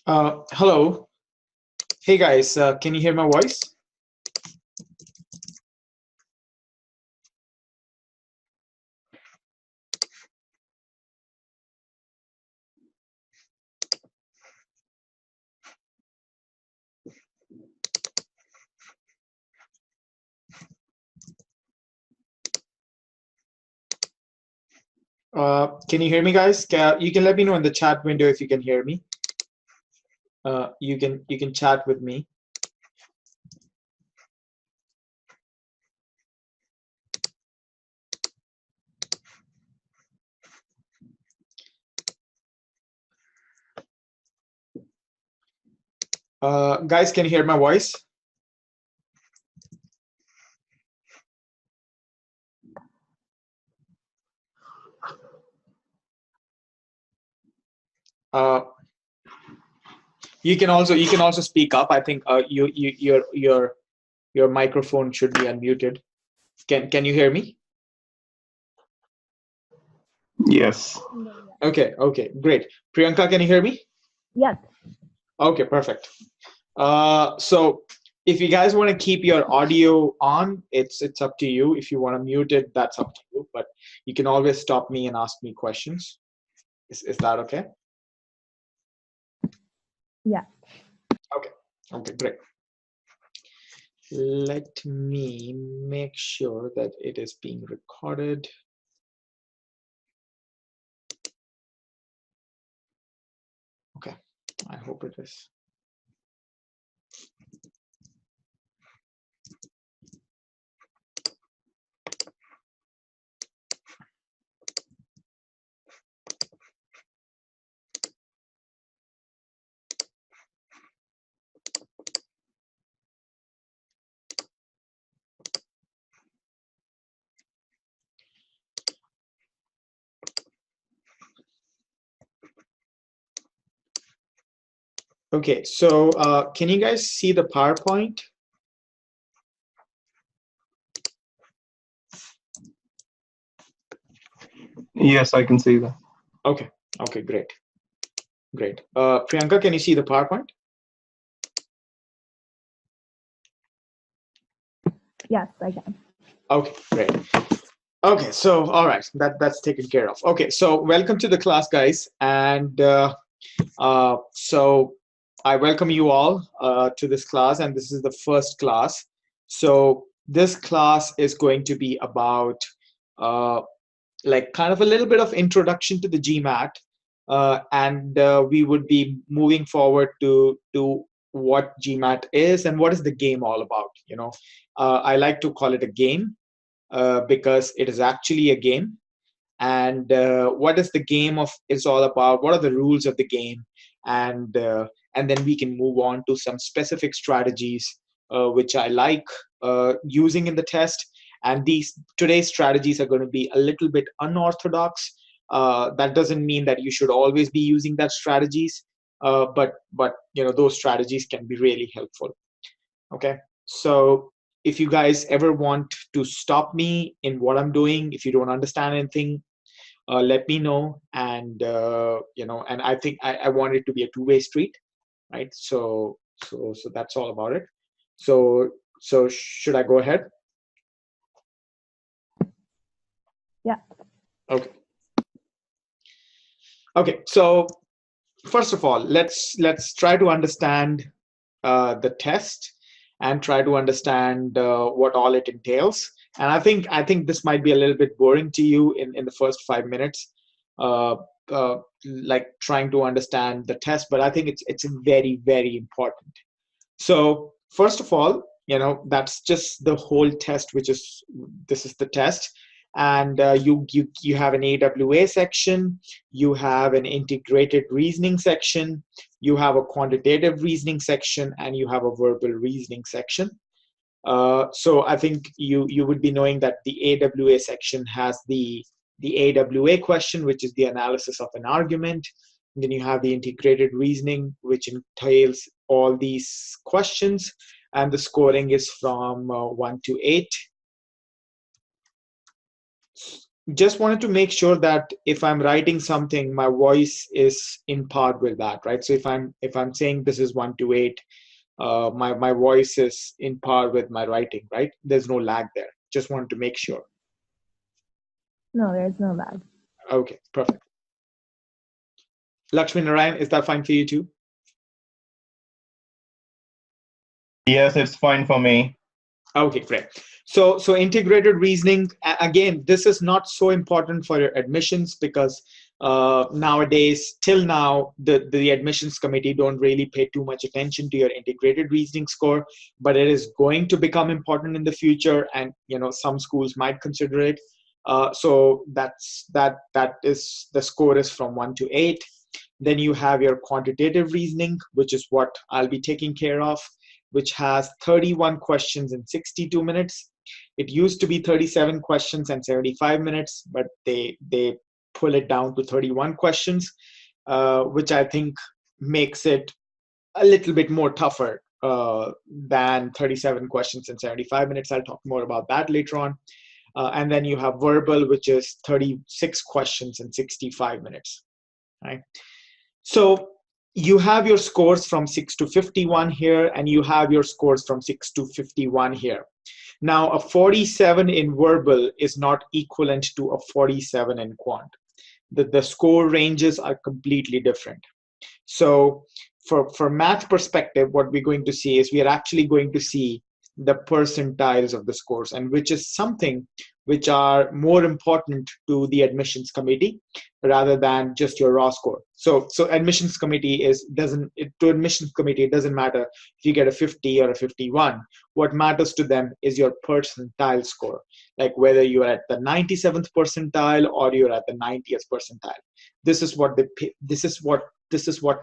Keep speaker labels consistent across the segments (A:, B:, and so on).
A: Hello. Hey guys, can you hear my voice? Can you hear me, guys? You can let me know in the chat window if you can hear me. You can chat with me. Guys, can you hear my voice? Uh, you can also speak up. I think your microphone should be unmuted. Can you hear me?
B: Yes.
A: Okay, great. Priyanka, can you hear me?
C: Yes.
A: Okay, perfect. So if you guys want to keep your audio on, it's up to you. If you want to mute it, that's up to you. But you can always stop me and ask me questions. Is that okay?
C: Yeah.
A: Okay, great. Let me make sure that it is being recorded. Okay, I hope it is. Okay, so can you guys see the PowerPoint?
B: Yes, I can see that.
A: Okay, great. Priyanka, can you see the PowerPoint?
C: Yes, I can.
A: Okay, great. Okay, so all right, that's taken care of. Okay, so welcome to the class, guys, and so I welcome you all to this class, and this is the first class. So this class is going to be about like kind of a little bit of introduction to the GMAT, and we would be moving forward to what GMAT is and what is the game all about. I like to call it a game because it is actually a game. And what is the game of is all about? What are the rules of the game? And then we can move on to some specific strategies which I like using in the test. And these today's strategies are going to be a little bit unorthodox. That doesn't mean that you should always be using that strategies, but those strategies can be really helpful. Okay, so if you guys ever want to stop me in what I'm doing, if you don't understand anything, let me know. And and I think I want it to be a two-way street, right? So that's all about it. So should I go ahead?
C: Yeah.
A: Okay, so first of all, let's try to understand the test and try to understand what all it entails. And I think this might be a little bit boring to you in the first 5 minutes, uh, like trying to understand the test, but I think it's very, very important. So first of all, that's just the whole test, which is this is the test. And you have an AWA section, you have an integrated reasoning section, you have a quantitative reasoning section, and you have a verbal reasoning section. So I think you would be knowing that the AWA section has the AWA question, which is the analysis of an argument. And then you have the integrated reasoning, which entails all these questions, and the scoring is from 1 to 8. just wanted to make sure that if I'm writing something, my voice is in par with that, right? So if I'm saying this is 1 to 8, my voice is in par with my writing, right? There's no lag there. Just wanted to make sure.
C: No, there's no lag.
A: Okay, perfect. Lakshmi Narayan, is that fine for you too?
B: Yes, it's fine for me.
A: Okay, great. So integrated reasoning, again, this is not so important for your admissions because nowadays, till now, the admissions committee don't really pay too much attention to your integrated reasoning score, but it is going to become important in the future, and some schools might consider it. So that is the score is from 1 to 8. Then you have your quantitative reasoning, which is what I'll be taking care of, which has 31 questions in 62 minutes. It used to be 37 questions and 75 minutes, but they pull it down to 31 questions, which I think makes it a little bit more tougher than 37 questions in 75 minutes. I'll talk more about that later on. And then you have verbal, which is 36 questions in 65 minutes. Right? So you have your scores from 6 to 51 here, and you have your scores from 6 to 51 here. Now, a 47 in verbal is not equivalent to a 47 in quant. The score ranges are completely different. So for math perspective, what we're going to see is we are actually going to see the percentiles of the scores, and which is something which are more important to the admissions committee rather than just your raw score. So admissions committee to admissions committee, it doesn't matter if you get a 50 or a 51. What matters to them is your percentile score, like whether you're at the 97th percentile or you're at the 90th percentile. This is what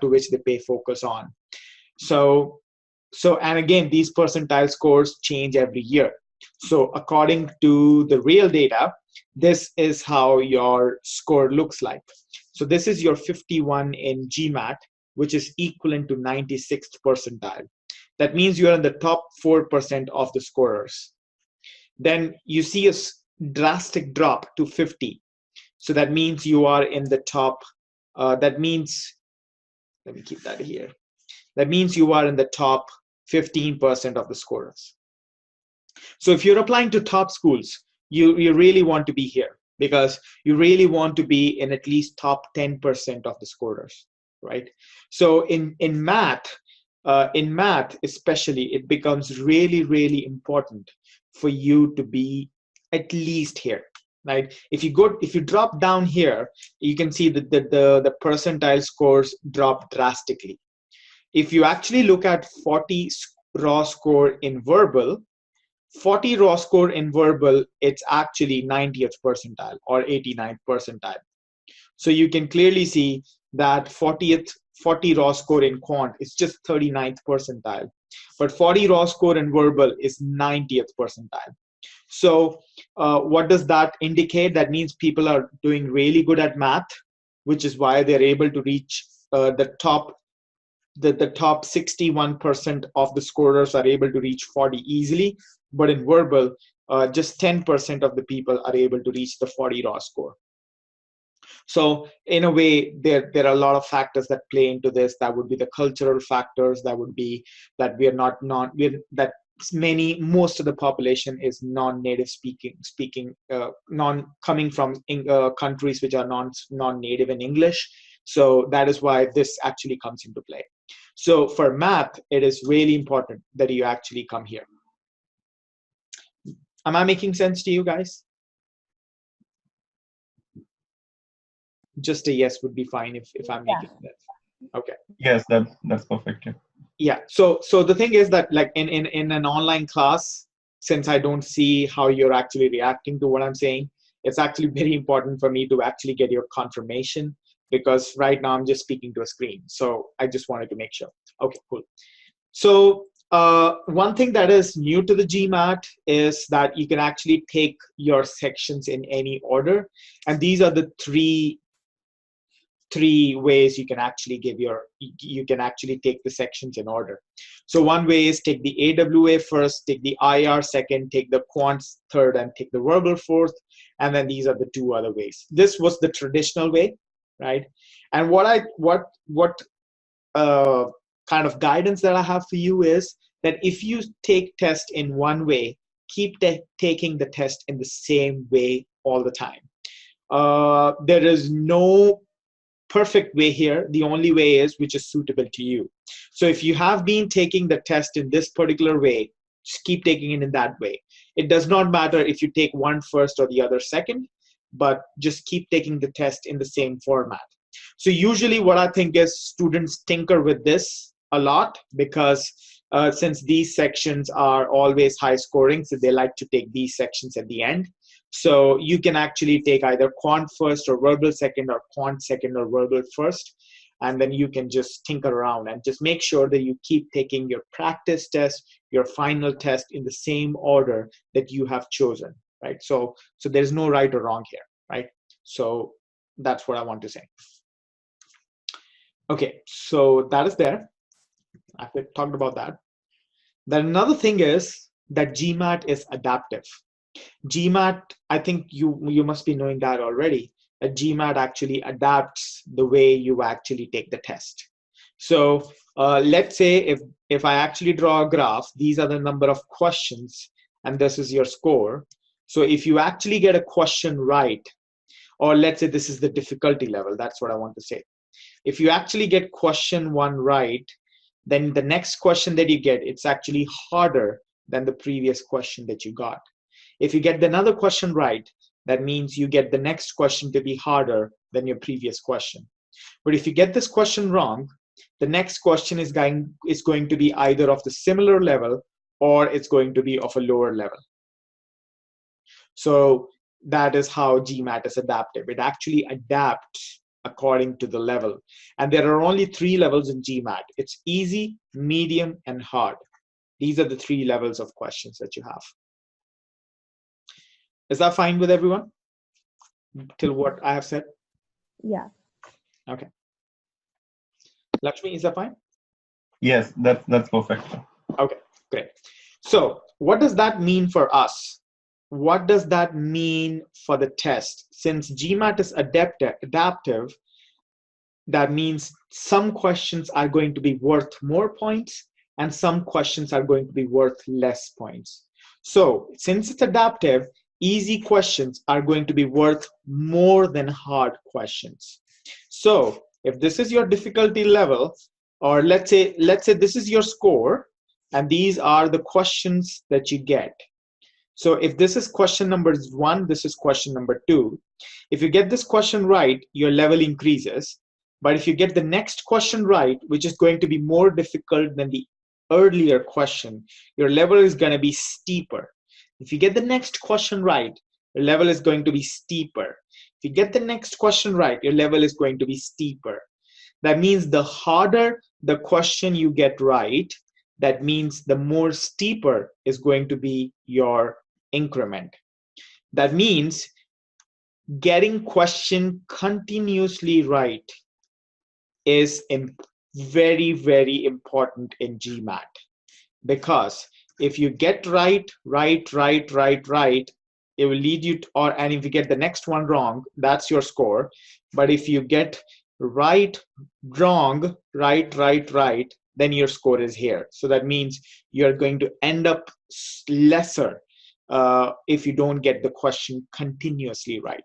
A: to which they pay focus on. So and again, these percentile scores change every year. So according to the real data, this is how your score looks like. So this is your 51 in GMAT, which is equivalent to 96th percentile. That means you're in the top 4% of the scorers. Then you see a drastic drop to 50. So that means you are in the top, let me keep that here. That means you are in the top 15% of the scorers. So if you're applying to top schools, you really want to be here because you really want to be in at least top 10% of the scorers, right? So in math especially, it becomes really, really important for you to be at least here, right? If you drop down here, you can see that the percentile scores drop drastically. If you actually look at 40 raw score in verbal, 40 raw score in verbal, it's actually 90th percentile or 89th percentile. So you can clearly see that 40 raw score in quant is just 39th percentile, but 40 raw score in verbal is 90th percentile. So what does that indicate? That means people are doing really good at math, which is why they're able to reach the top 61% of the scorers are able to reach 40 easily, but in verbal, just 10% of the people are able to reach the 40 raw score. So in a way, there are a lot of factors that play into this. That would be the cultural factors. That would be that most of the population is non-native coming from countries which are non-native in English. So that is why this actually comes into play. So for math, it is really important that you actually come here. Am I making sense to you guys? Just a yes would be fine if I'm making sense. Okay.
B: Yes, that's perfect.
A: Yeah. So the thing is that like in an online class, since I don't see how you're actually reacting to what I'm saying, it's actually very important for me to actually get your confirmation, because right now I'm just speaking to a screen. So I just wanted to make sure. Okay, cool. So one thing that is new to the GMAT is that you can actually take your sections in any order. And these are the three three ways you can actually take the sections in order. So one way is take the AWA first, take the IR second, take the quants third, and take the verbal fourth. And then these are the two other ways. This was the traditional way, right? And what kind of guidance that I have for you is that if you take test in one way, keep taking the test in the same way all the time. There is no perfect way here. The only way is which is suitable to you. So if you have been taking the test in this particular way, just keep taking it in that way. It does not matter if you take one first or the other second, but just keep taking the test in the same format. So usually what I think is students tinker with this a lot because since these sections are always high scoring, so they like to take these sections at the end. So you can actually take either quant first or verbal second, or quant second or verbal first, and then you can just tinker around and just make sure that you keep taking your practice test, your final test in the same order that you have chosen, right? So there's no right or wrong here, right? So that's what I want to say. Okay, so that is there. I've talked about that. Then another thing is that GMAT is adaptive. GMAT, I think you must be knowing that already, that GMAT actually adapts the way you actually take the test. So let's say if I actually draw a graph, these are the number of questions and this is your score. So if you actually get a question right, or let's say this is the difficulty level, that's what I want to say. If you actually get question 1 right, then the next question that you get, it's actually harder than the previous question that you got. If you get another question right, that means you get the next question to be harder than your previous question. But if you get this question wrong, the next question is going to be either of the similar level or it's going to be of a lower level. So that is how GMAT is adaptive. It actually adapts according to the level. And there are only 3 levels in GMAT. It's easy, medium, and hard. These are the 3 levels of questions that you have. Is that fine with everyone? Till what I have said?
C: Yeah.
A: Okay. Lakshmi, is that fine?
B: Yes, that's perfect.
A: Okay, great. So what does that mean for us? What does that mean for the test? Since GMAT is adaptive, that means some questions are going to be worth more points and some questions are going to be worth less points. So since it's adaptive, easy questions are going to be worth more than hard questions. So if this is your difficulty level, or let's say this is your score, and these are the questions that you get. So if this is question number 1, this is question number 2. If you get this question right, your level increases. But if you get the next question right, which is going to be more difficult than the earlier question, your level is going to be steeper. If you get the next question right, your level is going to be steeper. If you get the next question right, your level is going to be steeper. That means the harder the question you get right, that means the more steeper is going to be your increment. That means getting question continuously right is very, very important in GMAT, because if you get right, it will lead you to, and if you get the next one wrong, that's your score. But if you get right, wrong, right, then your score is here. So that means you're going to end up lesser if you don't get the question continuously right.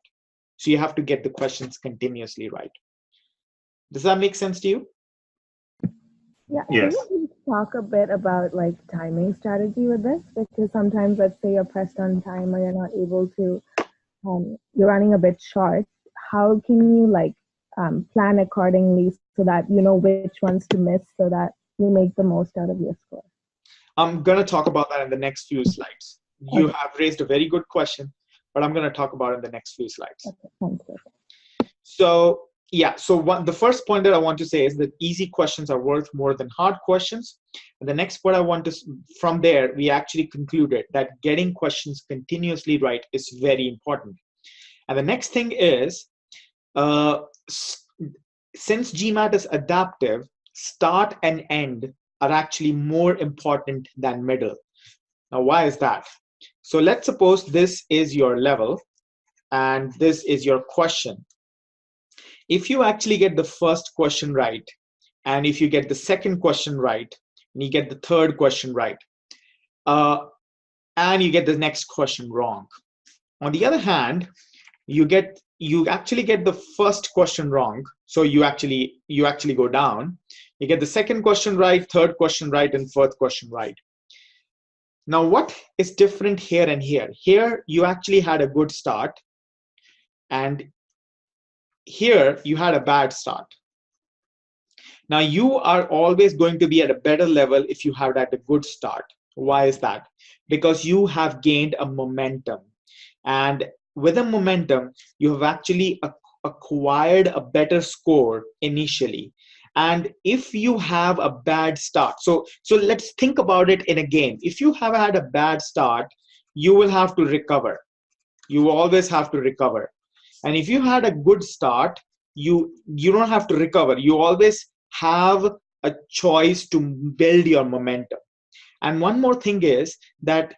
A: So you have to get the questions continuously right. Does that make sense to you?
C: Yeah.
B: Yes.
C: Can you please talk a bit about like timing strategy with this? Because sometimes, let's say you're pressed on time or you're not able to, you're running a bit short. How can you like plan accordingly so that you know which ones to miss so that you make the most out of your score?
A: I'm going to talk about that in the next few slides. You have raised a very good question, but I'm going to talk about it in the next few slides.
C: Okay, thank you.
A: So yeah, so the first point that I want to say is that easy questions are worth more than hard questions. And the next point I want to, from there, we actually concluded that getting questions continuously right is very important. And the next thing is since GMAT is adaptive, start and end are actually more important than middle. Now, why is that? So let's suppose this is your level and this is your question. If you actually get the first question right, and if you get the second question right, and you get the third question right, and you get the next question wrong. On the other hand, you actually get the first question wrong, so you actually go down. You get the second question right, third question right, and fourth question right. Now, what is different here and here? Here, you actually had a good start, and here you had a bad start. Now, you are always going to be at a better level if you have had a good start. Why is that? Because you have gained a momentum. And with a momentum, you have actually acquired a better score initially. And if you have a bad start, so let's think about it in a game. If you have had a bad start, you will have to recover. You always have to recover. And if you had a good start, you don't have to recover. You always have a choice to build your momentum. And one more thing is that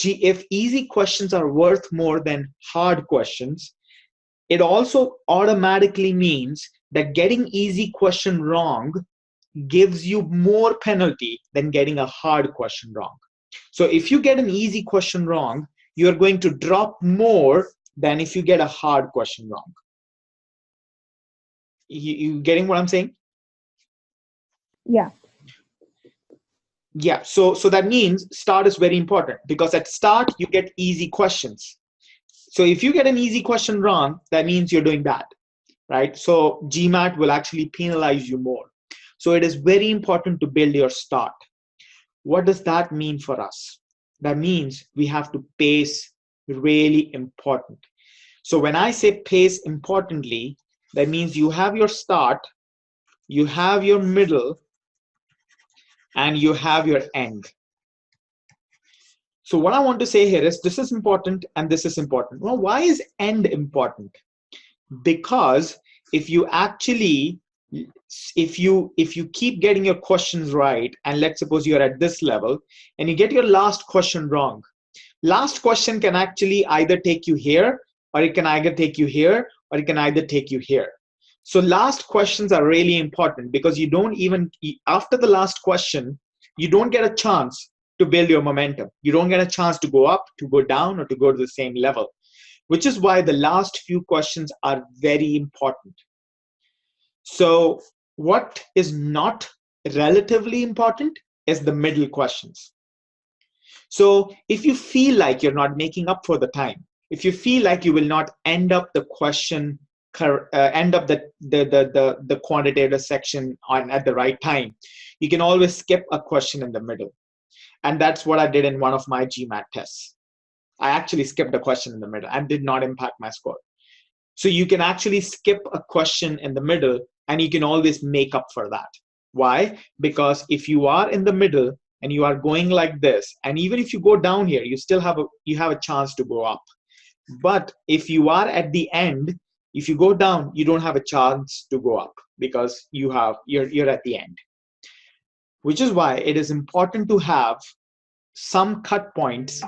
A: if easy questions are worth more than hard questions, it also automatically means that getting easy question wrong gives you more penalty than getting a hard question wrong. So if you get an easy question wrong, you're going to drop more than if you get a hard question wrong. You getting what I'm saying?
C: Yeah.
A: Yeah, so that means start is very important, because at start you get easy questions. So if you get an easy question wrong, that means you're doing bad, right? So GMAT will actually penalize you more. So it is very important to build your start. What does that mean for us? That means we have to pace really important. So when I say pace importantly, that means you have your start, you have your middle, and you have your end. So what I want to say here is this is important and this is important. Well, why is end important? Because if you actually, if you keep getting your questions right, and let's suppose you're at this level and you get your last question wrong, last question can actually either take you here, or it can either take you here, or it can either take you here. So last questions are really important, because you don't even, after the last question, you don't get a chance to build your momentum. You don't get a chance to go up, to go down, or to go to the same level, which is why the last few questions are very important. So what is not relatively important is the middle questions. So if you feel like you're not making up for the time, if you feel like you will not end up the question, end up the quantitative section at the right time, you can always skip a question in the middle. And that's what I did in one of my GMAT tests. I actually skipped a question in the middle and did not impact my score. So you can actually skip a question in the middle and you can always make up for that. Why? Because if you are in the middle and you are going like this, and even if you go down here, you still have a chance to go up. But if you are at the end, if you go down, you don't have a chance to go up, because you're at the end. Which is why it is important to have some cut points.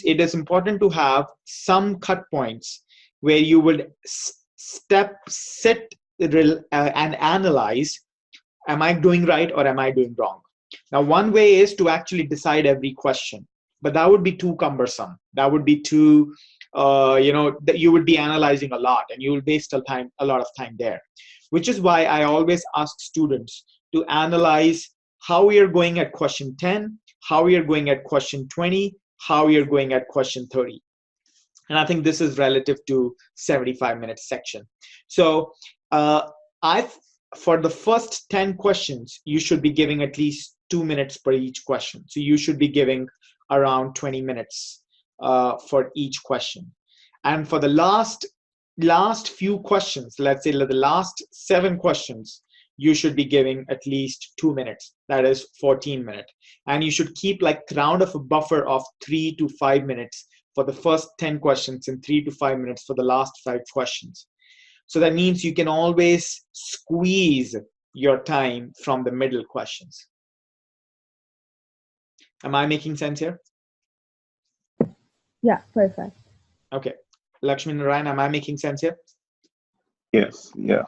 A: It is important to have some cut points where you would sit and analyze, am I doing right or am I doing wrong? Now, one way is to actually decide every question, but that would be too cumbersome. That would be too, that you would be analyzing a lot and you will waste a lot of time there. Which is why I always ask students to analyze how we are going at question 10, how we are going at question 20, how we are going at question 30. And I think this is relative to 75-minute section. So for the first 10 questions, you should be giving at least 2 minutes per each question. So you should be giving around 20 minutes for each question. And for the last few questions, let's say the last 7 questions, you should be giving at least 2 minutes. That is 14 minutes. And you should keep like round of a buffer of 3 to 5 minutes for the first 10 questions and 3 to 5 minutes for the last 5 questions. So that means you can always squeeze your time from the middle questions. Am I making sense here?
C: Yeah, perfect.
A: Okay. Lakshmi Narayan, am I making sense here?
B: Yes. Yeah.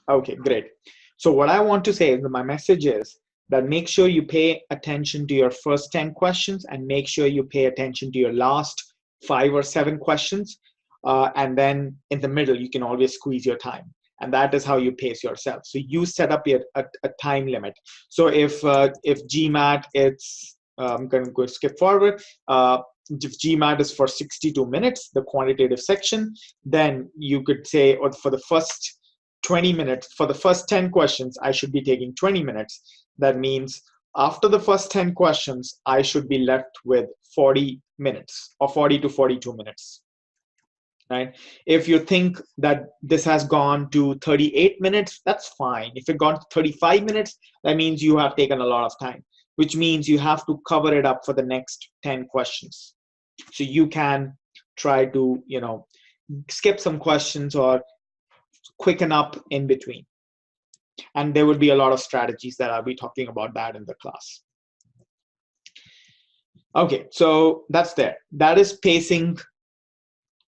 A: Okay, great. So what I want to say is that my message is that make sure you pay attention to your first 10 questions and make sure you pay attention to your last 5 or 7 questions. And then in the middle, you can always squeeze your time. And that is how you pace yourself. So you set up a time limit. So if GMAT, I'm going to go skip forward. If GMAT is for 62 minutes, the quantitative section, then you could say, or for the first 20 minutes, for the first 10 questions, I should be taking 20 minutes. That means after the first 10 questions, I should be left with 40 minutes or 40 to 42 minutes. Right? If you think that this has gone to 38 minutes, that's fine. If it gone to 35 minutes, that means you have taken a lot of time, which means you have to cover it up for the next 10 questions. So you can try to, skip some questions or quicken up in between. And there will be a lot of strategies that I'll be talking about that in the class. Okay, so that's there. That is pacing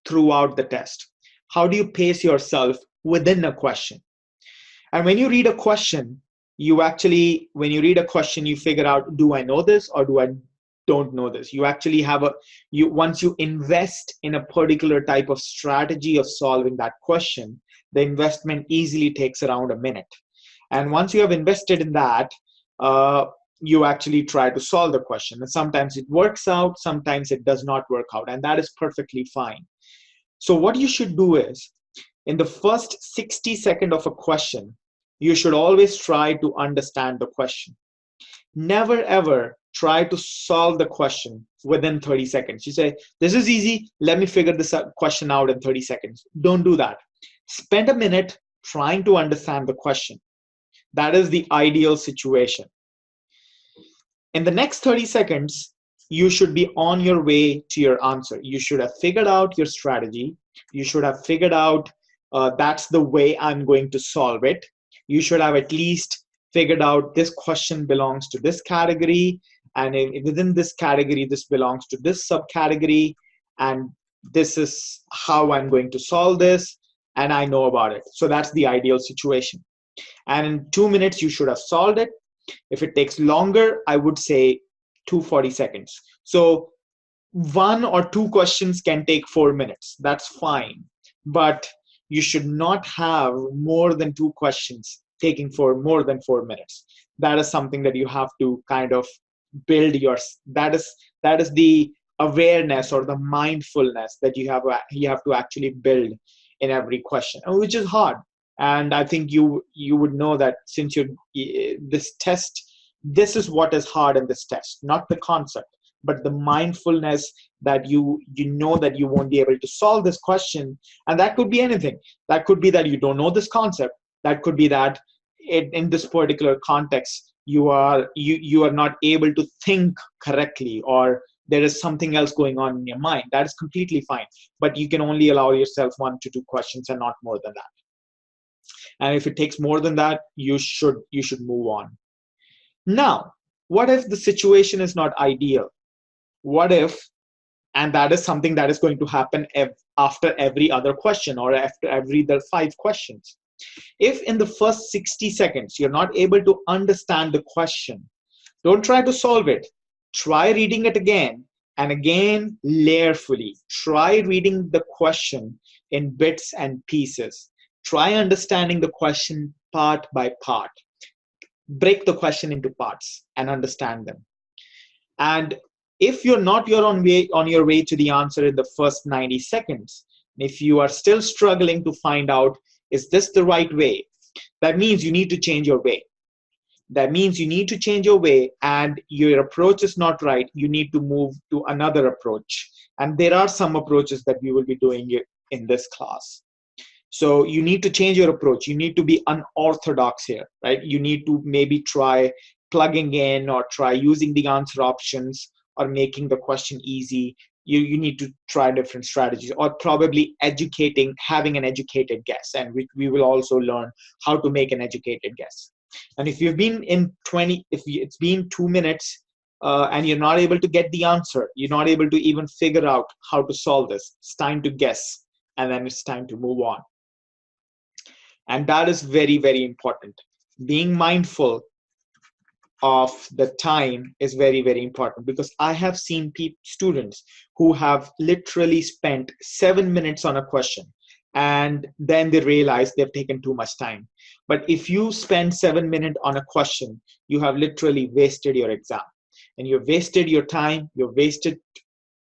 A: throughout the test. How do you pace yourself within a question? And when you read a question, when you read a question, you figure out, do I know this or do I don't know this? You actually have once you invest in a particular type of strategy of solving that question, the investment easily takes around a minute. And once you have invested in that, you actually try to solve the question. And sometimes it works out, sometimes it does not work out, and that is perfectly fine. So what you should do is, in the first 60 seconds of a question, you should always try to understand the question. Never ever try to solve the question within 30 seconds. You say, this is easy, let me figure this question out in 30 seconds. Don't do that. Spend a minute trying to understand the question. That is the ideal situation. In the next 30 seconds, you should be on your way to your answer. You should have figured out your strategy. You should have figured out that's the way I'm going to solve it. You should have at least figured out this question belongs to this category, and within this category, this belongs to this subcategory, and this is how I'm going to solve this, and I know about it. So that's the ideal situation. And in 2 minutes, you should have solved it. If it takes longer, I would say 240 seconds. So 1 or 2 questions can take 4 minutes. That's fine. But you should not have more than 2 questions taking for more than 4 minutes. That is something that you have to kind of build that is the awareness or the mindfulness that you have to actually build in every question, which is hard. And I think you would know that since this test, this is what is hard in this test, not the concept, but the mindfulness that you know that you won't be able to solve this question. And that could be anything. That could be that you don't know this concept. That could be that in this particular context, you are not able to think correctly, or there is something else going on in your mind. That is completely fine. But you can only allow yourself 1 to 2 questions and not more than that. And if it takes more than that, you should move on. Now, what if the situation is not ideal? What if, and that is something that is going to happen after every other question or after every other 5 questions. If in the first 60 seconds, you're not able to understand the question, don't try to solve it. Try reading it again and again layerfully. Try reading the question in bits and pieces. Try understanding the question part by part. Break the question into parts and understand them. And if you're not on your way to the answer in the first 90 seconds, if you are still struggling to find out, is this the right way? That means you need to change your way. That means you need to change your way, and your approach is not right. You need to move to another approach. And there are some approaches that we will be doing in this class. So you need to change your approach. You need to be unorthodox here, right? You need to maybe try plugging in or try using the answer options or making the question easy. you need to try different strategies, or probably having an educated guess, and we will also learn how to make an educated guess. And if you've been in 20, it's been 2 minutes and you're not able to get the answer, you're not able to even figure out how to solve this, it's time to guess, and then it's time to move on. And that is very, very important. Being mindful of the time is very, very important, because I have seen students who have literally spent 7 minutes on a question, and then they realize they've taken too much time. But if you spend 7 minutes on a question, you have literally wasted your exam, and you've wasted your time, you've wasted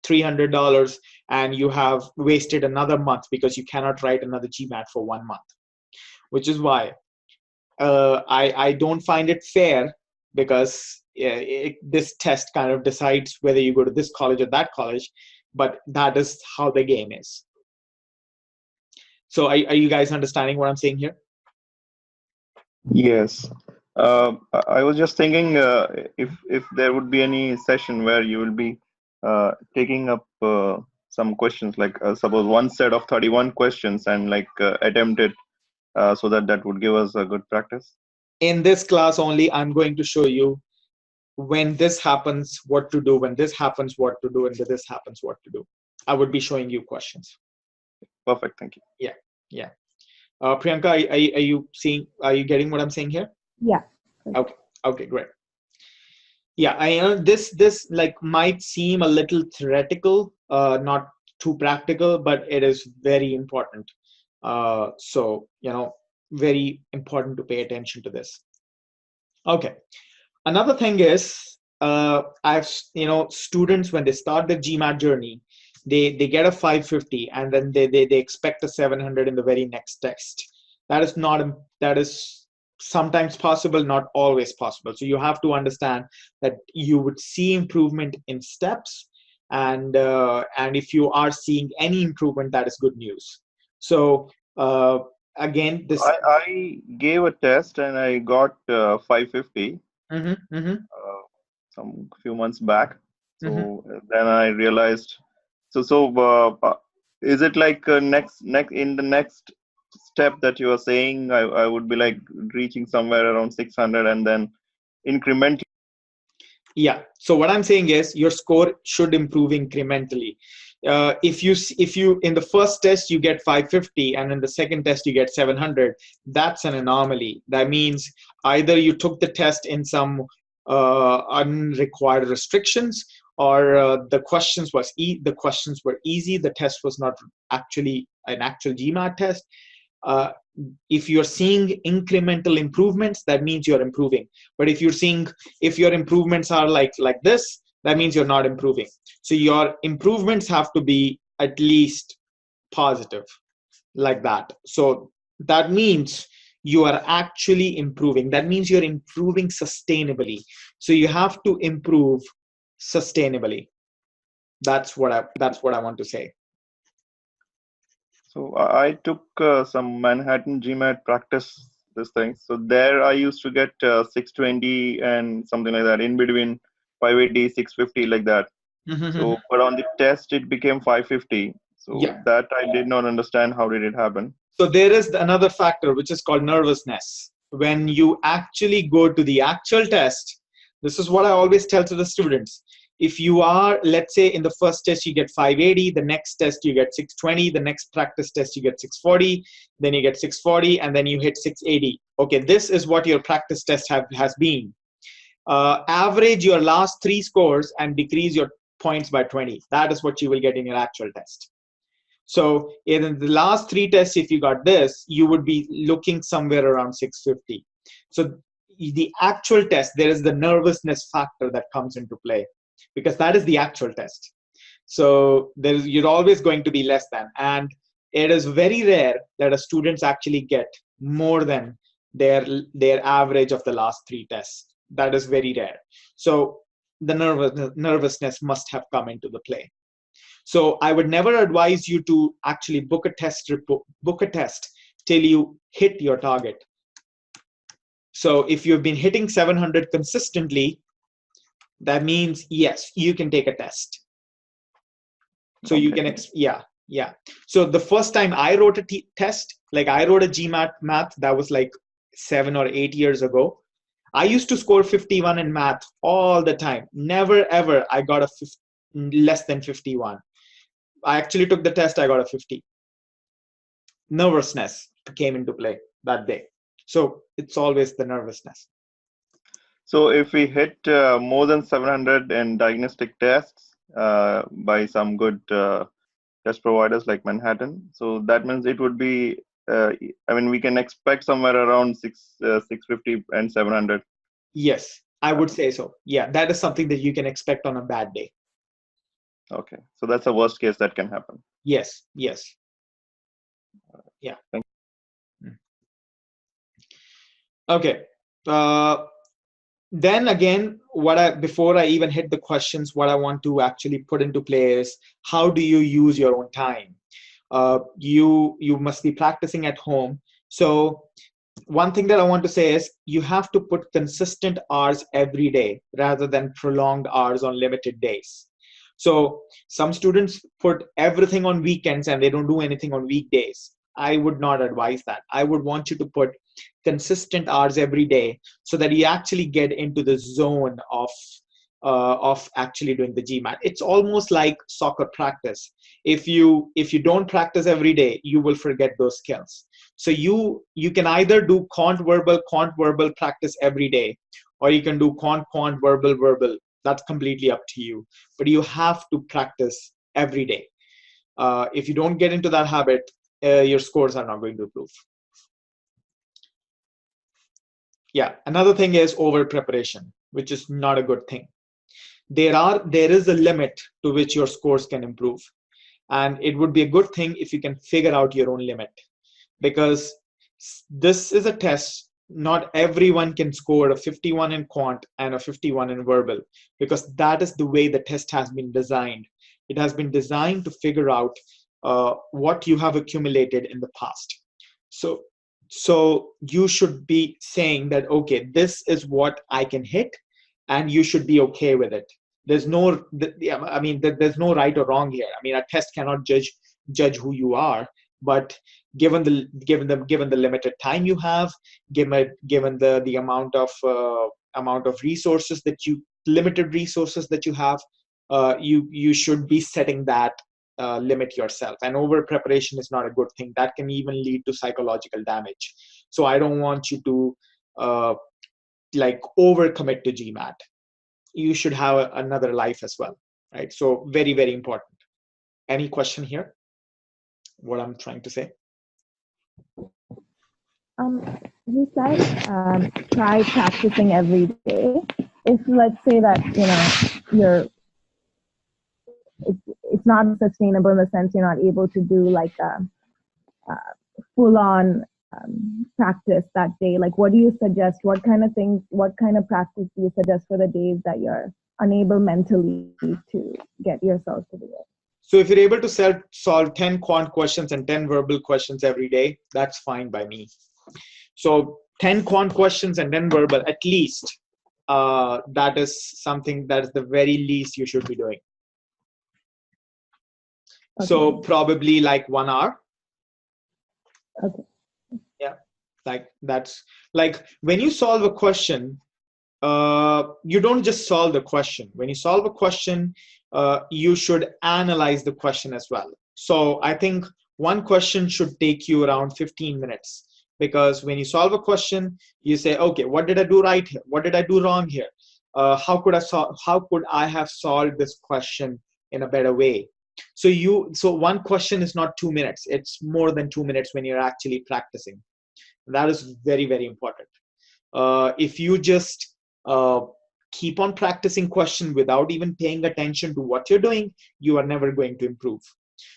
A: $300, and you have wasted another month because you cannot write another GMAT for 1 month. Which is why I don't find it fair, because this test kind of decides whether you go to this college or that college, but that is how the game is. So are you guys understanding what I'm saying here?
B: Yes. I was just thinking if there would be any session where you will be taking up some questions, like suppose one set of 31 questions, and like attempt it so that would give us a good practice.
A: In this class only, I'm going to show you when this happens, what to do, when this happens, what to do, and when this happens, what to do. I would be showing you questions.
B: Perfect. Thank you.
A: Yeah. Priyanka, are you getting what I'm saying here?
C: Yeah.
A: Okay, great. Yeah, I know this like might seem a little theoretical, not too practical, but it is very important. So, very important to pay attention to this. Okay. Another thing is, students, when they start the GMAT journey, they get a 550, and then they expect a 700 in the very next test. That is sometimes possible, not always possible. So you have to understand that you would see improvement in steps, and if you are seeing any improvement, that is good news. So again, this
B: I gave a test and I got 550 some few months back. So then I realized. Is it like next in the next step that you are saying, I would be like reaching somewhere around 600 and then incrementally?
A: Yeah. So what I'm saying is your score should improve incrementally. If you in the first test you get 550 and in the second test you get 700, that's an anomaly. That means either you took the test in some unrequired restrictions, or the questions were easy. The test was not actually an actual GMAT test. If you're seeing incremental improvements, that means you're improving. But if your improvements are like this, that means you're not improving. So your improvements have to be at least positive, like that. So that means you are actually improving. That means you're improving sustainably. So you have to improve sustainably. That's what I want to say.
B: So I took some Manhattan GMAT practice this thing. So there I used to get 620 and something like that, in between 580, 650, like that. So, but on the test it became 550. So
A: Yeah.
B: that I did not understand. How did it happen?
A: So there is another factor which is called nervousness. When you actually go to the actual test, this is what I always tell to the students. If you are, let's say in the first test you get 580, the next test you get 620, the next practice test you get 640, then you get 640, and then you hit 680. Okay, this is what your practice test has been. Average your last 3 scores and decrease your points by 20. That is what you will get in your actual test. So in the last 3 tests, if you got this, you would be looking somewhere around 650. So the actual test, there is the nervousness factor that comes into play, because that is the actual test. So you're always going to be less than. And it is very rare that a students actually get more than their average of the last 3 tests. That is very rare. So the nervousness must have come into the play. So I would never advise you to actually book a test till you hit your target. So if you've been hitting 700 consistently, that means yes, you can take a test. So you can, yeah. So the first time I wrote a test, like I wrote a GMAT math, that was like 7 or 8 years ago. I used to score 51 in math all the time. Never ever I got a less than 51. I actually took the test, I got a 50. Nervousness came into play that day. So it's always the nervousness.
B: So if we hit more than 700 in diagnostic tests by some good test providers like Manhattan, so that means it would be, I mean, we can expect somewhere around 650 and 700.
A: Yes, I would say so. Yeah, that is something that you can expect on a bad day.
B: Okay, so that's a worst case that can happen.
A: Yes, yes. Yeah.
B: Thank
A: you. Okay. Then again, before I even hit the questions, what I want to actually put into play is how do you use your own time? You must be practicing at home. So one thing that I want to say is you have to put consistent hours every day rather than prolonged hours on limited days. So some students put everything on weekends and they don't do anything on weekdays. I would not advise that. I would want you to put consistent hours every day so that you actually get into the zone of actually doing the GMAT. It's almost like soccer practice. If you don't practice every day, you will forget those skills. So you can either do quant verbal practice every day, or you can do quant verbal. That's completely up to you. But you have to practice every day. If you don't get into that habit, your scores are not going to improve. Yeah, another thing is over preparation, which is not a good thing. There is a limit to which your scores can improve, and it would be a good thing if you can figure out your own limit, because this is a test. Not everyone can score a 51 in quant and a 51 in verbal, because that is the way the test has been designed. It has been designed to figure out what you have accumulated in the past. So you should be saying that, okay, this is what I can hit, and you should be okay with it. There's no, I mean, there's no right or wrong here. I mean, a test cannot judge who you are, but given the limited time you have, given the amount of resources that limited resources that you have, you should be setting that limit yourself. And over preparation is not a good thing. That can even lead to psychological damage. So I don't want you to like overcommit to GMAT. You should have another life as well, right? So very, very important. Any question here? What I'm trying to say?
C: You said try practicing every day. If let's say that it's not sustainable in the sense you're not able to do like a full on practice that day. Like, what do you suggest? What kind of practice do you suggest for the days that you're unable mentally to get yourself to do it?
A: So if you're able to solve 10 quant questions and 10 verbal questions every day, that's fine by me. So 10 quant questions and 10 verbal, at least, that is something that is the very least you should be doing. Okay. So probably like 1 hour.
C: Okay.
A: Yeah, like that's like when you solve a question, you don't just solve the question. When you solve a question, you should analyze the question as well. So I think one question should take you around 15 minutes, because when you solve a question, you say, okay, what did I do right here? What did I do wrong here? How could I have solved this question in a better way? So one question is not 2 minutes. It's more than 2 minutes when you're actually practicing. That is very, very important. If you just keep on practicing question without even paying attention to what you're doing, you are never going to improve.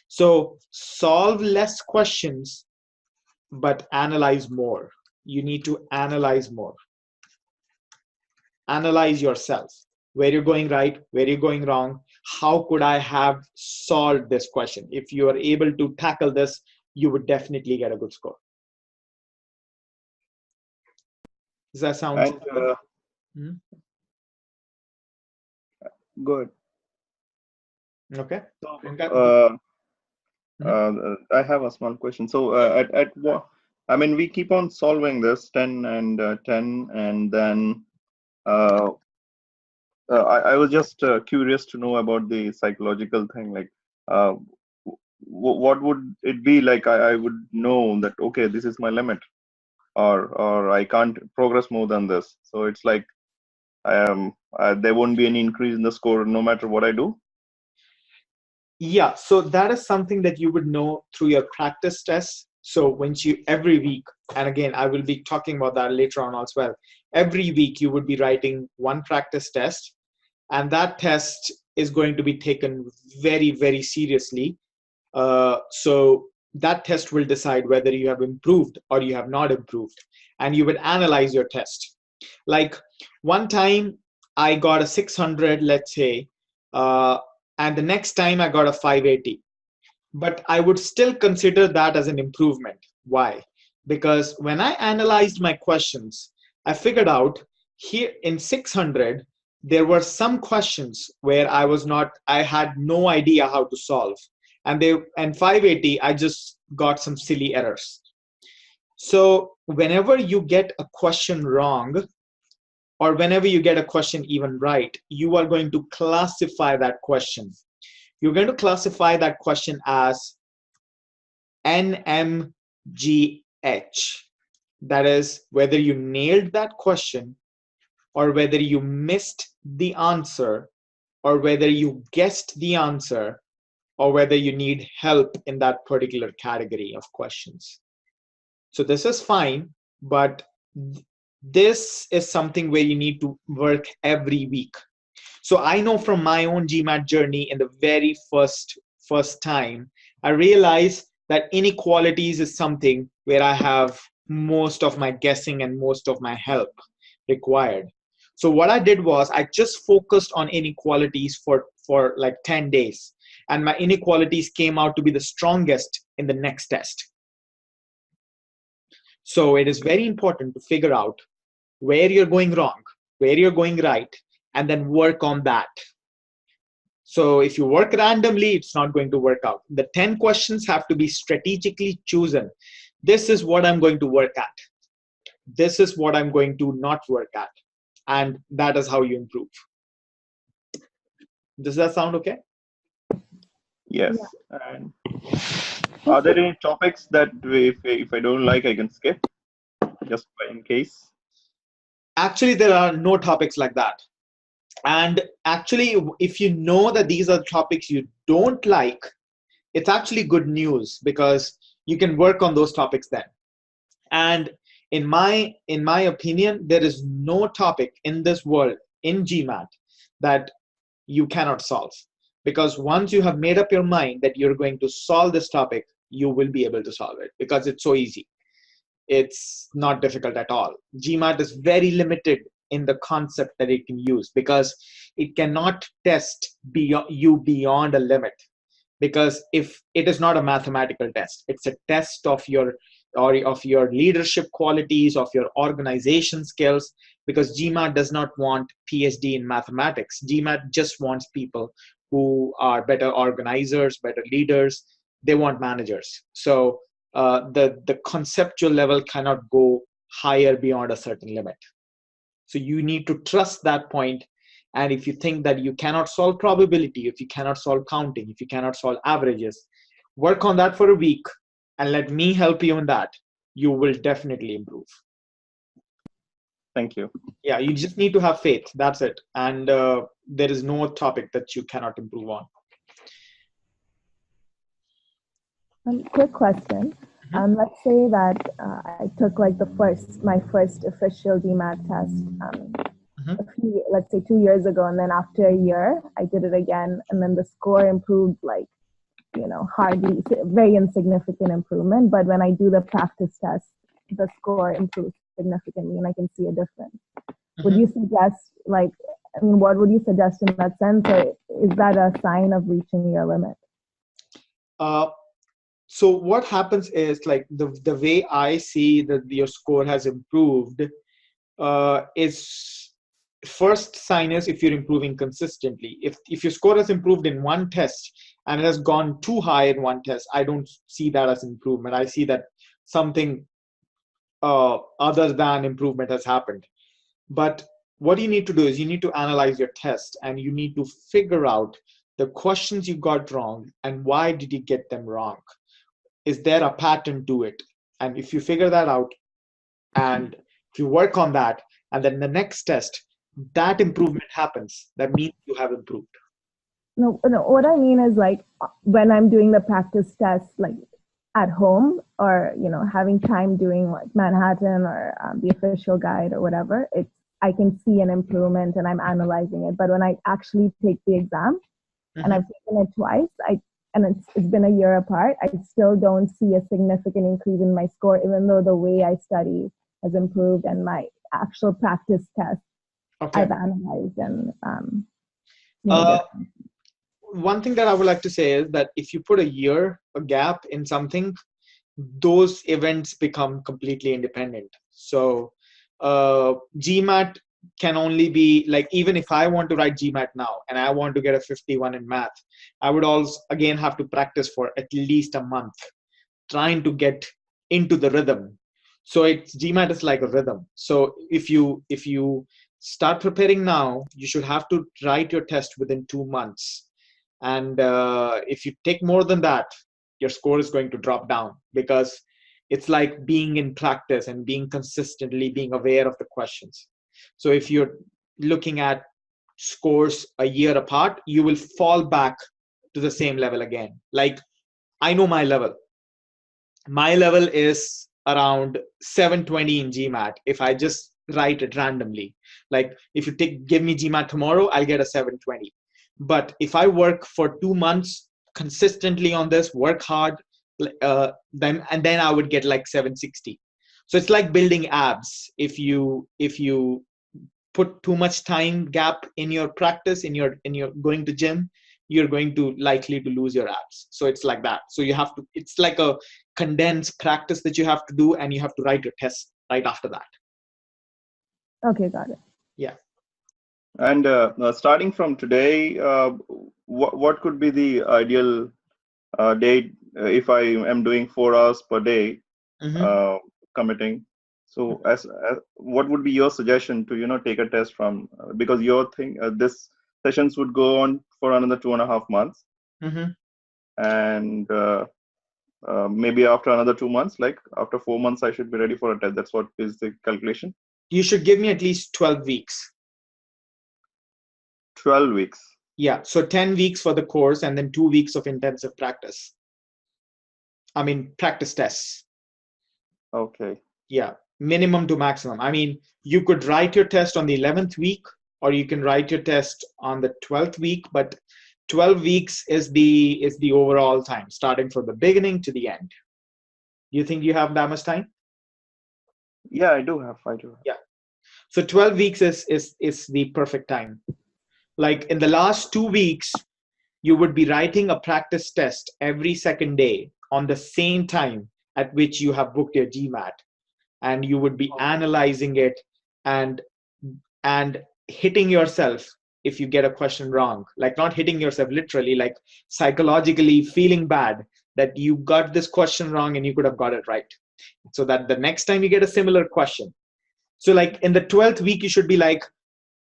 A: So solve less questions, but analyze more. You need to analyze more. Analyze yourself. Where you're going right, where you're going wrong. How could I have solved this question? If you are able to tackle this, you would definitely get a good score. Does that sound
B: good?
A: Okay.
B: So,
A: Mhm.
B: I have a small question. So, at what, I mean, we keep on solving this 10 and 10, and then I was just curious to know about the psychological thing. Like, uh, what would it be like? I would know that, okay, this is my limit, or I can't progress more than this. So it's like, there won't be any increase in the score no matter what I do.
A: Yeah, so that is something that you would know through your practice tests. So once you every week, and again, I will be talking about that later on as well. Every week, you would be writing one practice test, and that test is going to be taken very, very seriously. So that test will decide whether you have improved or you have not improved, and you would analyze your test. Like one time, I got a 600, let's say, uh, and the next time I got a 580, but I would still consider that as an improvement. Why? Because when I analyzed my questions, I figured out here in 600, there were some questions where I had no idea how to solve. And 580, I just got some silly errors. So whenever you get a question wrong, or whenever you get a question even right, you are going to classify that question. You're going to classify that question as NMGH. That is, whether you nailed that question, or whether you missed the answer, or whether you guessed the answer, or whether you need help in that particular category of questions. So this is fine, but this is something where you need to work every week. So I know from my own GMAT journey, in the very first time, I realized that inequalities is something where I have most of my guessing and most of my help required. So what I did was I just focused on inequalities for like 10 days, and my inequalities came out to be the strongest in the next test. So it is very important to figure out where you're going wrong, where you're going right, and then work on that. So if you work randomly, it's not going to work out. The 10 questions have to be strategically chosen. This is what I'm going to work at. This is what I'm going to not work at. And that is how you improve. Does that sound okay?
C: Yeah.
B: Yes. And are there any topics that if I don't like, I can skip just in case?
A: Actually, there are no topics like that. And actually, if you know that these are topics you don't like, it's actually good news, because you can work on those topics then. And in my opinion, there is no topic in this world in GMAT that you cannot solve, because once you have made up your mind that you're going to solve this topic, you will be able to solve it, because it's so easy. It's not difficult at all. GMAT is very limited in the concept that it can use, because it cannot test you beyond a limit. Because if it is not a mathematical test, it's a test of your, or of your leadership qualities, of your organization skills. Because GMAT does not want PhD in mathematics. GMAT just wants people who are better organizers, better leaders. They want managers. So the conceptual level cannot go higher beyond a certain limit. So you need to trust that point. And if you think that you cannot solve probability, if you cannot solve counting, if you cannot solve averages, work on that for a week and let me help you on that. You will definitely improve.
B: Thank you.
A: Yeah, you just need to have faith. That's it. And there is no topic that you cannot improve on.
C: Quick question. Let's say that I took like my first official GMAT test, let's say 2 years ago, and then after a year, I did it again, and then the score improved like, hardly, very insignificant improvement. But when I do the practice test, the score improves significantly, and I can see a difference. Would you suggest, like, what would you suggest in that sense, or is that a sign of reaching your limit?
A: So what happens is, like, the way I see that your score has improved is first sign is if you're improving consistently. If your score has improved in one test and it has gone too high in one test, I don't see that as improvement. I see that something other than improvement has happened. But what you need to do is you need to analyze your test, and you need to figure out the questions you got wrong and why did you get them wrong. Is there a pattern to it? And if you figure that out and if you work on that, and then the next test that improvement happens, that means you have improved.
C: No, no, what I mean is like when I'm doing the practice tests, like at home, or having time doing like Manhattan or the official guide or whatever, I can see an improvement and I'm analyzing it. But when I actually take the exam, and I've taken it twice, and it's been a year apart, I still don't see a significant increase in my score, even though the way I study has improved and my actual practice tests I've analyzed and
A: one thing that I would like to say is that if you put a gap in something, those events become completely independent. So GMAT can only be like, even if I want to write GMAT now and I want to get a 51 in math, I would also again have to practice for at least a month trying to get into the rhythm. So GMAT is like a rhythm. So if you start preparing now, you should have to write your test within 2 months. And if you take more than that, your score is going to drop down, because it's like being in practice and being consistently being aware of the questions. So if you're looking at scores a year apart, you will fall back to the same level again. Like, I know my level. My level is around 720 in GMAT if I just write it randomly. Like, if you give me GMAT tomorrow, I'll get a 720. But if I work for 2 months consistently on this, work hard, then I would get like 760. So it's like building abs. If you put too much time gap in your practice, in your going to gym, you're going to likely to lose your abs. So it's like that. So it's like a condensed practice that you have to do, and you have to write your test right after that.
C: Okay, got it.
A: Yeah.
B: And starting from today, what could be the ideal day if I am doing 4 hours per day committing? So as what would be your suggestion to take a test from, because your thing this sessions would go on for another 2.5 months, and maybe after another 2 months, like after 4 months, I should be ready for a test. That's what is the calculation.
A: You should give me at least 12 weeks.
B: 12 weeks.
A: Yeah. So 10 weeks for the course and then 2 weeks of intensive practice. I mean, practice tests.
B: Okay.
A: Yeah. Minimum to maximum. I mean, you could write your test on the 11th week, or you can write your test on the 12th week, but 12 weeks is the overall time, starting from the beginning to the end. Do you think you have that much time?
B: Yeah, I do have.
A: Yeah. So 12 weeks is the perfect time. Like, in the last 2 weeks, you would be writing a practice test every second day on the same time at which you have booked your GMAT, and you would be analyzing it and hitting yourself if you get a question wrong. Like, not hitting yourself literally, like psychologically feeling bad that you got this question wrong and you could have got it right, so that the next time you get a similar question. So like in the 12th week, you should be like,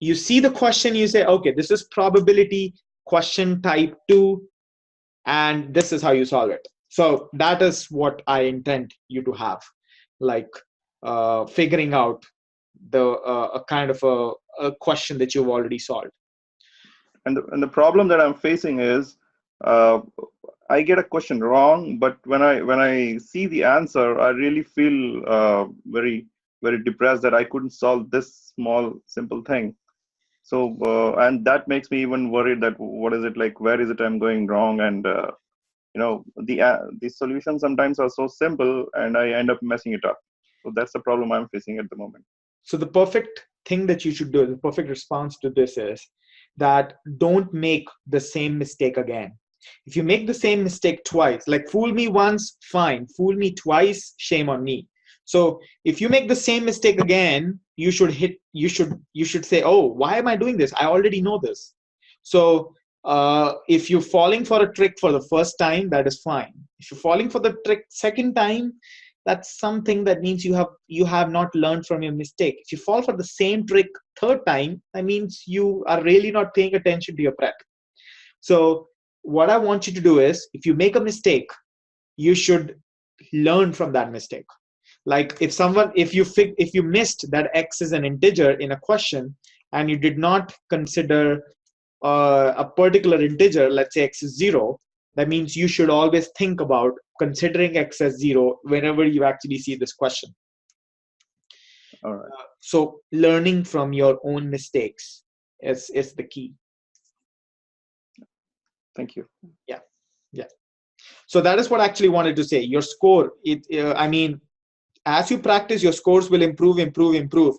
A: you see the question, you say, okay, this is probability question type 2, and this is how you solve it. So that is what I intend you to have, like figuring out a kind of a question that you've already solved.
B: And the problem that I'm facing is I get a question wrong, but when I see the answer, I really feel very, very depressed that I couldn't solve this small simple thing. So and that makes me even worried that what is it like? Where is it I'm going wrong? And the solutions sometimes are so simple, and I end up messing it up. So that's the problem I'm facing at the moment.
A: So the perfect thing that you should do, the perfect response to this is that don't make the same mistake again. If you make the same mistake twice, like fool me once, fine. Fool me twice, shame on me. So if you make the same mistake again, you should say, oh, why am I doing this? I already know this. So if you're falling for a trick for the first time, that is fine. If you're falling for the trick second time, that's something that means you have not learned from your mistake. If you fall for the same trick third time, that means you are really not paying attention to your prep. So what I want you to do is, if you make a mistake, you should learn from that mistake. Like if you missed that x is an integer in a question and you did not consider a particular integer, let's say x is 0, that means you should always think about considering x as 0 whenever you actually see this question.
B: All right.
A: So learning from your own mistakes is the key.
B: Thank you.
A: Yeah. So that is what I actually wanted to say. Your score, I mean, as you practice, your scores will improve.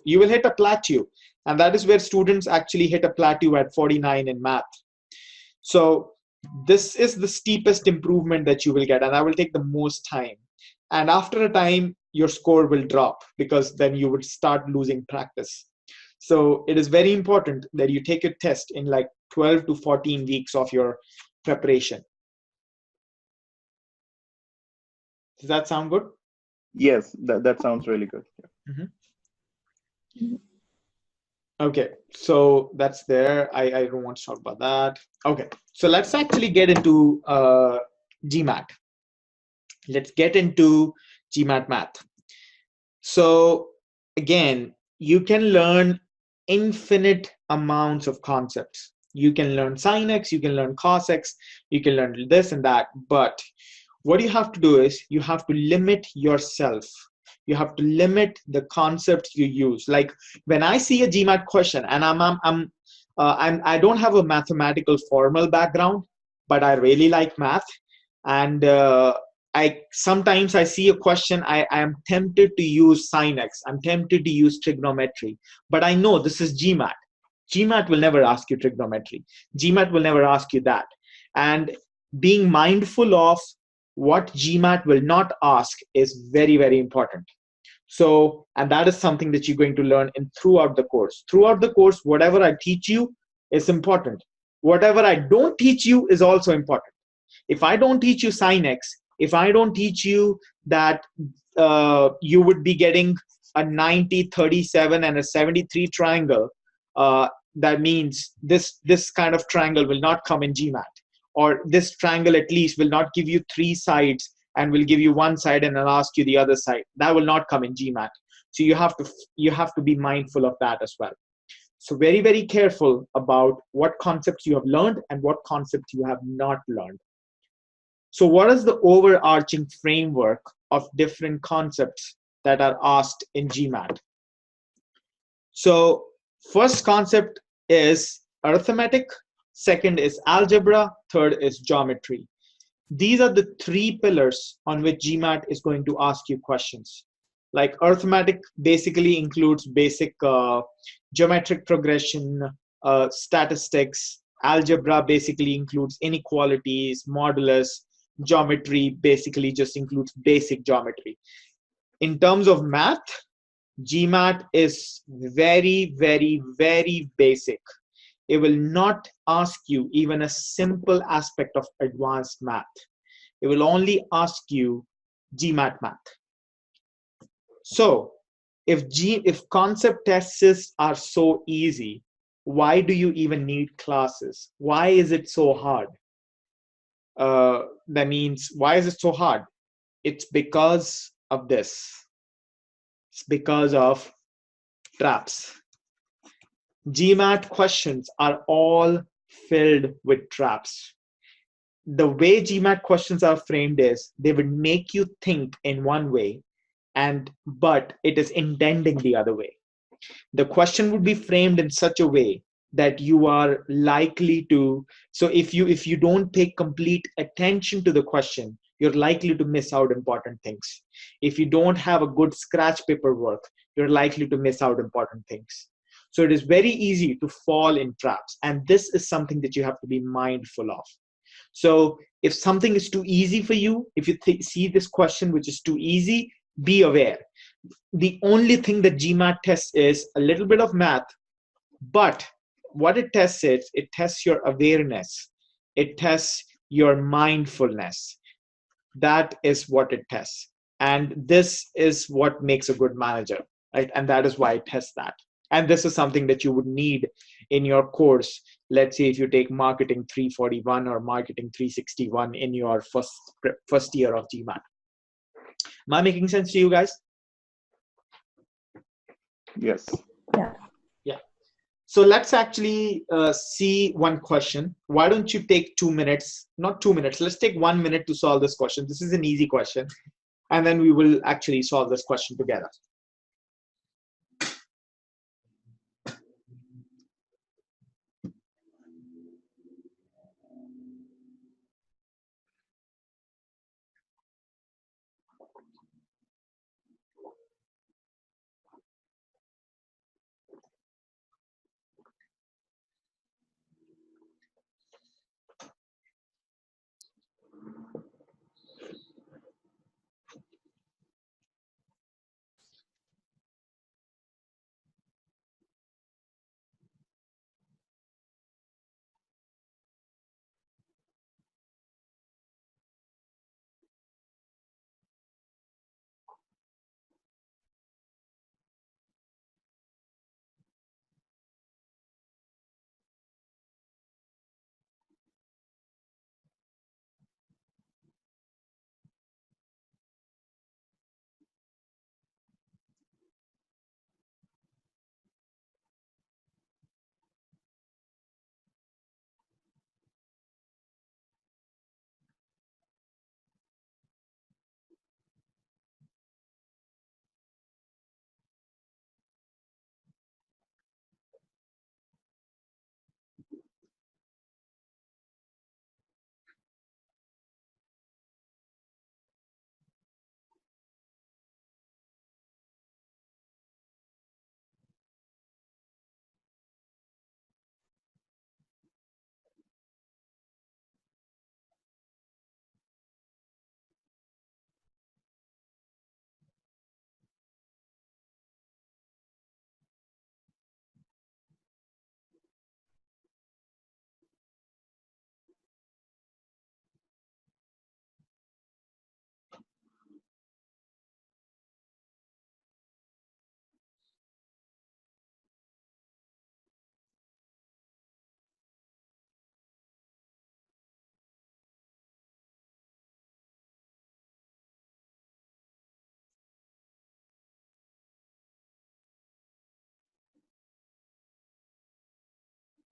A: You will hit a plateau, and that is where students actually hit a plateau at 49 in math. So this is the steepest improvement that you will get, and that will take the most time. And after a time, your score will drop because then you would start losing practice. So it is very important that you take your test in like 12 to 14 weeks of your preparation. Does that sound good?
B: Yes, that sounds really good. Yeah.
A: Mm-hmm. Okay, so that's there. I don't want to talk about that. Okay, so let's actually get into GMAT. Let's get into GMAT math. So again, you can learn infinite amounts of concepts. You can learn sin x, you can learn cos x, you can learn this and that, but what you have to do is you have to limit yourself. You have to limit the concepts you use. Like when I see a GMAT question, and I don't have a mathematical formal background, but I really like math, and sometimes I see a question, I am tempted to use sin x, I'm tempted to use trigonometry, but I know this is GMAT. GMAT will never ask you trigonometry. GMAT will never ask you that. And being mindful of what GMAT will not ask is very, very important. So, and that is something that you're going to learn throughout the course. Throughout the course, whatever I teach you is important. Whatever I don't teach you is also important. If I don't teach you sin x, if I don't teach you that you would be getting a 90, 37, and a 73 triangle, that means this kind of triangle will not come in GMAT. Or this triangle at least will not give you 3 sides and will give you 1 side and I'll ask you the other side. That will not come in GMAT. So you have to be mindful of that as well. So very, very careful about what concepts you have learned and what concepts you have not learned. So what is the overarching framework of different concepts that are asked in GMAT? So first concept is arithmetic, second is algebra, third is geometry. These are the 3 pillars on which GMAT is going to ask you questions. Like arithmetic basically includes basic geometric progression, statistics. Algebra basically includes inequalities, modulus. Geometry basically just includes basic geometry. In terms of math, GMAT is very, very, very basic. It will not ask you even a simple aspect of advanced math. It will only ask you GMAT math. So if concept tests are so easy, why do you even need classes? Why is it so hard? That means, why is it so hard? It's because of this. It's because of traps. GMAT questions are all filled with traps. The way GMAT questions are framed is they would make you think in one way, but it is intending the other way. The question would be framed in such a way that you are likely to, so if you don't pay complete attention to the question, you're likely to miss out important things. If you don't have a good scratch paper work, you're likely to miss out important things. So it is very easy to fall in traps, and this is something that you have to be mindful of. So if something is too easy for you, if you see this question which is too easy, be aware. The only thing that GMAT tests is a little bit of math, but what it tests is it tests your awareness. It tests your mindfulness. That is what it tests. And this is what makes a good manager, right? And that is why it tests that. And this is something that you would need in your course. Let's say if you take marketing 341 or marketing 361 in your first year of GMAT. Am I making sense to you guys?
B: Yes.
C: Yeah.
A: Yeah. So let's actually see one question. Why don't you take 2 minutes, not 2 minutes, let's take 1 minute to solve this question. This is an easy question. And then we will actually solve this question together.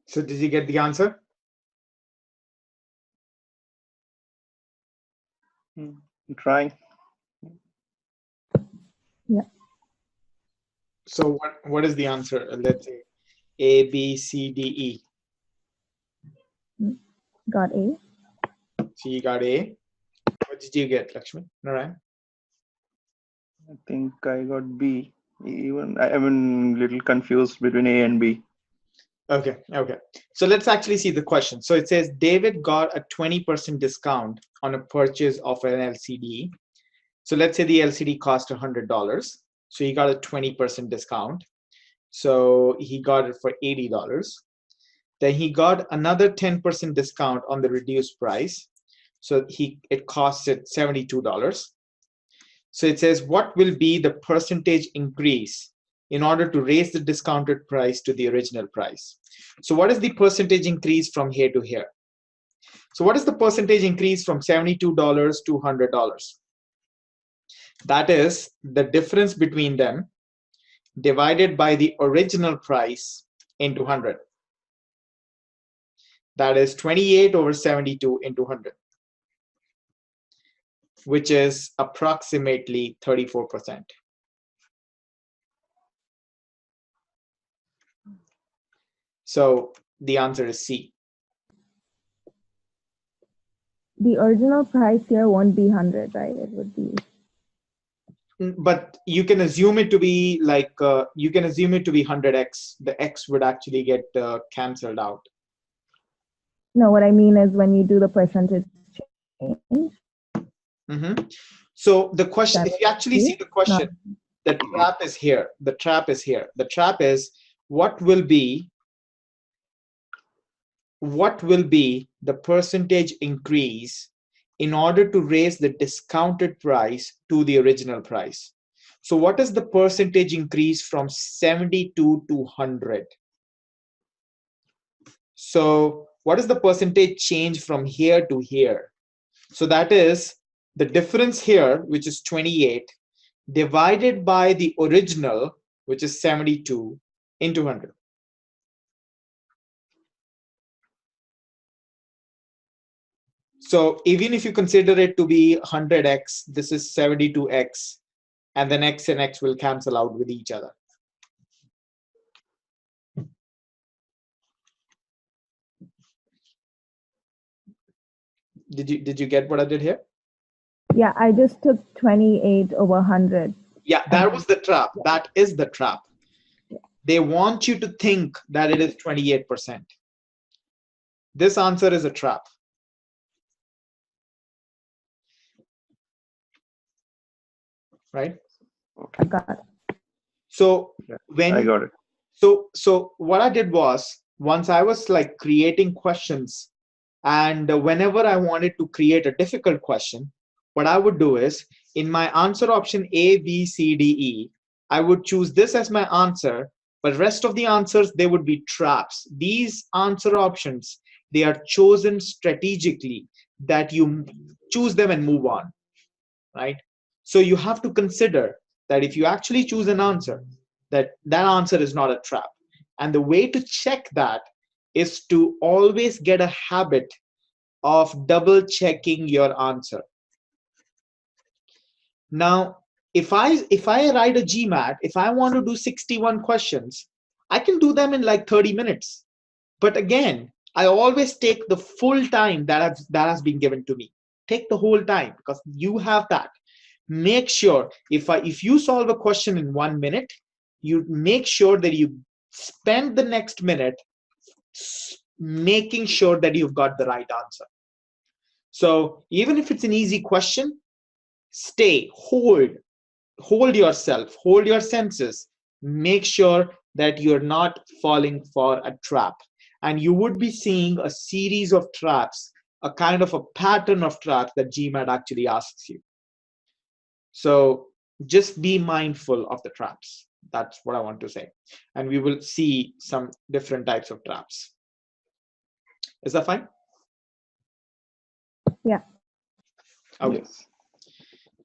A: So did you get the answer?
B: I'm trying.
C: Yeah.
A: So what is the answer? Let's say A, B, C, D, E.
C: Got A.
A: So you got A. What did you get, Lakshmi? Narayan?
B: I think I got B. Even I'm a little confused between A and B.
A: Okay. So let's actually see the question. So it says David got a 20% discount on a purchase of an LCD. So let's say the LCD cost $100. So he got a 20% discount. So he got it for $80. Then he got another 10% discount on the reduced price. So it costs it $72. So it says, what will be the percentage increase in order to raise the discounted price to the original price? So what is the percentage increase from here to here? So what is the percentage increase from $72 to $100? That is the difference between them divided by the original price into 100. That is 28 over 72 into 100, which is approximately 34%. So the answer is C.
C: The original price here won't be 100, right? It would be.
A: But you can assume it to be like, you can assume it to be 100x. The x would actually get canceled out.
C: No, what I mean is when you do the percentage change.
A: So the question, if you actually see the question, The trap is here. The trap is here. The trap is what will be the percentage increase in order to raise the discounted price to the original price. So what is the percentage increase from 72 to 100? So what is the percentage change from here to here? So that is the difference here, which is 28, divided by the original, which is 72, into 100. So even if you consider it to be 100x, this is 72x, and then x and x will cancel out with each other. Did you get what I did here?
C: Yeah, I just took 28 over 100.
A: Yeah, that was the trap. That is the trap. They want you to think that it is 28%. This answer is a trap. Right?
C: I got it.
A: So
B: when I got it.
A: So what I did was, once I was like creating questions, and whenever I wanted to create a difficult question, what I would do is, in my answer option A, B, C, D, E, I would choose this as my answer, but rest of the answers, they would be traps. These answer options, they are chosen strategically, that you choose them and move on, right? So you have to consider that if you actually choose an answer, that answer is not a trap. And the way to check that is to always get a habit of double checking your answer. Now, if I write a GMAT, if I want to do 61 questions, I can do them in like 30 minutes. But again, I always take the full time that has been given to me. Take the whole time, because you have that. Make sure if you solve a question in 1 minute, you make sure that you spend the next minute making sure that you've got the right answer. So even if it's an easy question, hold yourself, hold your senses, make sure that you're not falling for a trap. And you would be seeing a series of traps, a kind of a pattern of traps that GMAT actually asks you. So just be mindful of the traps. That's what I want to say. And we will see some different types of traps. Is that fine?
C: Yeah.
A: Okay.
B: Yes.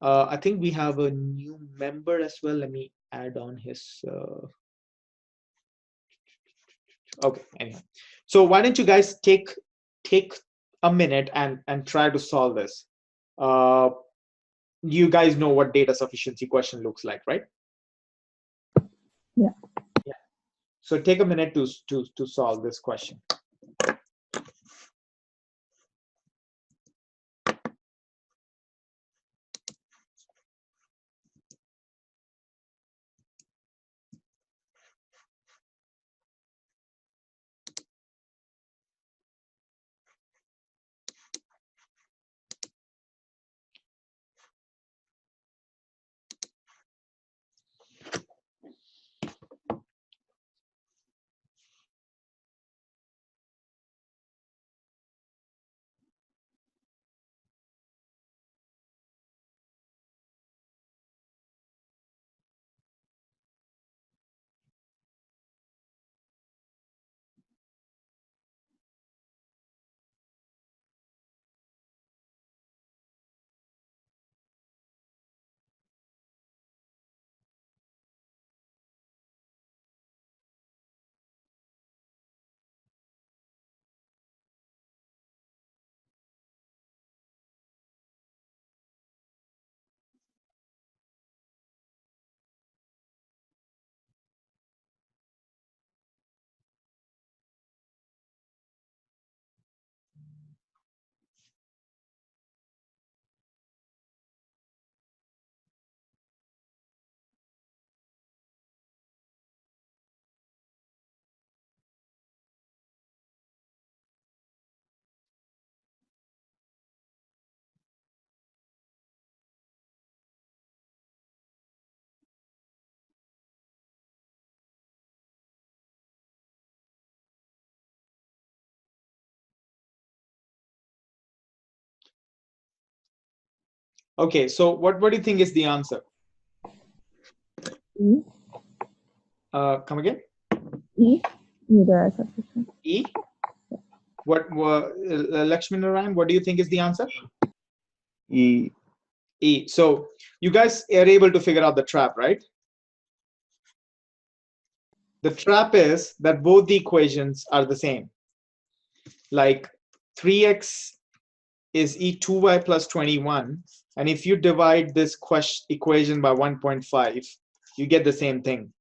A: I think we have a new member as well. Let me add on his. Okay. Anyhow, so why don't you guys take a minute and try to solve this. You guys know what data sufficiency question looks like, right?
C: Yeah.
A: Yeah. So take a minute to solve this question. Okay, so what do you think is the answer?
C: E.
A: Come again?
C: E. Neither substitution.
A: E? What, Lakshmi Narayan, what do you think is the answer?
B: E.
A: E. So you guys are able to figure out the trap, right? The trap is that both the equations are the same. Like 3x is e2y plus 21. And if you divide this equation by 1.5, you get the same thing.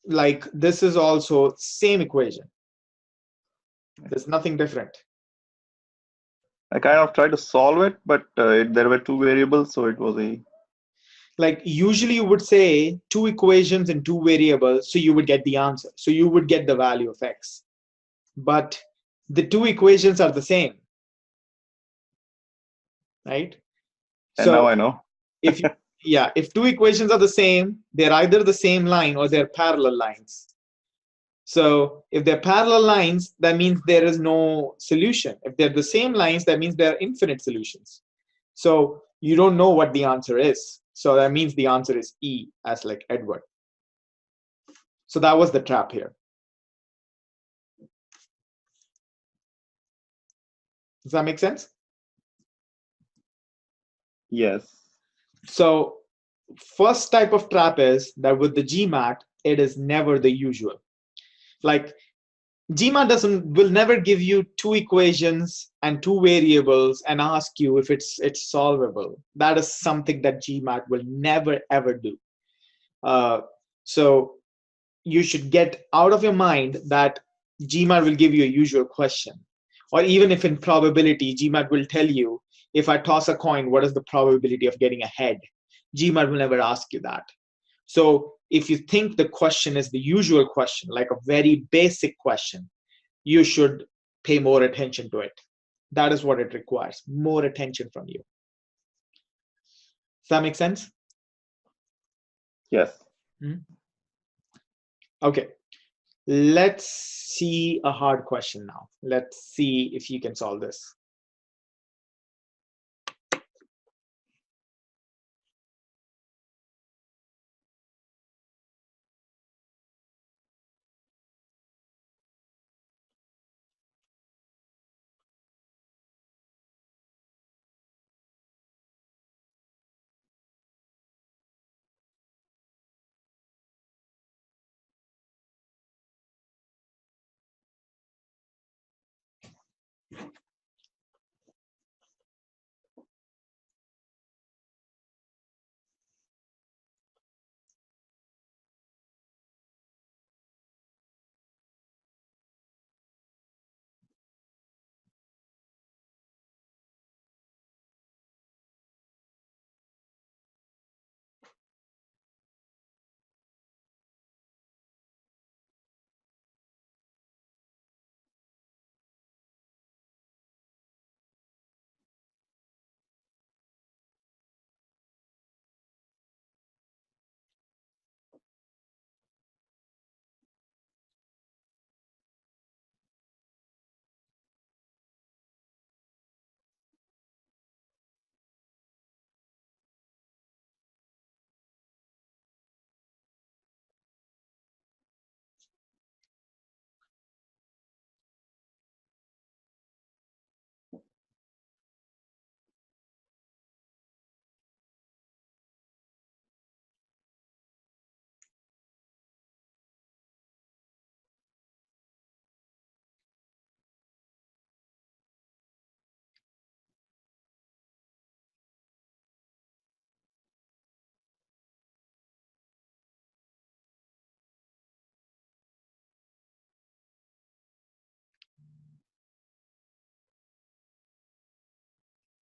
A: Like this is also same equation. There's nothing different.
B: I kind of tried to solve it, but there were two variables, so it was a.
A: Like usually you would say two equations and two variables, so you would get the answer. So you would get the value of x. But the two equations are the same, right?
B: And
A: so
B: now I know.
A: if two equations are the same, they're either the same line or they're parallel lines. So if they're parallel lines, that means there is no solution. If they're the same lines, that means there are infinite solutions. So you don't know what the answer is. So that means the answer is E, as like Edward. So that was the trap here. Does that make sense?
B: Yes.
A: So first type of trap is that with the GMAT, it is never the usual. Like GMAT will never give you two equations and two variables and ask you if it's solvable. That is something that GMAT will never ever do. So you should get out of your mind that GMAT will give you a usual question. Or even if in probability, GMAT will tell you, if I toss a coin, what is the probability of getting a head? GMAT will never ask you that. So if you think the question is the usual question, like a very basic question, you should pay more attention to it. That is what it requires, more attention from you. Does that make sense?
B: Yes.
A: Okay. Let's see a hard question now. Let's see if you can solve this.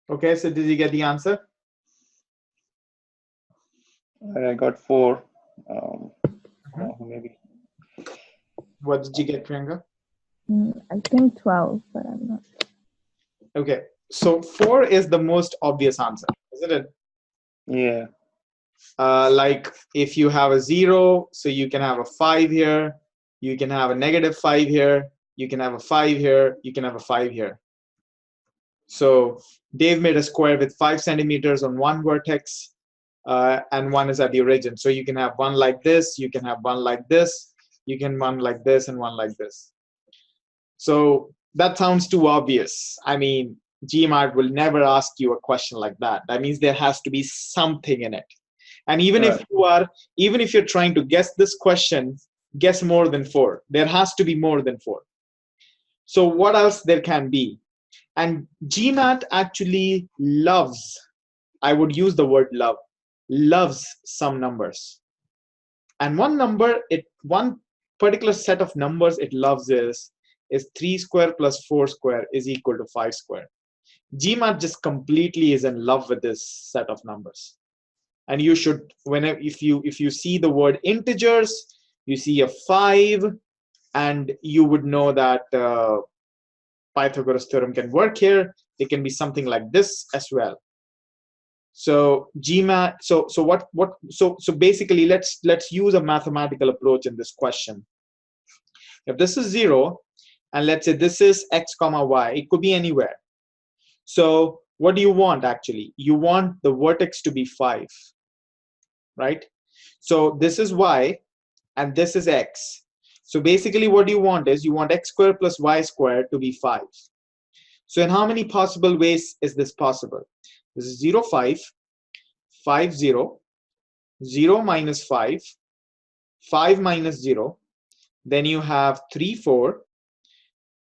A: Okay, so did you get the answer?
B: I got 4. Maybe.
A: What did you get, Priyanka?
C: I think 12, but I'm not sure.
A: Okay, so 4 is the most obvious answer, isn't it?
B: Yeah.
A: Like if you have a 0, so you can have a 5 here, you can have a -5 here, you can have a 5 here, you can have a 5 here. So Dave made a square with 5 centimeters on one vertex, and one is at the origin. So you can have one like this, you can have one like this, you can one like this, and one like this. So that sounds too obvious. I mean, GMAT will never ask you a question like that. That means there has to be something in it. And even if you're trying to guess this question, guess more than 4. There has to be more than 4. So what else there can be? And GMAT actually loves, I would use the word love, loves some numbers. And one particular set of numbers it loves is 3 square plus 4 square is equal to 5 square. GMAT just completely is in love with this set of numbers. And you should, whenever if you see the word integers, you see a 5, and you would know that Pythagoras theorem can work here. It can be something like this as well. So GMAT. So basically, let's use a mathematical approach in this question. If this is 0, and let's say this is x comma y, it could be anywhere. So what do you want actually? You want the vertex to be 5, right? So this is y, and this is x. So basically what you want is you want x squared plus y squared to be 5. So in how many possible ways is this possible? This is 0, 5, 5, 0, 0 minus 5, 5 minus 0. Then you have 3, 4,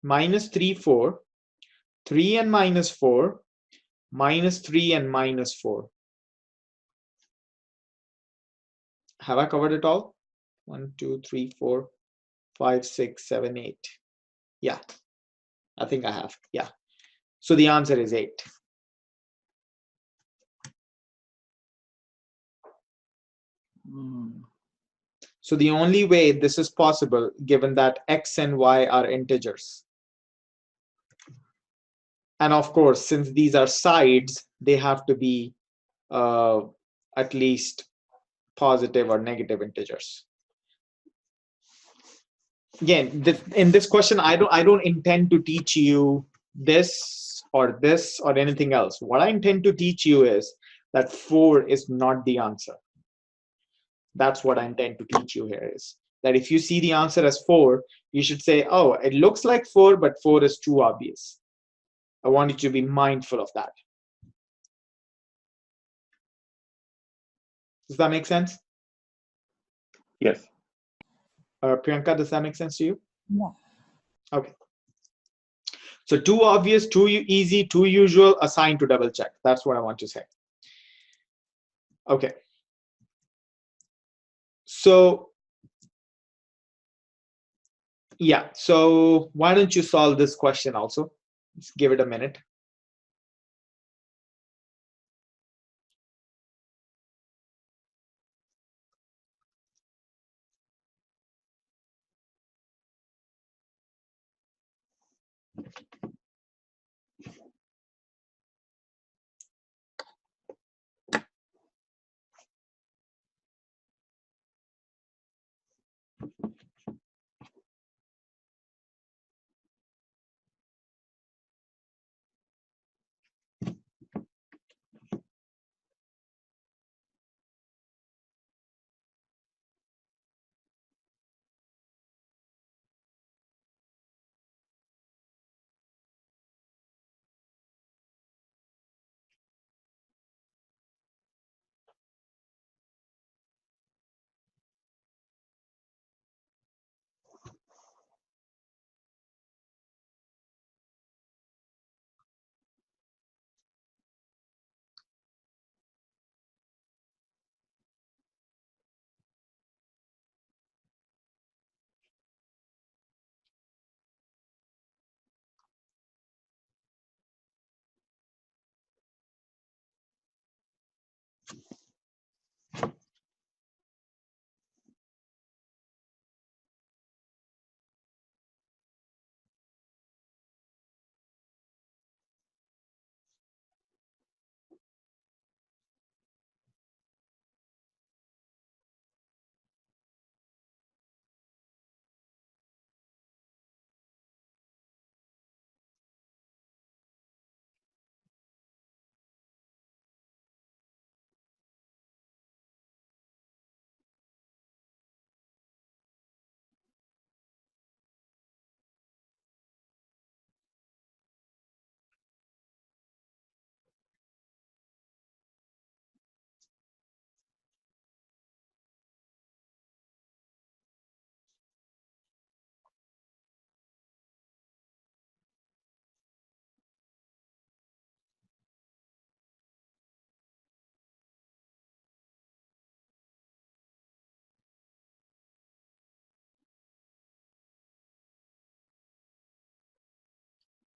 A: minus 3, 4, 3 and minus 4, minus 3 and minus 4. Have I covered it all? 1, 2, 3, 4, 5, 6, 7, 8. Yeah, I think I have. Yeah. So the answer is 8. So the only way this is possible, given that x and y are integers. And of course, since these are sides, they have to be at least positive or negative integers. Again, in this question, I don't intend to teach you this or anything else. What I intend to teach you is that 4 is not the answer. That's what I intend to teach you here, is that if you see the answer as 4, you should say, oh, it looks like 4, but 4 is too obvious. I want you to be mindful of that. Does that make sense?
B: Yes.
A: Priyanka, does that make sense to you?
C: Yeah.
A: Okay. So too obvious, too easy, too usual, assign to double check. That's what I want to say. Okay. So yeah, so why don't you solve this question also? Let's give it a minute.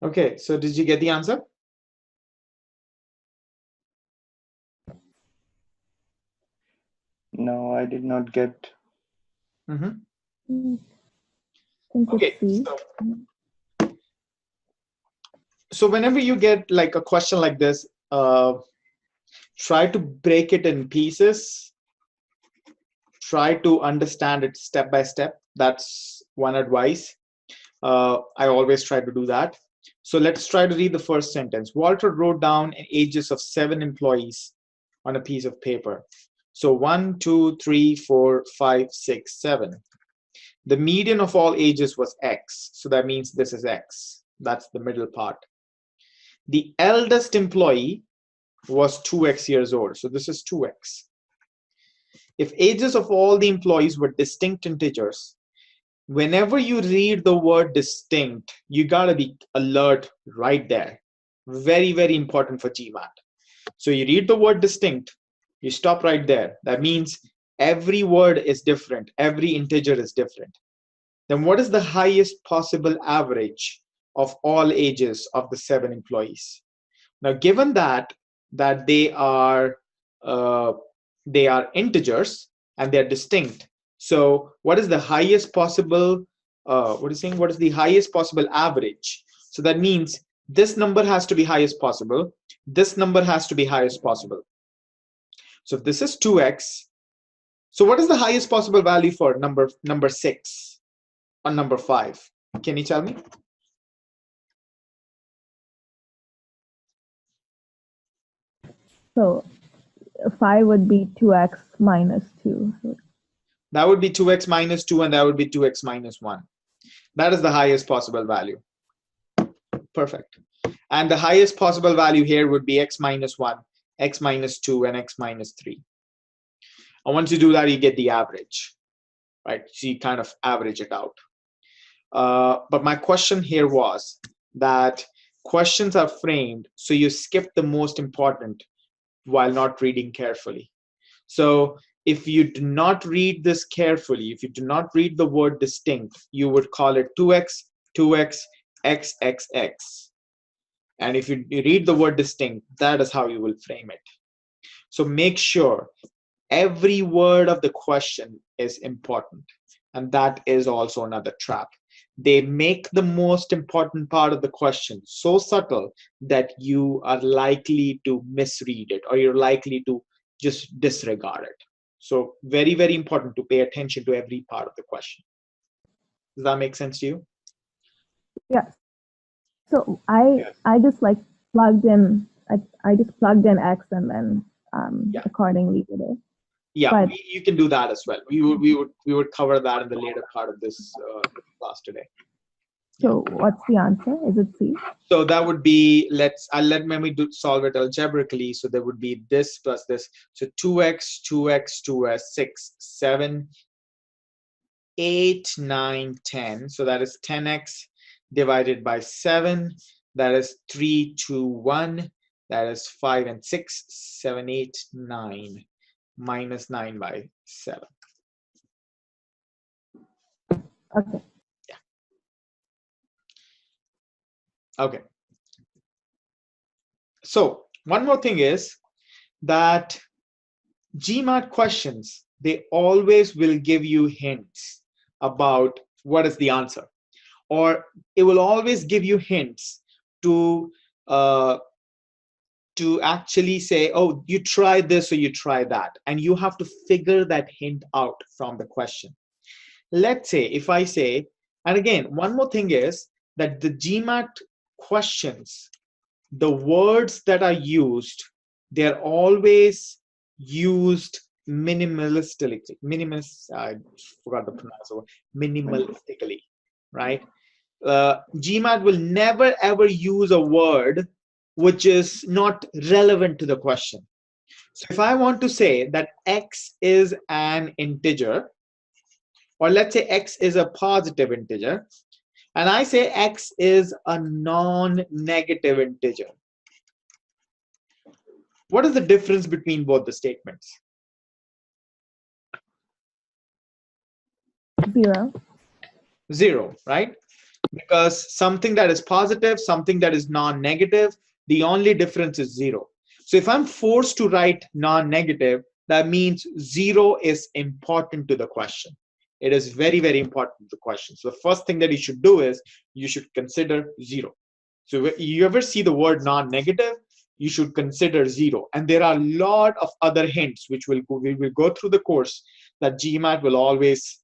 A: Okay, so did you get the answer?
B: No, I did not get.
C: I think
A: Okay,
C: it's C.
A: so whenever you get like a question like this, try to break it in pieces. Try to understand it step by step. That's one advice. I always try to do that. So let's try to read the first sentence. Walter wrote down ages of 7 employees on a piece of paper. So 1, 2, 3, 4, 5, 6, 7. The median of all ages was X. So that means this is X. That's the middle part. The eldest employee was 2X years old. So this is 2X. If ages of all the employees were distinct integers, whenever you read the word distinct, you gotta be alert right there. Very, very important for GMAT. So you read the word distinct, you stop right there. That means every word is different, every integer is different. Then what is the highest possible average of all ages of the 7 employees? Now, given that they are integers and they're distinct, so what is the highest possible? What is saying? What is the highest possible average? So that means this number has to be highest possible. This number has to be highest possible. So if this is 2x, so what is the highest possible value for number 6 or number 5? Can you tell me?
C: So 5 would be 2x minus 2.
A: That would be 2x minus 2, and that would be 2x minus 1. That is the highest possible value. Perfect. And the highest possible value here would be x minus 1, x minus 2, and x minus 3. And once you do that, you get the average, right? So you kind of average it out. But my question here was that questions are framed so you skip the most important while not reading carefully. So if you do not read this carefully, if you do not read the word distinct, you would call it 2x, 2x, x, x, x. And if you read the word distinct, that is how you will frame it. So make sure every word of the question is important. And that is also another trap. They make the most important part of the question so subtle that you are likely to misread it, or you're likely to just disregard it. So very, very important to pay attention to every part of the question. Does that make sense to you?
C: Yeah. So I just like plugged in. I just plugged in x and then accordingly did it.
A: Yeah, but you can do that as well. We would cover that in the later part of this class today.
C: So what's the answer? Is it C?
A: So that would be, let me solve it algebraically. So there would be this plus this. So 2x, 2x, 2s, 6, 7, 8, 9, 10. So that is 10x divided by 7. That is 3, 2, 1. That is 5 and 6, 7, 8, 9. Minus 9 by 7.
C: Okay.
A: Yeah. Okay. So one more thing is that GMAT questions, they always will give you hints about what is the answer, or it will always give you hints to actually say, oh, you try this or you try that, and you have to figure that hint out from the question. Let's say if I say, and again, one more thing is that the GMAT questions, the words that are used, they're always used minimalistically. I forgot the pronunciation. Minimalistically, right? GMAT will never ever use a word which is not relevant to the question. So if I want to say that x is an integer, or let's say x is a positive integer, and I say x is a non-negative integer, what is the difference between both the statements?
C: 0.
A: 0, right? because something that is positive, something that is non-negative, the only difference is 0. So if I'm forced to write non-negative, that means 0 is important to the question. It is very, very important to the question. So the first thing that you should do is you should consider 0. So if you ever see the word non-negative, you should consider 0. And there are a lot of other hints which we will go through the course that GMAT will always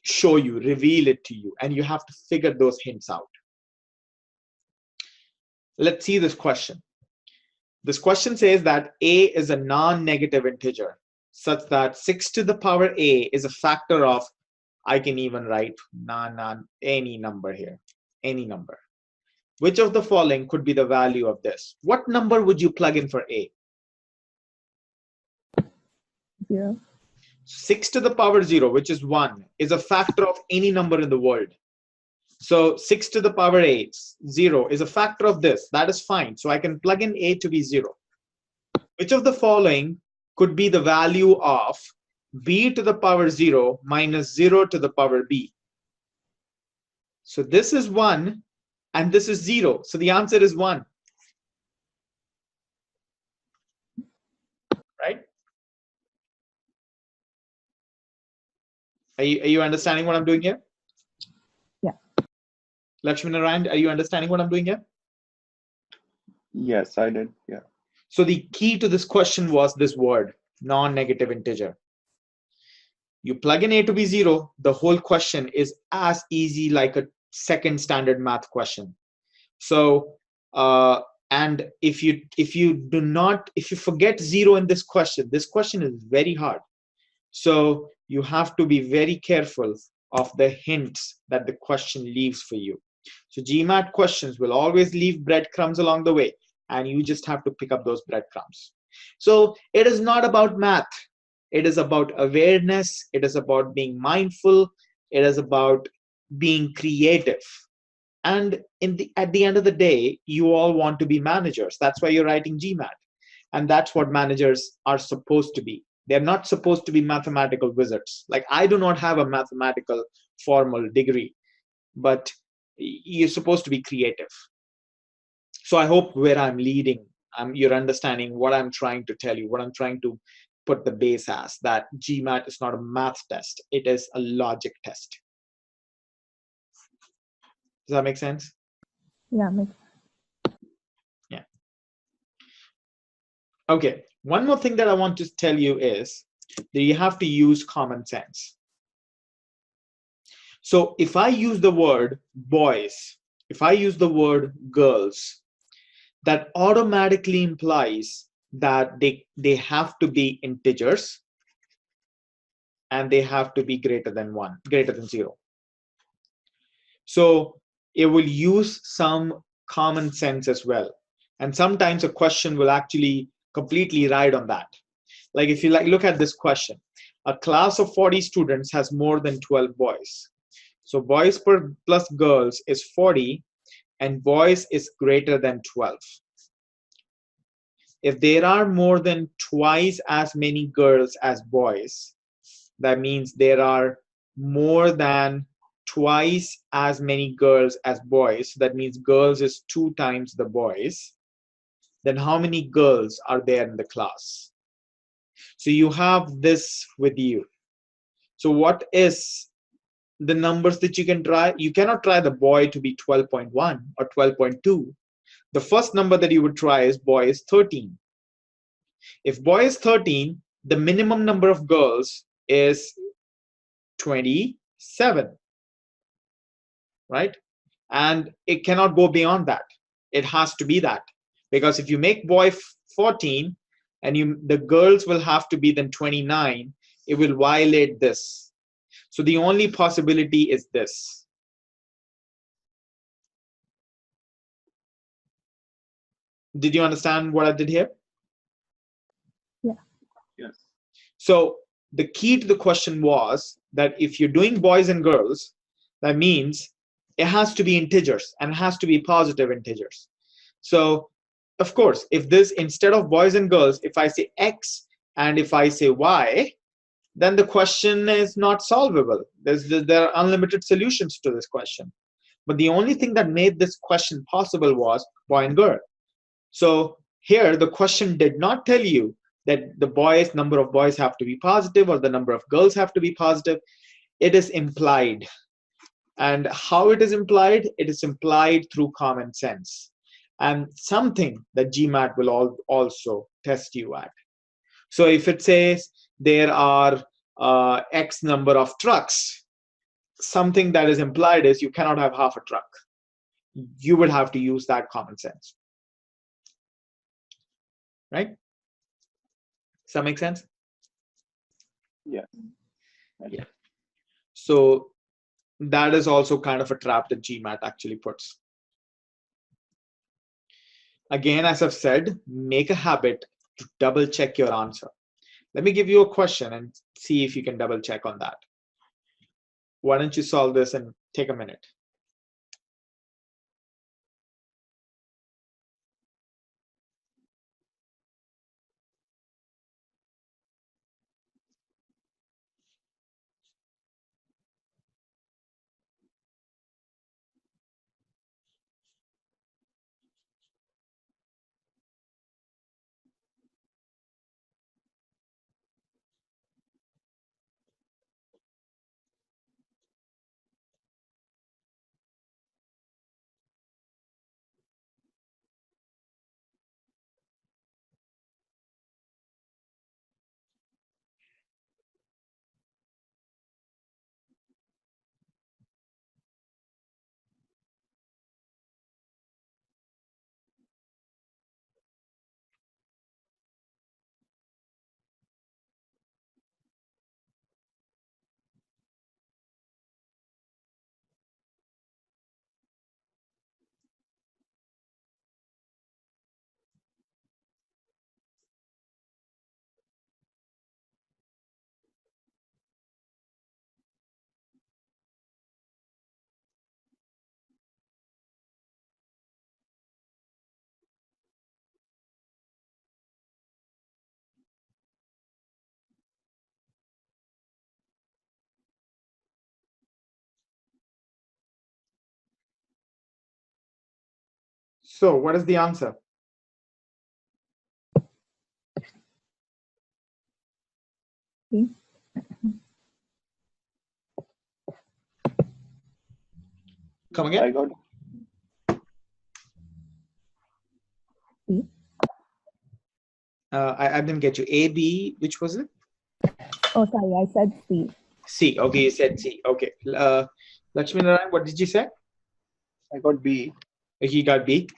A: show you, reveal it to you, and you have to figure those hints out. Let's see this question. This question says that a is a non-negative integer such that 6 to the power a is a factor of, I can even write any number here, any number. Which of the following could be the value of this? What number would you plug in for a?
C: 0.
A: 6 to the power 0, which is 1, is a factor of any number in the world. So 6 to the power 8, 0, is a factor of this. That is fine. So I can plug in a to be 0. Which of the following could be the value of b to the power 0 minus 0 to the power b? So this is 1 and this is 0. So the answer is 1. Right? Are you understanding what I'm doing here?
C: Yeah.
A: Lakshminarayan, are you understanding what I'm doing here?
B: Yes, I did. Yeah.
A: So the key to this question was this word, non-negative integer. You plug in a to be 0, the whole question is as easy like a second standard math question. So and if you forget 0 in this question is very hard. So you have to be very careful of the hints that the question leaves for you. So GMAT questions will always leave breadcrumbs along the way, and you just have to pick up those breadcrumbs. So it is not about math. It is about awareness. It is about being mindful. It is about being creative. And at the end of the day, you all want to be managers. That's why you're writing GMAT. And that's what managers are supposed to be. They're not supposed to be mathematical wizards. Like, I do not have a mathematical formal degree, but you're supposed to be creative. So I hope where I'm leading, you're understanding what I'm trying to tell you, what I'm trying to put the base as, that GMAT is not a math test. It is a logic test. Does that make sense?
C: Yeah, makes sense.
A: Yeah. Okay. One more thing that I want to tell you is that you have to use common sense. So if I use the word boys, if I use the word girls, that automatically implies that they have to be integers and they have to be greater than 0. So it will use some common sense as well. And sometimes a question will actually completely ride on that. Like if you look at this question, a class of 40 students has more than 12 boys. So boys plus girls is 40 and boys is greater than 12. If there are more than twice as many girls as boys, that means there are more than twice as many girls as boys. So that means girls is 2 times the boys. Then how many girls are there in the class? So you have this with you. So what is the numbers that you can try? You cannot try the boy to be 12.1 or 12.2. The first number that you would try is boy is 13. If boy is 13, the minimum number of girls is 27, right? And it cannot go beyond that. It has to be that. Because if you make boy 14 and the girls will have to be then 29, it will violate this. So the only possibility is this. Did you understand what I did here?
C: Yeah.
B: Yes.
A: So the key to the question was that if you're doing boys and girls, that means it has to be integers and it has to be positive integers. So of course, if this, instead of boys and girls, if I say X and if I say Y, then the question is not solvable. There are unlimited solutions to this question. But the only thing that made this question possible was boy and girl. So here the question did not tell you that the number of boys have to be positive or the number of girls have to be positive. It is implied. And how it is implied? It is implied through common sense, and something that GMAT will also test you at. So if it says there are X number of trucks, something that is implied is you cannot have half a truck. You would have to use that common sense. Right? Does that make sense?
B: Yeah.
A: Yeah. So that is also kind of a trap that GMAT actually puts. Again, as I've said, make a habit to double check your answer. Let me give you a question and see if you can double check on that. Why don't you solve this and take a minute? So what is the answer? Come again?
B: I got
A: I didn't get you. A, B, which was it?
C: Oh, sorry, I said C.
A: C. Okay, you said C. Okay. Lakshmi Narayan, what did you say?
B: I got B.
A: He got B.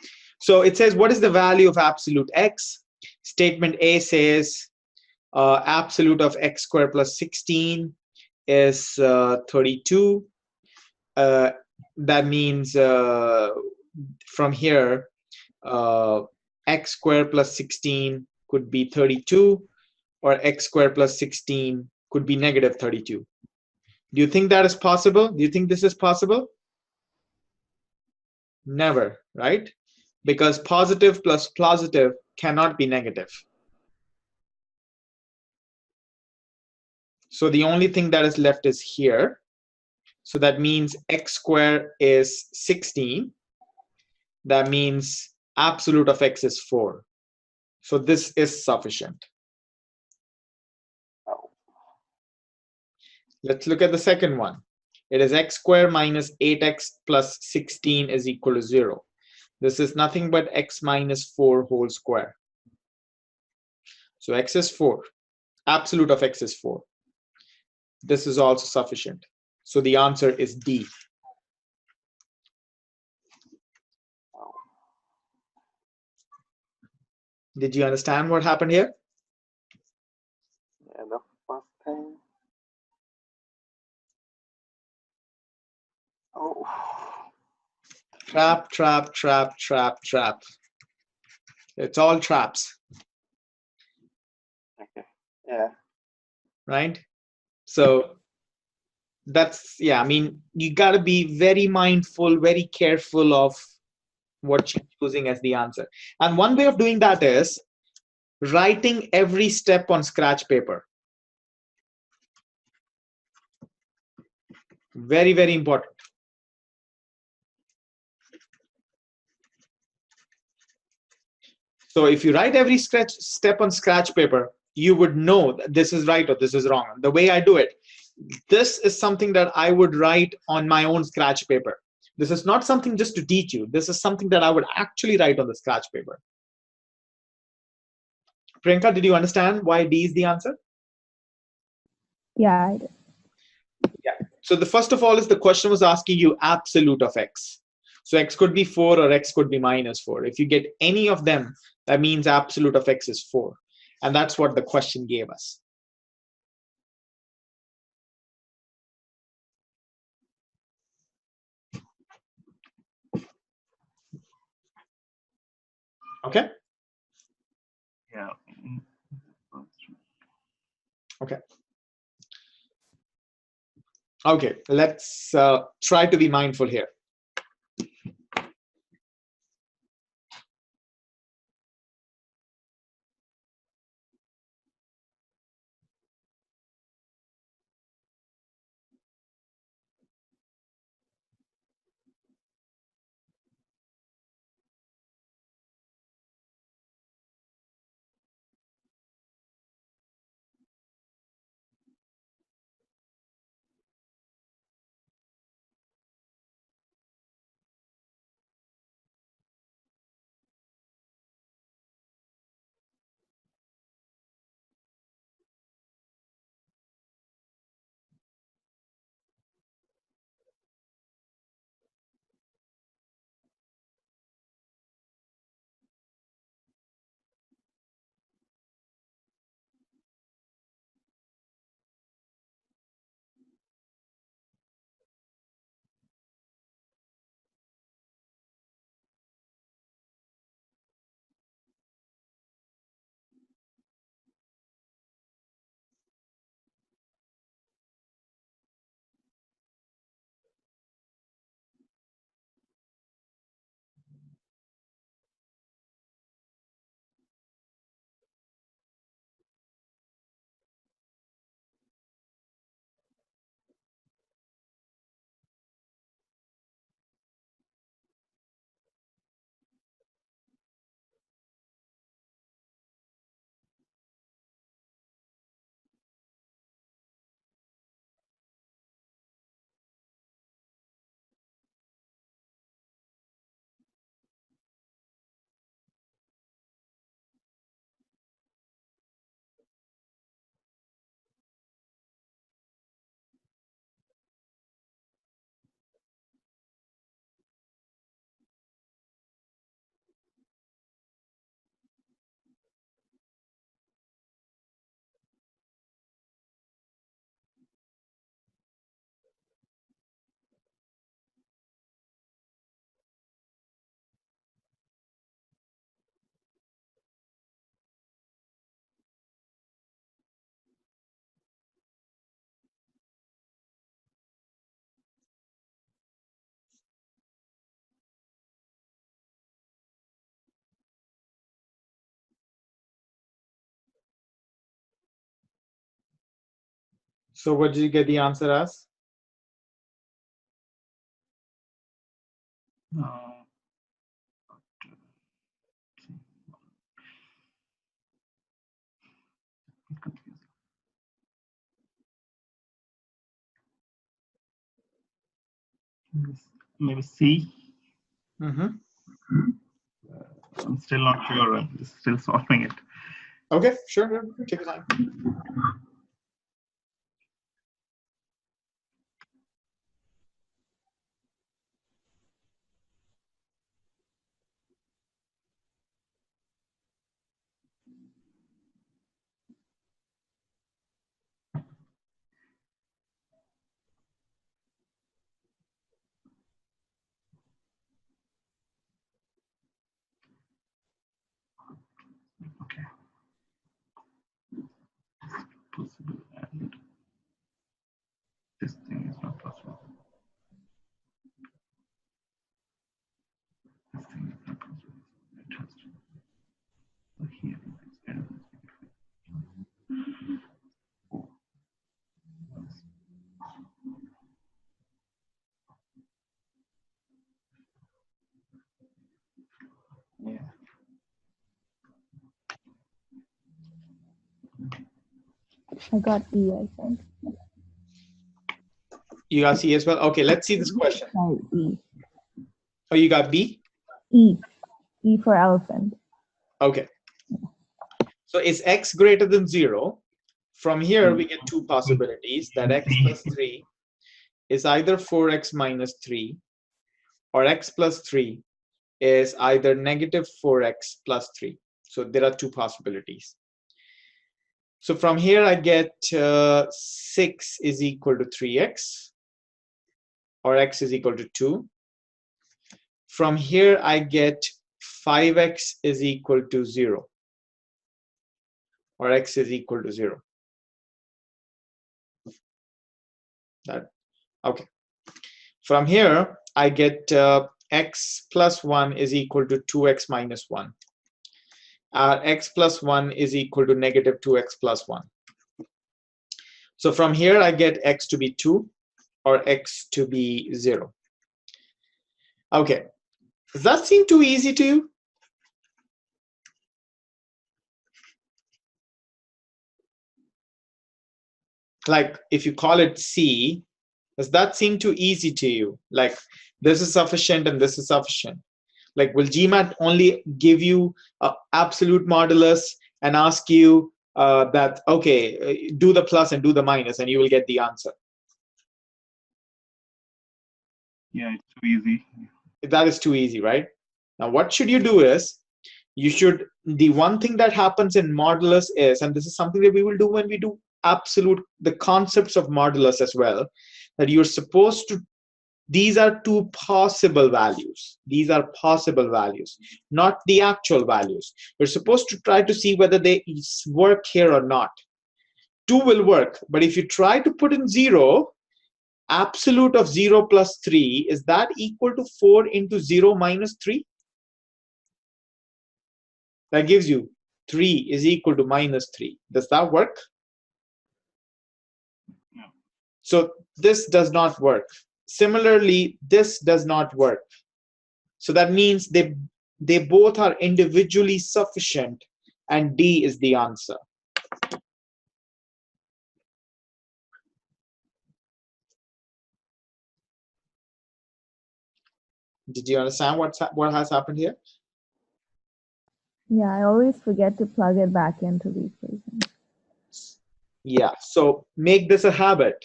A: So it says, what is the value of absolute X? Statement A says absolute of X squared plus 16 is 32. That means from here, X squared plus 16 could be 32, or X squared plus 16 could be negative 32. Do you think that is possible? Do you think this is possible? Never, right? Because positive plus positive cannot be negative. So the only thing that is left is here. So that means X squared is 16. That means absolute of X is 4. So this is sufficient. Let's look at the second one. It is X squared minus 8X plus 16 is equal to 0. This is nothing but X minus 4 whole square. So X is 4. Absolute of X is 4. This is also sufficient. So the answer is D. Did you understand what happened here?
B: Yeah, the first thing. Oh.
A: Trap, trap, trap, trap, trap. It's all traps.
B: Okay. Yeah.
A: Right? So that's, yeah, I mean, you got to be very mindful, very careful of what you're choosing as the answer. And one way of doing that is writing every step on scratch paper. Very, very important. So if you write every step on scratch paper, you would know that this is right or this is wrong. The way I do it, this is something that I would write on my own scratch paper. This is not something just to teach you. This is something that I would actually write on the scratch paper. Priyanka, did you understand why D is the answer?
C: Yeah, I did.
A: Yeah. So the first of all is the question was asking you absolute of X. So X could be 4 or X could be -4. If you get any of them, that means absolute of X is 4. And that's what the question gave us. Okay?
B: Yeah.
A: Okay. Okay, let's try to be mindful here. So what did you get the answer as?
B: Maybe C.
A: Mm-hmm.
B: I'm still not sure. I'm still solving it.
A: Okay, sure. Take your time.
B: Okay.
C: I got E, I think.
A: You got C as well? Okay, let's see this question.
C: Sorry, E.
A: Oh, you got B?
C: E. E for elephant.
A: Okay. So is x greater than 0? From here, we get two possibilities, that x plus 3 is either 4x minus 3, or x plus 3 is either negative 4x plus 3. So there are two possibilities. So from here, I get 6 is equal to 3x, or x is equal to 2. From here, I get 5x is equal to 0, or x is equal to 0. Okay. From here, I get x plus 1 is equal to 2x minus 1. X plus 1 is equal to negative 2x plus 1. So from here, I get x to be 2 or x to be 0. Okay. Does that seem too easy to you? Like, if you call it C, does that seem too easy to you? Like, this is sufficient and this is sufficient. Like, will GMAT only give you an absolute modulus and ask you that, okay, do the plus and do the minus, and you will get the answer?
B: Yeah, it's too easy.
A: That is too easy, right? Now, what should you do is, the one thing that happens in modulus is, and this is something that we will do when we do the concepts of modulus as well, that you're supposed to, these are two possible values. These are possible values, not the actual values. You're supposed to try to see whether they work here or not. 2 will work, but if you try to put in 0, absolute of 0 plus 3, is that equal to 4 into 0 minus 3? That gives you 3 is equal to minus 3. Does that work?
B: No.
A: So this does not work. Similarly, this does not work. So that means they both are individually sufficient, and D is the answer. Did you understand what has happened here?
C: Yeah, I always forget to plug it back into the equation.
A: Yeah, so make this a habit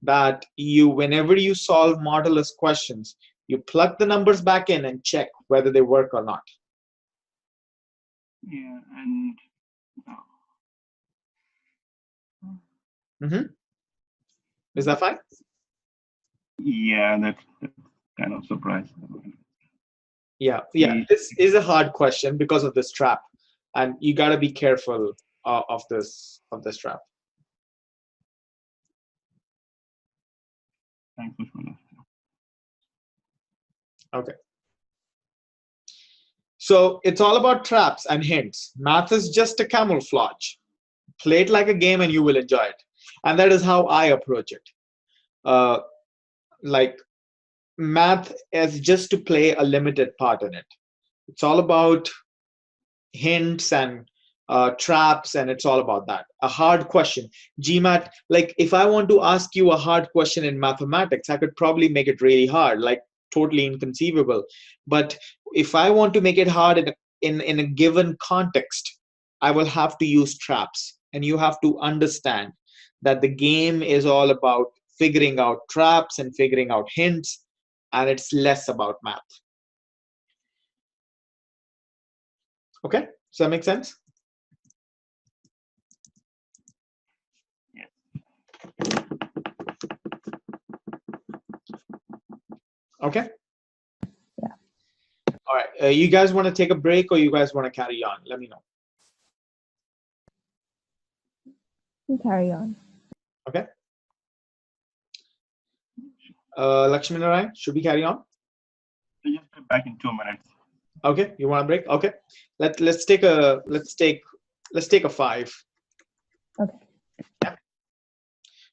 A: that whenever you solve modulus questions, you plug the numbers back in and check whether they work or not.
B: Yeah, and
A: Is that fine?
B: yeah, that's kind of surprised.
A: Yeah. This is a hard question because of this trap, and you got to be careful of this trap.
B: Thanks for showing us.
A: Okay. So it's all about traps and hints. Math is just a camouflage. Play it like a game and you will enjoy it. And that is how I approach it. Like, math is just to play a limited part in it. It's all about hints and traps, and it's all about that. A hard question. GMAT, like if I want to ask you a hard question in mathematics, I could probably make it really hard, like totally inconceivable. But if I want to make it hard in a given context, I will have to use traps. And you have to understand that the game is all about figuring out traps and figuring out hints, and it's less about math. Okay, does that make sense? Okay.
C: Yeah.
A: All right. You guys want to take a break, or you guys want to carry on? Let me know.
C: You carry on.
A: Okay. Lakshmi Narayan, should we carry on?
B: We'll just be back in 2 minutes.
A: Okay. You want a break? Okay. Let's take a 5.
C: Okay.
A: Yeah.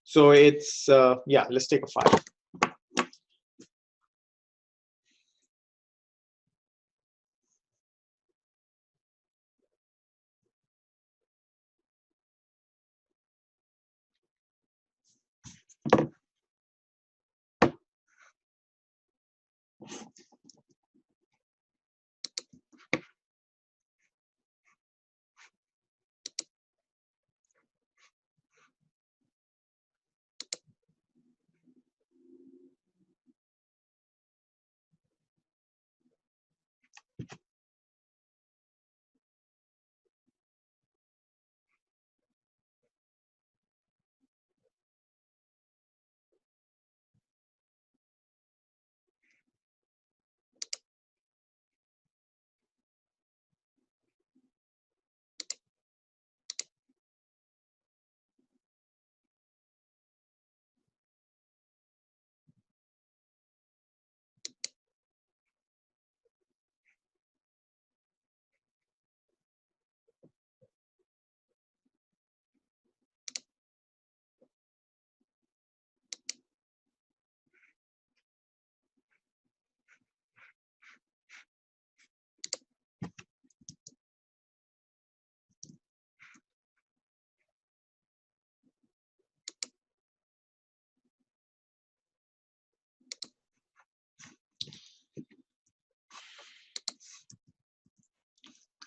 A: So it's yeah. Let's take a 5.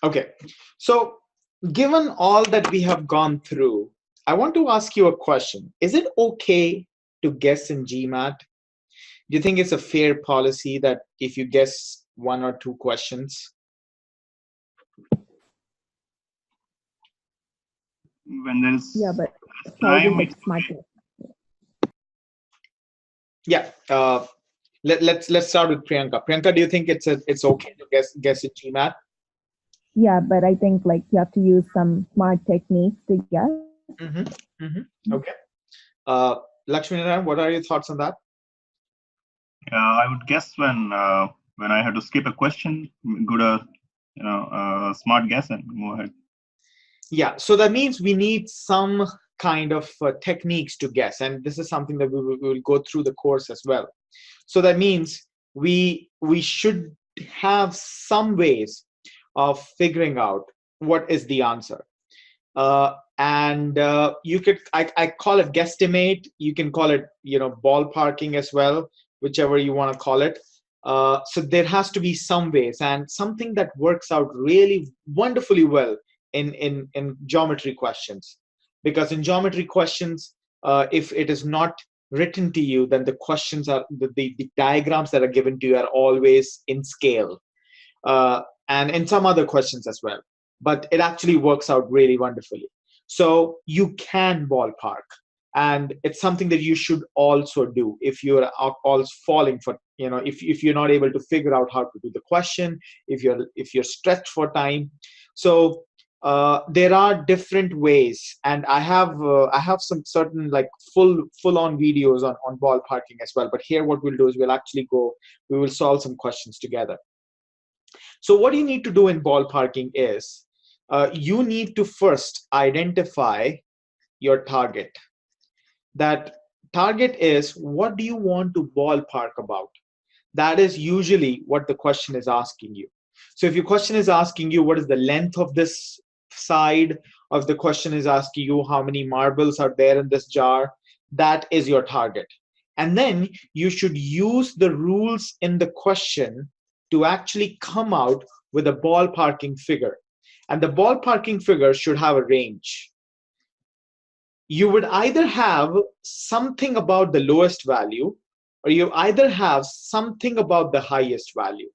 A: Okay, so given all that we have gone through, I want to ask you a question. Is it okay to guess in GMAT? Do you think it's a fair policy that if you guess 1 or 2 questions?
B: When there's
C: but
B: time,
C: like smart guess.
A: Yeah. Let's start with Priyanka. Priyanka, do you think it's okay to guess in GMAT?
C: Yeah, but I think like you have to use some smart techniques to guess.
A: Okay. Lakshminarayan, what are your thoughts on that?
B: I would guess when I had to skip a question, go to smart guess and move ahead.
A: Yeah, so that means we need some kind of techniques to guess, and this is something that we will go through the course as well. So that means we should have some ways of figuring out what is the answer. And you could, I call it guesstimate. You can call it, ballparking as well, whichever you want to call it. So there has to be some ways, and something that works out really wonderfully well in geometry questions, because in geometry questions, if it is not written to you, then the questions are the diagrams that are given to you are always in scale, and in some other questions as well. But it actually works out really wonderfully. So you can ballpark, and it's something that you should also do if you're all falling for, if you're not able to figure out how to do the question, if you're stretched for time. So there are different ways, and I have some certain like full on videos on ballparking as well. But here what we'll do is we will solve some questions together. So what you need to do in ballparking is you need to first identify your target. That target is, what do you want to ballpark about? That is usually what the question is asking you. So if your question is asking you what is the length of this side, of the question is asking you how many marbles are there in this jar, that is your target. And then you should use the rules in the question to actually come out with a ballparking figure. And the ballparking figure should have a range. You would either have something about the lowest value, or you either have something about the highest value.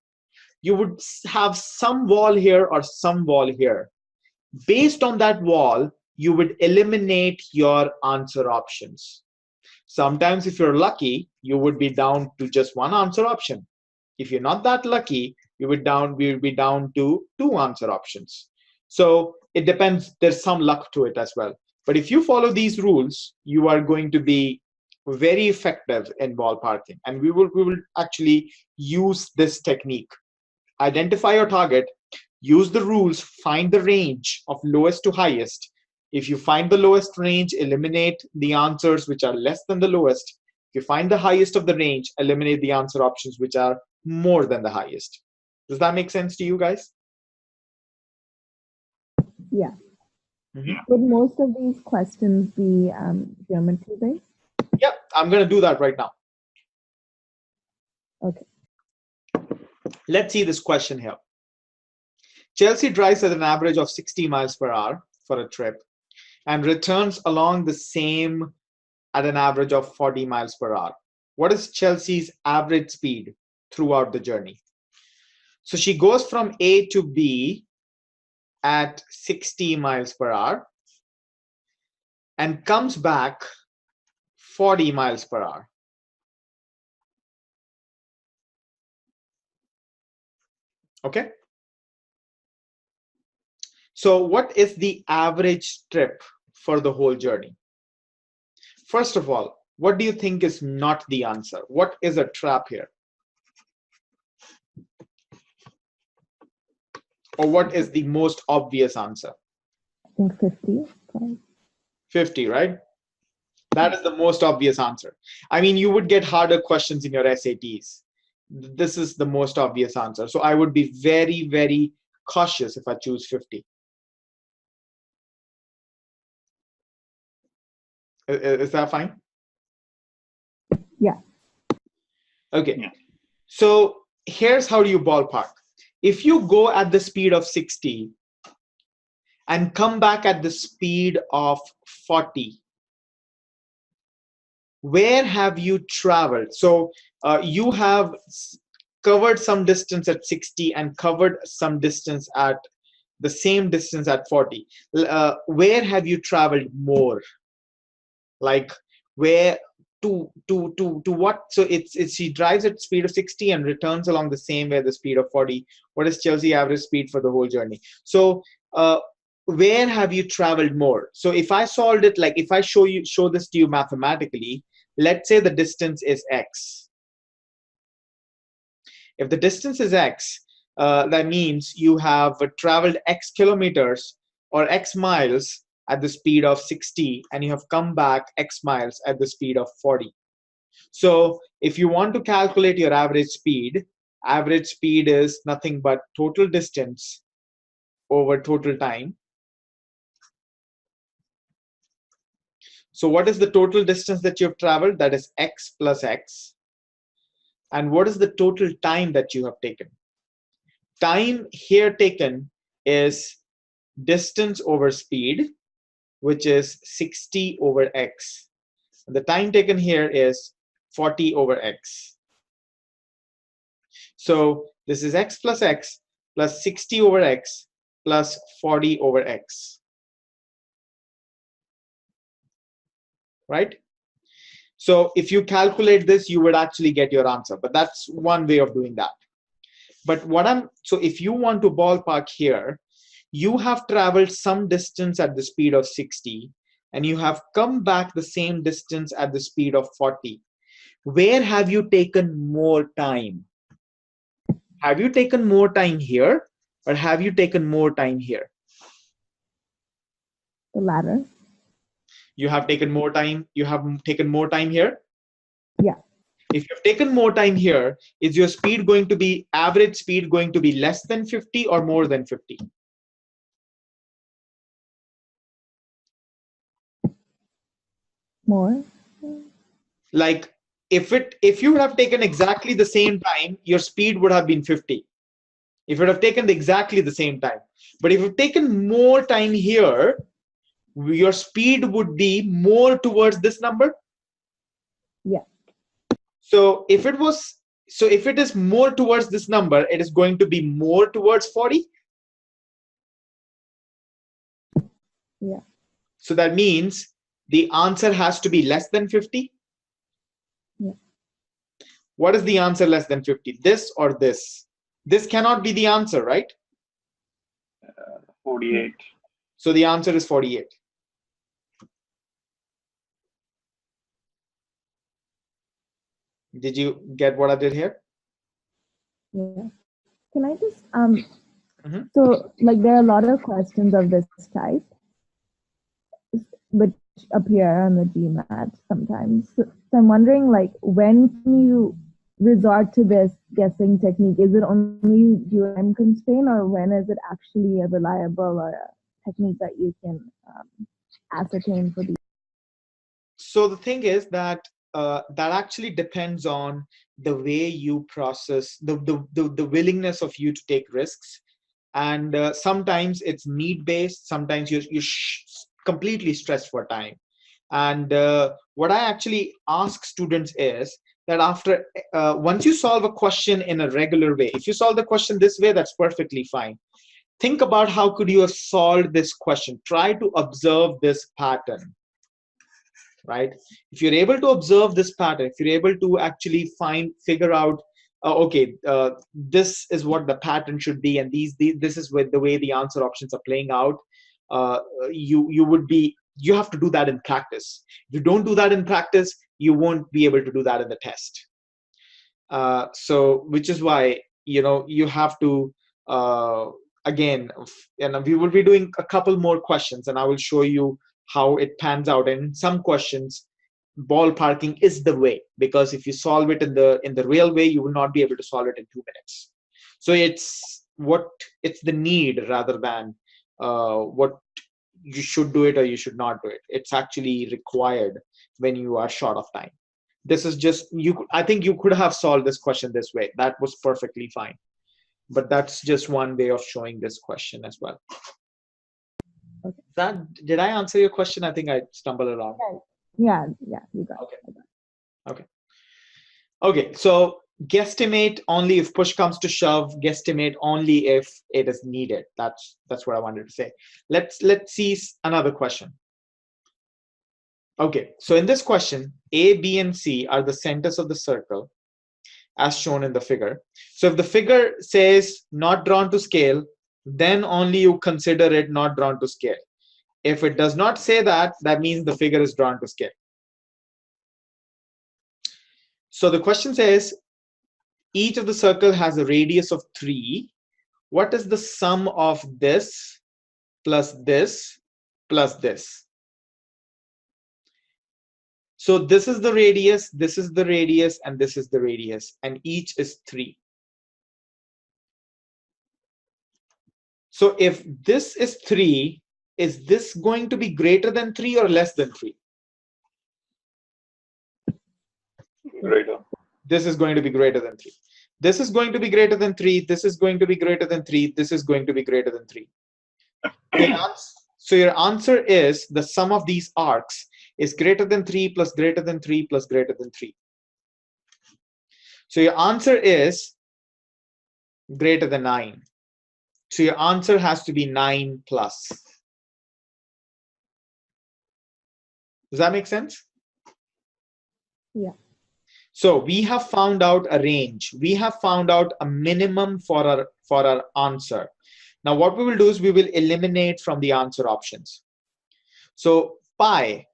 A: You would have some wall here or some wall here. Based on that wall, you would eliminate your answer options. Sometimes if you're lucky, you would be down to just one answer option. If you're not that lucky, we would be down to 2 answer options. So it depends. There's some luck to it as well. But if you follow these rules, you are going to be very effective in ballparking. And we will actually use this technique. Identify your target, use the rules, find the range of lowest to highest. If you find the lowest range, eliminate the answers which are less than the lowest. If you find the highest of the range, eliminate the answer options which are more than the highest. Does that make sense to you guys?
C: Yeah.
B: Yeah.
C: Would most of these questions be geometry based?
A: Yeah, I'm going to do that right now.
C: Okay.
A: Let's see this question here. Chelsea drives at an average of 60 miles per hour for a trip and returns along the same at an average of 40 miles per hour. What is Chelsea's average speed throughout the journey? So she goes from A to B at 60 miles per hour and comes back 40 miles per hour. Okay. So what is the average trip for the whole journey? First of all, what do you think is not the answer? What is a trap here? Or what is the most obvious answer?
C: I think 50.
A: 50, right? That is the most obvious answer. I mean, you would get harder questions in your SATs. This is the most obvious answer. So I would be very, very cautious if I choose 50. Is that fine?
C: Yeah.
A: Okay. Yeah. So here's how you ballpark. If you go at the speed of 60 and come back at the speed of 40, where have you traveled? So you have covered some distance at 60 and covered some distance at the same distance at 40. Where have you traveled more? Like where to what? So it's she drives at speed of 60 and returns along the same way the speed of 40. What is Chelsea average speed for the whole journey? So where have you traveled more? So if I solved it, like if I show this to you mathematically, let's say the distance is x. If the distance is x, that means you have traveled x kilometers or x miles at the speed of 60, and you have come back x miles at the speed of 40. So if you want to calculate your average speed is nothing but total distance over total time. So what is the total distance that you have traveled? That is x plus x. And what is the total time that you have taken? Time here taken is distance over speed, which is 60 over x. And the time taken here is 40 over x. So this is x plus 60 over x plus 40 over x. Right? So if you calculate this, you would actually get your answer. But that's one way of doing that. But so if you want to ballpark here, you have traveled some distance at the speed of 60 and you have come back the same distance at the speed of 40. Where have you taken more time? Have you taken more time here or have you taken more time here?
C: The latter.
A: You have taken more time. You have taken more time here?
C: Yeah.
A: If you've taken more time here, is your speed going to be, average speed going to be less than 50 or more than 50?
C: More.
A: Like if you would have taken exactly the same time, your speed would have been 50. If you would have taken exactly the same time. But if you've taken more time here, your speed would be more towards this number.
C: Yeah.
A: So if it is more towards this number, it is going to be more towards 40.
C: Yeah.
A: So that means the answer has to be less than 50.
C: Yeah.
A: What is the answer less than 50? This or this? This cannot be the answer, right?
B: 48.
A: So the answer is 48. Did you get what I did here?
C: Yeah. Can I just so like there are a lot of questions of this type which appear on the GMAT sometimes. So I'm wondering, like, when can you resort to this guessing technique? Is it only due to time constraint, or when is it actually a reliable or a technique that you can ascertain for these?
A: So the thing is that that actually depends on the way you process, the willingness of you to take risks. And sometimes it's need based, sometimes you're completely stressed for time. And what I actually ask students is that after once you solve a question in a regular way, if you solve the question this way, that's perfectly fine. Think about how could you have solved this question. Try to observe this pattern, right? If you're able to observe this pattern, if you're able to actually figure out, okay, this is what the pattern should be, and this is the way the answer options are playing out, you have to do that in practice. If you don't do that in practice, you won't be able to do that in the test. So which is why, you have to, again, and we will be doing a couple more questions, and I will show you how it pans out. And in some questions, ballparking is the way, because if you solve it in the real way, you will not be able to solve it in 2 minutes. So it's the need rather than what you should do it or you should not do it. It's actually required when you are short of time. This is just, I think you could have solved this question this way. That was perfectly fine. But that's just one way of showing this question as well.
C: Okay.
A: Did I answer your question? I think I stumbled around.
C: Yeah, you got
A: it. Okay, so guesstimate only if push comes to shove, guesstimate only if it is needed. That's what I wanted to say. Let's see another question. Okay, so in this question, A, B, and C are the centers of the circle as shown in the figure. So if the figure says not drawn to scale, then only you consider it not drawn to scale. If it does not say that, that means the figure is drawn to scale. So the question says, each of the circle has a radius of 3. What is the sum of this plus this plus this? So this is the radius, this is the radius, and this is the radius, and each is 3. So if this is 3, is this going to be greater than 3 or less than 3?
B: Greater.
A: This is going to be greater than 3. This is going to be greater than 3. This is going to be greater than 3. This is going to be greater than 3. So your answer is the sum of these arcs is greater than 3 plus greater than 3 plus greater than 3. So your answer is greater than 9. So your answer has to be 9 plus. Does that make sense?
C: Yeah.
A: So we have found out a range. We have found out a minimum for our answer. Now what we will do is we will eliminate from the answer options. So pi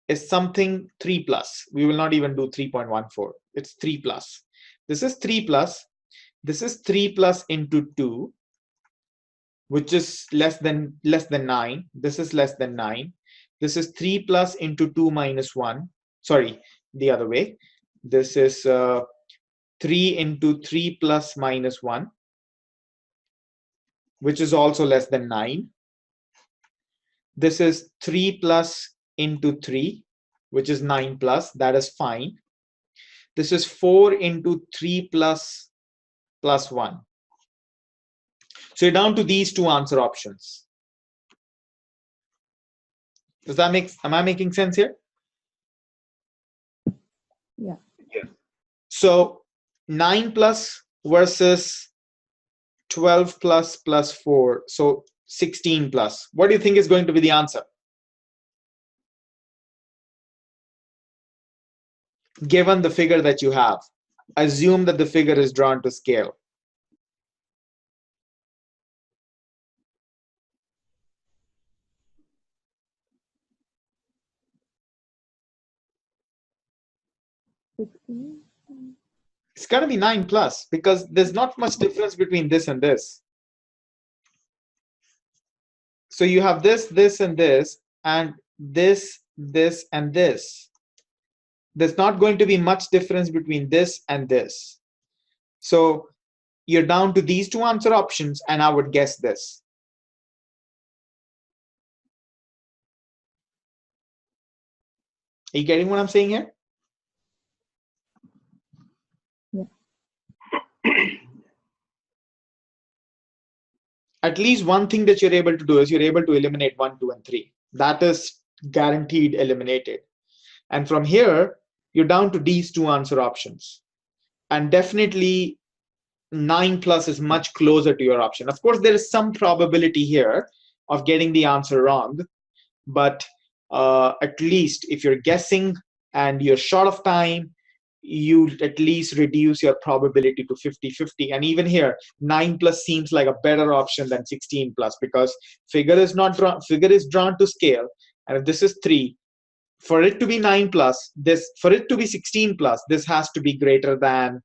A: is something 3 plus. We will not even do 3.14. It's 3 plus. This is 3 plus. This is 3 plus into 2, which is less than 9. This is less than 9. This is 3 plus into 2 minus 1. Sorry, the other way. This is 3 into 3 plus minus 1, which is also less than 9. This is 3 plus into 3, which is 9 plus. That is fine. This is 4 into 3 plus 1. So you're down to these two answer options. Does that am I making sense here?
C: Yeah.
A: So 9 plus versus 12 plus plus 4. So 16 plus. What do you think is going to be the answer? Given the figure that you have, assume that the figure is drawn to scale. It's got to be 9 plus, because there's not much difference between this and this. So you have this, this, and this, and this, this, and this. There's not going to be much difference between this and this. So you're down to these two answer options, and I would guess this. Are you getting what I'm saying here?
C: Yeah.
A: At least one thing that you're able to do is you're able to eliminate 1, 2, and 3. That is guaranteed eliminated. And from here, you're down to these two answer options. And definitely 9 plus is much closer to your option. Of course, there is some probability here of getting the answer wrong, but at least if you're guessing and you're short of time, you at least reduce your probability to 50-50. And even here, 9 plus seems like a better option than 16 plus, because figure is drawn to scale. And if this is 3, for it to be 9 plus, for it to be 16 plus, this has to be greater than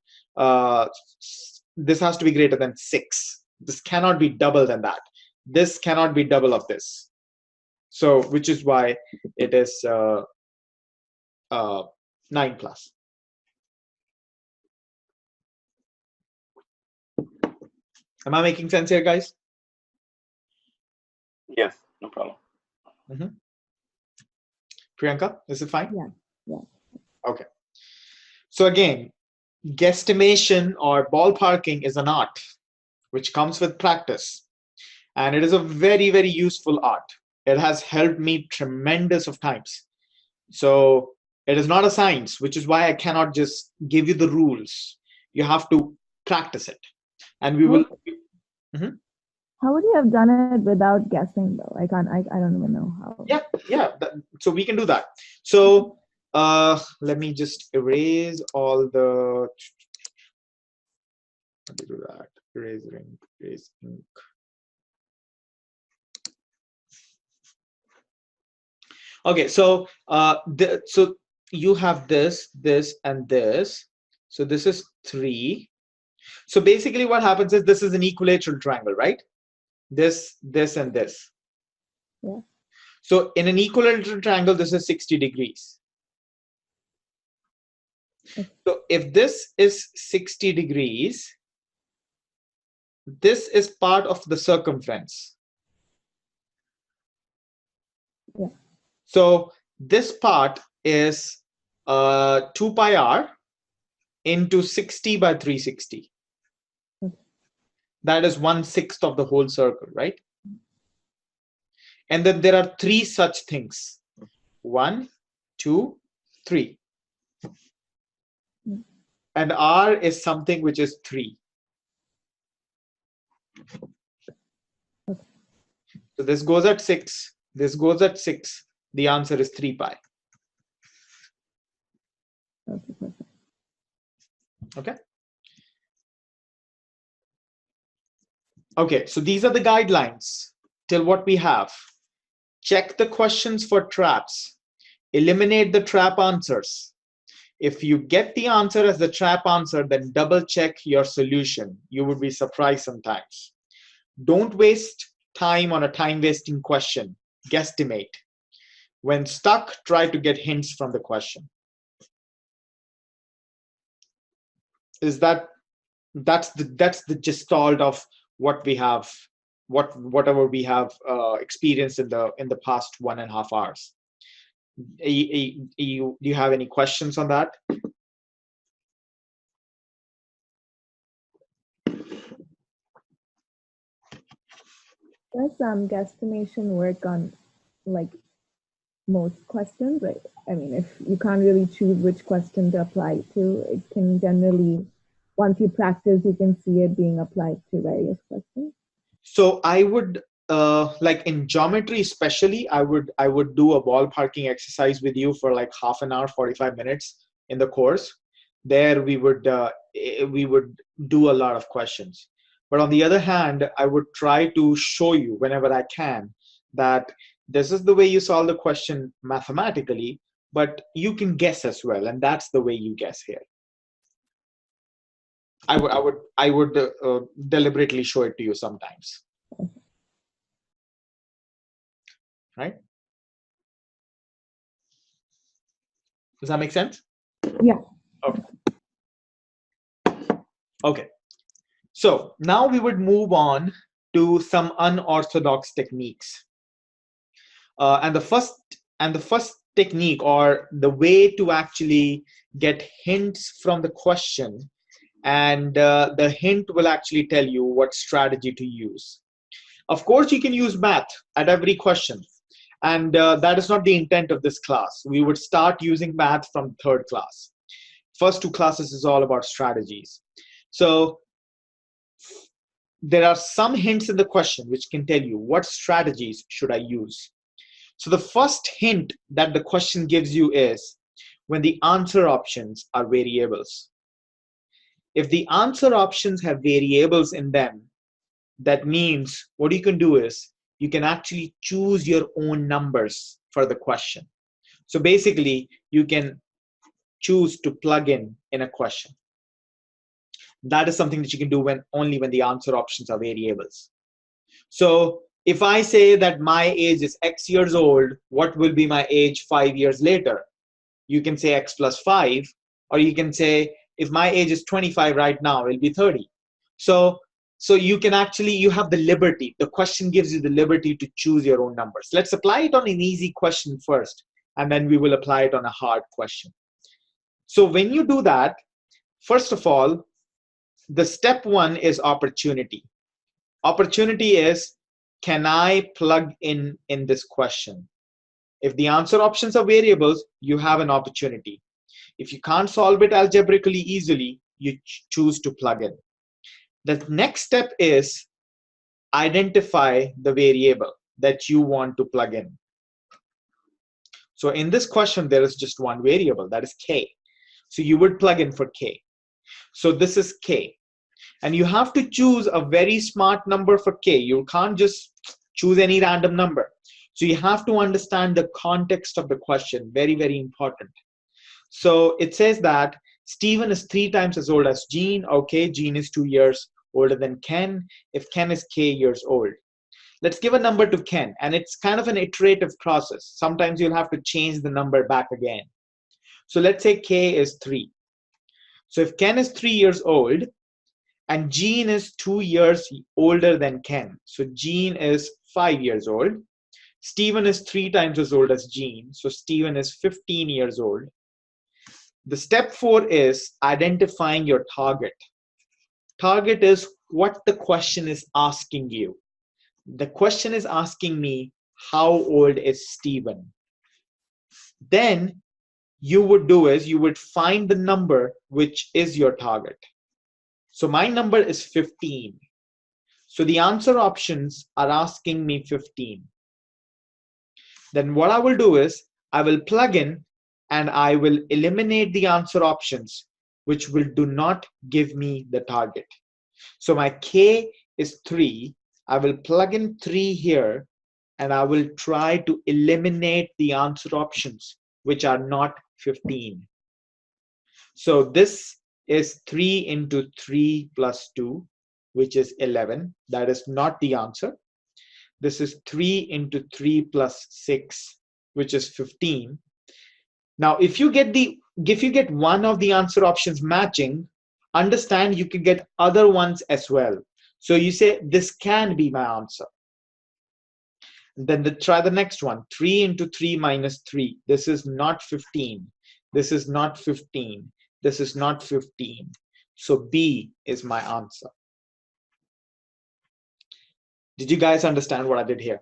A: 6. This cannot be double than that. This cannot be double of this. So, which is why it is 9 plus. Am I making sense here, guys?
B: Yes, no problem.
A: Priyanka, is it fine?
C: Yeah.
A: Okay. So again, guesstimation or ballparking is an art which comes with practice. And it is a very, very useful art. It has helped me tremendous of times. So it is not a science, which is why I cannot just give you the rules. You have to practice it. And we will.
C: How would you have done it without guessing though? I don't even know how.
A: Yeah. So we can do that. So let me just erase all the. Let me do that. Erase ink. Okay, so so you have this, and this. So this is 3. So basically what happens is this is an equilateral triangle, right? This, and this.
C: Yeah.
A: So in an equilateral triangle, this is 60 degrees.
C: Okay.
A: So if this is 60 degrees, this is part of the circumference.
C: Yeah.
A: So this part is 2 pi r into 60 by 360.
C: Okay.
A: That is 1/6 of the whole circle, right? And then there are 3 such things. 1, 2, 3. And r is something which is 3.
C: Okay.
A: So this goes at 6. This goes at 6. The answer is 3 pi.
C: Okay, perfect.
A: Okay. Okay, so these are the guidelines till what we have. Check the questions for traps. Eliminate the trap answers. If you get the answer as the trap answer, then double check your solution. You would be surprised sometimes. Don't waste time on a time-wasting question. Guesstimate. When stuck, try to get hints from the question. That's the gestalt of what we have, whatever we have experienced in the past 1.5 hours. Do you have any questions on that?
C: Does guesstimation work on like most questions? Right? I mean, if you can't really choose which question to apply to, it can generally, once you practice, you can see it being applied to various questions.
A: So I would like in geometry especially, I would do a ballparking exercise with you for like half an hour, 45 minutes in the course. There we would do a lot of questions. But on the other hand, I would try to show you whenever I can that this is the way you solve the question mathematically, but you can guess as well, and that's the way you guess here. I would deliberately show it to you sometimes. Right? Does that make sense?
C: Yeah.
A: Okay. Okay. So now we would move on to some unorthodox techniques. And the first technique, or the way to actually get hints from the question, and the hint will actually tell you what strategy to use. Of course, you can use math at every question, and that is not the intent of this class. We would start using math from third class. First two classes is all about strategies. So there are some hints in the question which can tell you what strategies should I use. So the first hint that the question gives you is when the answer options are variables. If the answer options have variables in them, that means what you can do is you can actually choose your own numbers for the question. So basically, you can choose to plug in a question. That is something that you can do only when the answer options are variables. So if I say that my age is X years old, what will be my age 5 years later? You can say X plus 5, or you can say if my age is 25 right now, it'll be 30. So you can actually, you have the liberty. The question gives you the liberty to choose your own numbers. Let's apply it on an easy question first, and then we will apply it on a hard question. So when you do that, first of all, the step one is opportunity. Opportunity is, can I plug in this question? If the answer options are variables, you have an opportunity. If you can't solve it algebraically easily, you choose to plug in. The next step is identify the variable that you want to plug in. So in this question, there is just one variable, that is k. So you would plug in for k. So this is k. And you have to choose a very smart number for k. You can't just choose any random number. So you have to understand the context of the question. Very, very important. So it says that Stephen is 3 times as old as Jean. Okay, Jean is 2 years older than Ken. If Ken is k years old. Let's give a number to Ken. And it's kind of an iterative process. Sometimes you'll have to change the number back again. So let's say k is 3. So if Ken is 3 years old, and Jean is 2 years older than Ken. So Jean is 5 years old. Stephen is 3 times as old as Jean. So Stephen is 15 years old. The step 4 is identifying your target. Target is what the question is asking you. The question is asking me, how old is Stephen? Then you would do is you would find the number which is your target. So my number is 15. So the answer options are asking me 15. Then what I will do is I will plug in and I will eliminate the answer options which do not give me the target. So my k is 3. I will plug in 3 here and I will try to eliminate the answer options which are not 15. So this is 3 into 3 plus 2, which is 11. That is not the answer. This is 3 into 3 plus 6, which is 15. Now, if you get one of the answer options matching, understand you can get other ones as well. So you say, this can be my answer. Then try the next one. 3 into 3 minus 3. This is not 15. This is not 15. This is not 15. So B is my answer. Did you guys understand what I did here?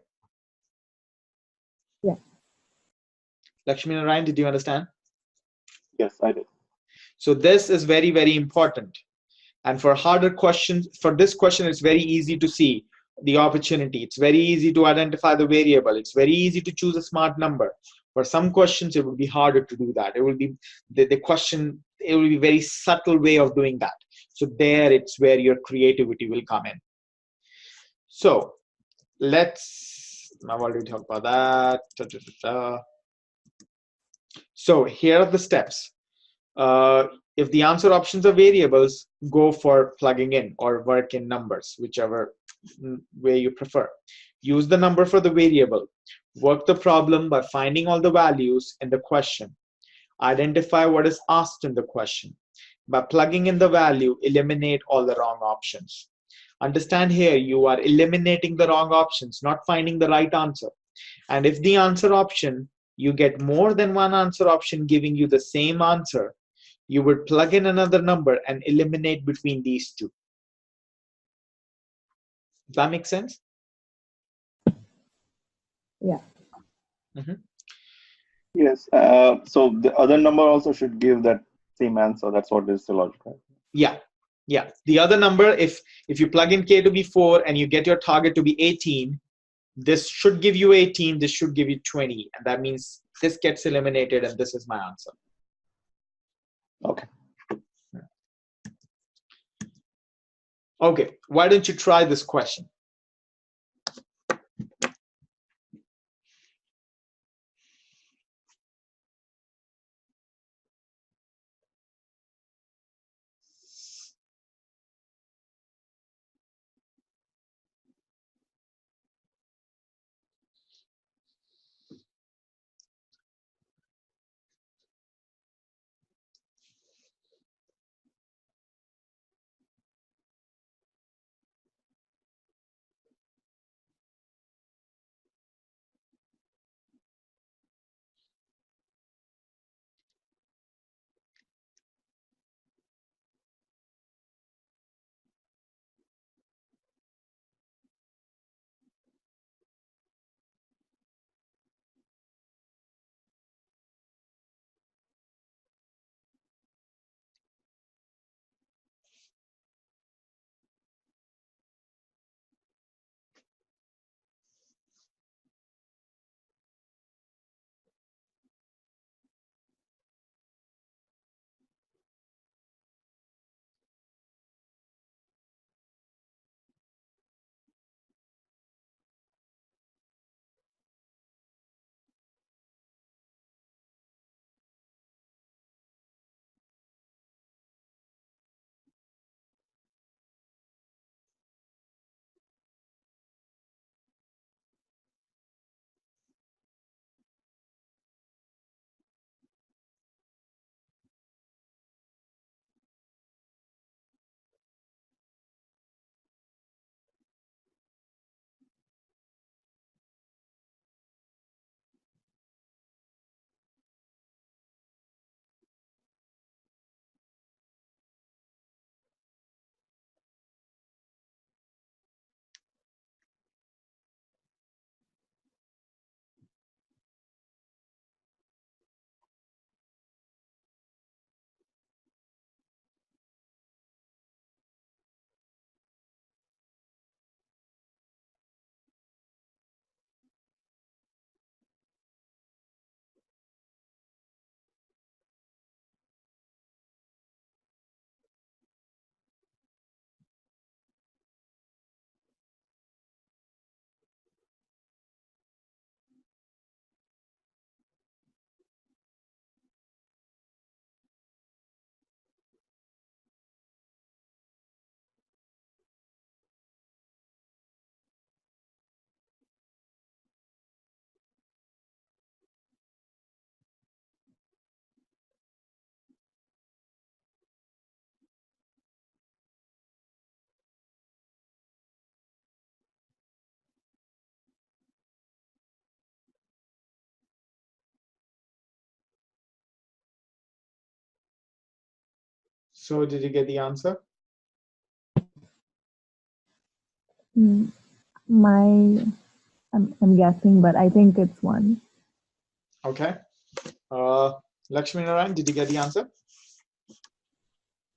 C: Yes.
A: Lakshmi and Ryan, did you understand?
B: Yes, I did.
A: So this is very, very important. And for harder questions, for this question, it's very easy to see the opportunity. It's very easy to identify the variable. It's very easy to choose a smart number. For some questions, it would be harder to do that. It will be the question, it will be a very subtle way of doing that. So there, it's where your creativity will come in. So I've already talked about that. So here are the steps. If the answer options are variables, go for plugging in or work in numbers, whichever way you prefer. Use the number for the variable. Work the problem by finding all the values in the question. Identify what is asked in the question. By plugging in the value, eliminate all the wrong options. Understand here, you are eliminating the wrong options, not finding the right answer. And if the answer option, you get more than one answer option giving you the same answer, you would plug in another number and eliminate between these two. Does that make sense?
C: Yeah.
B: Yes. So the other number also should give that same answer. That's what is the logic, right?
A: Yeah. Yeah. The other number, if you plug in k to be 4 and you get your target to be 18, this should give you 18, this should give you 20. And that means this gets eliminated and this is my answer.
B: Okay.
A: Okay. Why don't you try this question? So did you get the answer?
C: I'm guessing, but I think it's 1.
A: Okay. Lakshmi Narayan, did you get the answer?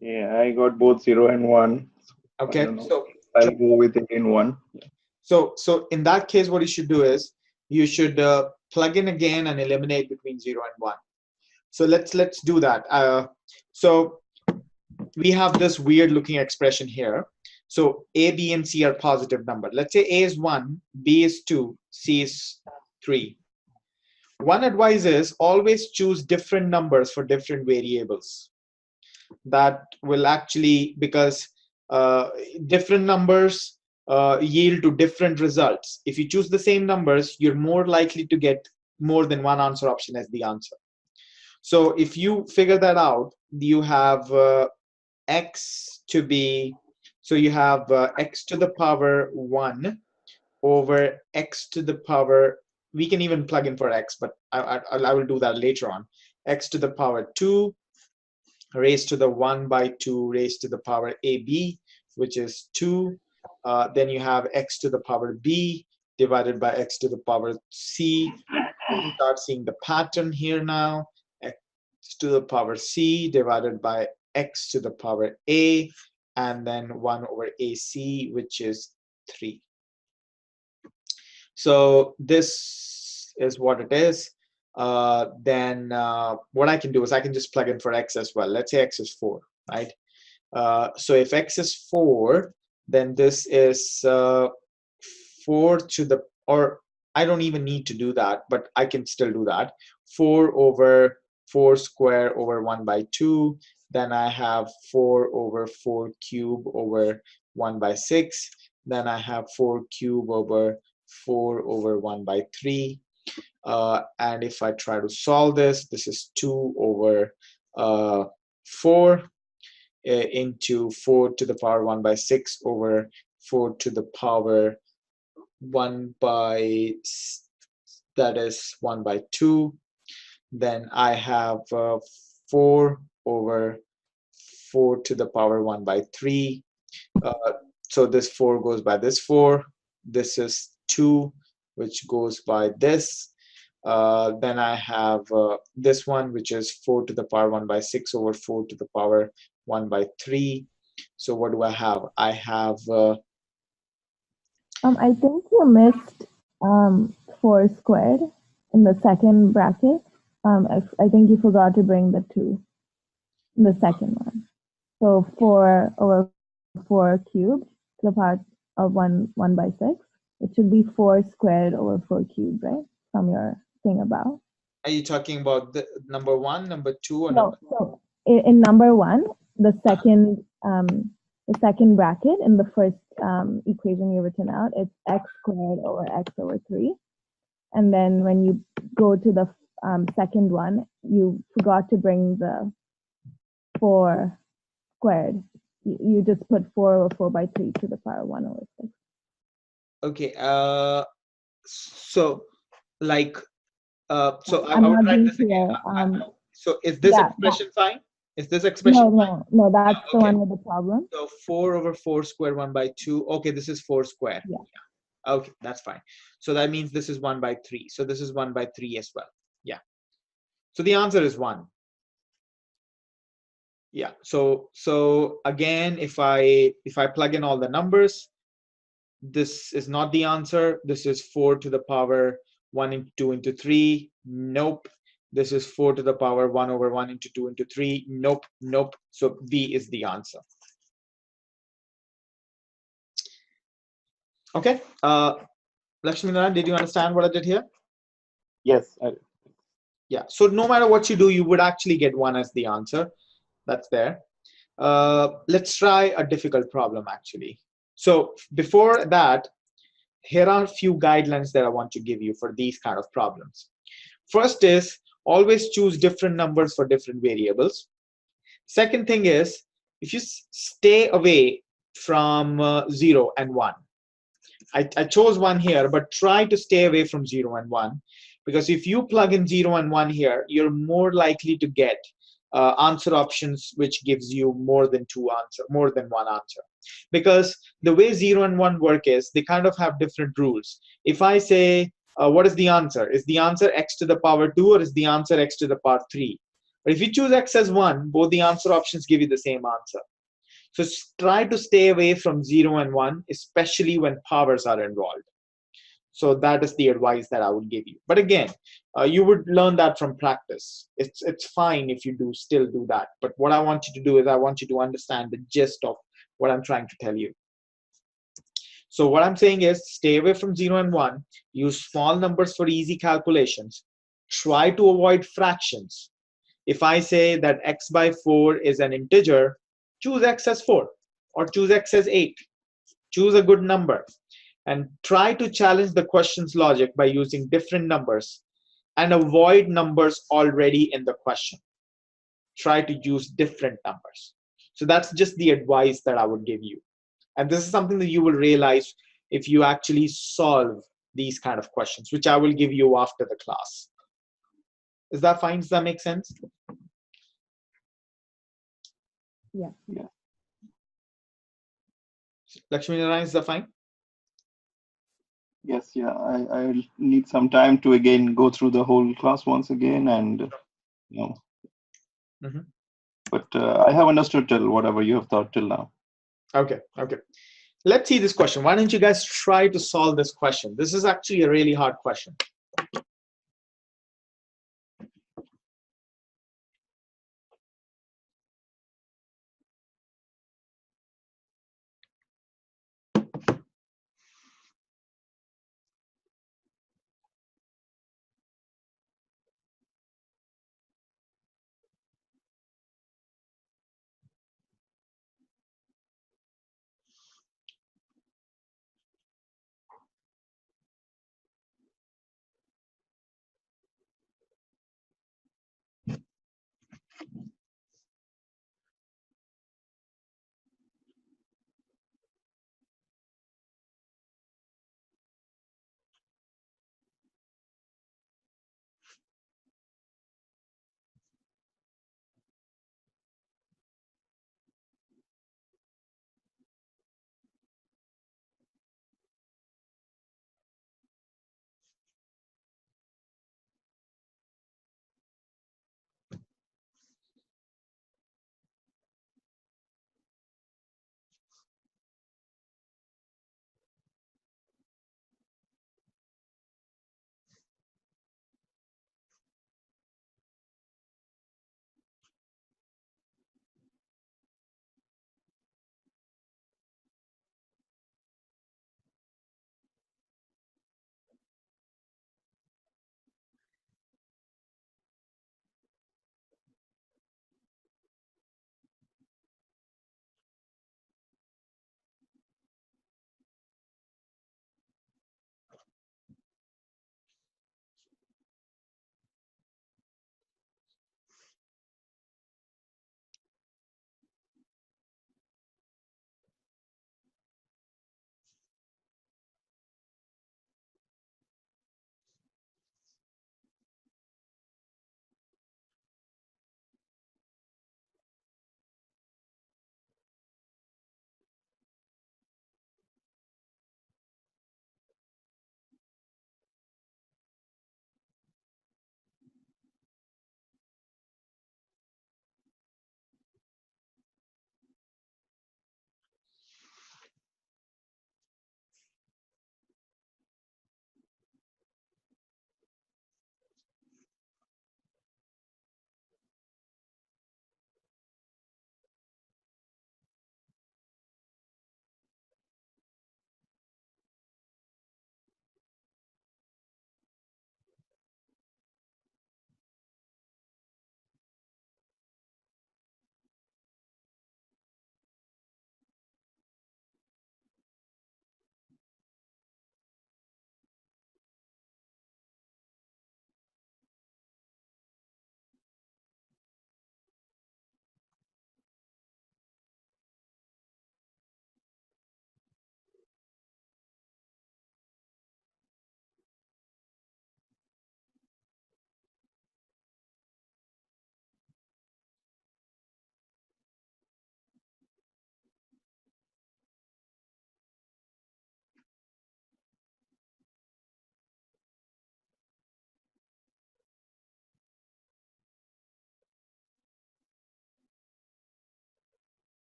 B: Yeah, I got both 0 and 1.
A: Okay.
B: I don't know. So I'll go with it in 1.
A: So in that case, what you should do is you should plug in again and eliminate between 0 and 1. So let's do that. So we have this weird looking expression here. So A, B, and C are positive numbers. Let's say A is 1, B is 2, C is 3. One advice is always choose different numbers for different variables. That will actually, because different numbers yield to different results. If you choose the same numbers, you're more likely to get more than one answer option as the answer. So if you figure that out, you have x to be, so you have x to the power 1 over x to the power, we can even plug in for x, but I will do that later on, x to the power 2 raised to the 1 by 2 raised to the power AB, which is 2. Then you have x to the power B divided by x to the power C. You start seeing the pattern here now. X to the power C divided by x to the power A, and then 1 over AC, which is 3. So this is what it is. Then what I can do is I can just plug in for x as well. Let's say x is 4, right? So if x is 4, then this is 4 to the, or I don't even need to do that, but I can still do that. 4 over 4 square over 1 by 2. Then I have 4 over 4 cube over 1 by 6. Then I have 4 cube over 4 over 1 by 3. And if I try to solve this, this is 2 over 4 into 4 to the power 1 by 6 over 4 to the power 1 by, that is 1 by 2. Then I have 4 over 4 to the power 1 by 3. So this 4 goes by this 4. This is 2, which goes by this. Then I have this one, which is 4 to the power 1 by 6 over 4 to the power 1 by 3. So what do I have? I have...
C: I think you missed 4 squared in the second bracket. I think you forgot to bring the 2 in the second one. So 4 over 4 cubed to the power of 1 by 6. It should be 4 squared over 4 cubed, right? From your thing above.
A: Are you talking about the number 1, number 2, or
C: no?
A: number...
C: So in number 1, the second bracket in the first equation you written out, it's x squared over x over 3. And then when you go to the second one, you forgot to bring the 4 squared. You just put 4 over 4 by 3 to the power 1 over 6.
A: Okay. So like, so I
C: I'm
A: will
C: not
A: write
C: being
A: this again.
C: clear.
A: So is this
C: Yeah,
A: expression fine? Is this expression fine?
C: No, that's the
A: Okay.
C: one with the problem.
A: So 4 over 4 square 1 by 2. Okay, this is 4 square.
C: Yeah.
A: Okay, that's fine. So that means this is 1 by 3. So this is 1 by 3 as well. Yeah. So the answer is 1. Yeah. So again, if I plug in all the numbers, this is not the answer. This is 4 to the power 1 into 2 into 3. Nope. This is 4 to the power 1 over 1 into 2 into 3. Nope. Nope. So B is the answer. Okay. Lakshmi Narayan, did you understand what I did here?
B: Yes.
A: Yeah. So no matter what you do, you would actually get 1 as the answer. That's there. Let's try a difficult problem actually. So before that, here are a few guidelines that I want to give you for these kind of problems. First is always choose different numbers for different variables. Second thing is, if you stay away from 0 and 1. I chose 1 here, but try to stay away from 0 and 1, because if you plug in 0 and 1 here, you're more likely to get answer options which gives you more than one answer. Because the way 0 and 1 work is they kind of have different rules. If I say, what is the answer? Is the answer x to the power 2 or is the answer x to the power 3? But if you choose x as 1, both the answer options give you the same answer. So try to stay away from 0 and 1, especially when powers are involved. So that is the advice that I would give you. But again, you would learn that from practice. It's fine if you still do that. But what I want you to do is I want you to understand the gist of what I'm trying to tell you. So what I'm saying is stay away from 0 and 1. Use small numbers for easy calculations. Try to avoid fractions. If I say that x by 4 is an integer, choose x as 4 or choose x as 8. Choose a good number and try to challenge the question's logic by using different numbers and avoid numbers already in the question. Try to use different numbers. So that's just the advice that I would give you. And this is something that you will realize if you actually solve these kind of questions, which I will give you after the class. Is that fine? Does that make sense?
C: Yeah.
B: Yeah.
A: Lakshmi Narayan, is that fine?
B: Yes, yeah. I need some time to again go through the whole class once again, and you know.
A: Mm-hmm.
B: But I have understood till whatever you have thought till now.
A: Okay, okay. Let's see this question. Why don't you guys try to solve this question? This is actually a really hard question.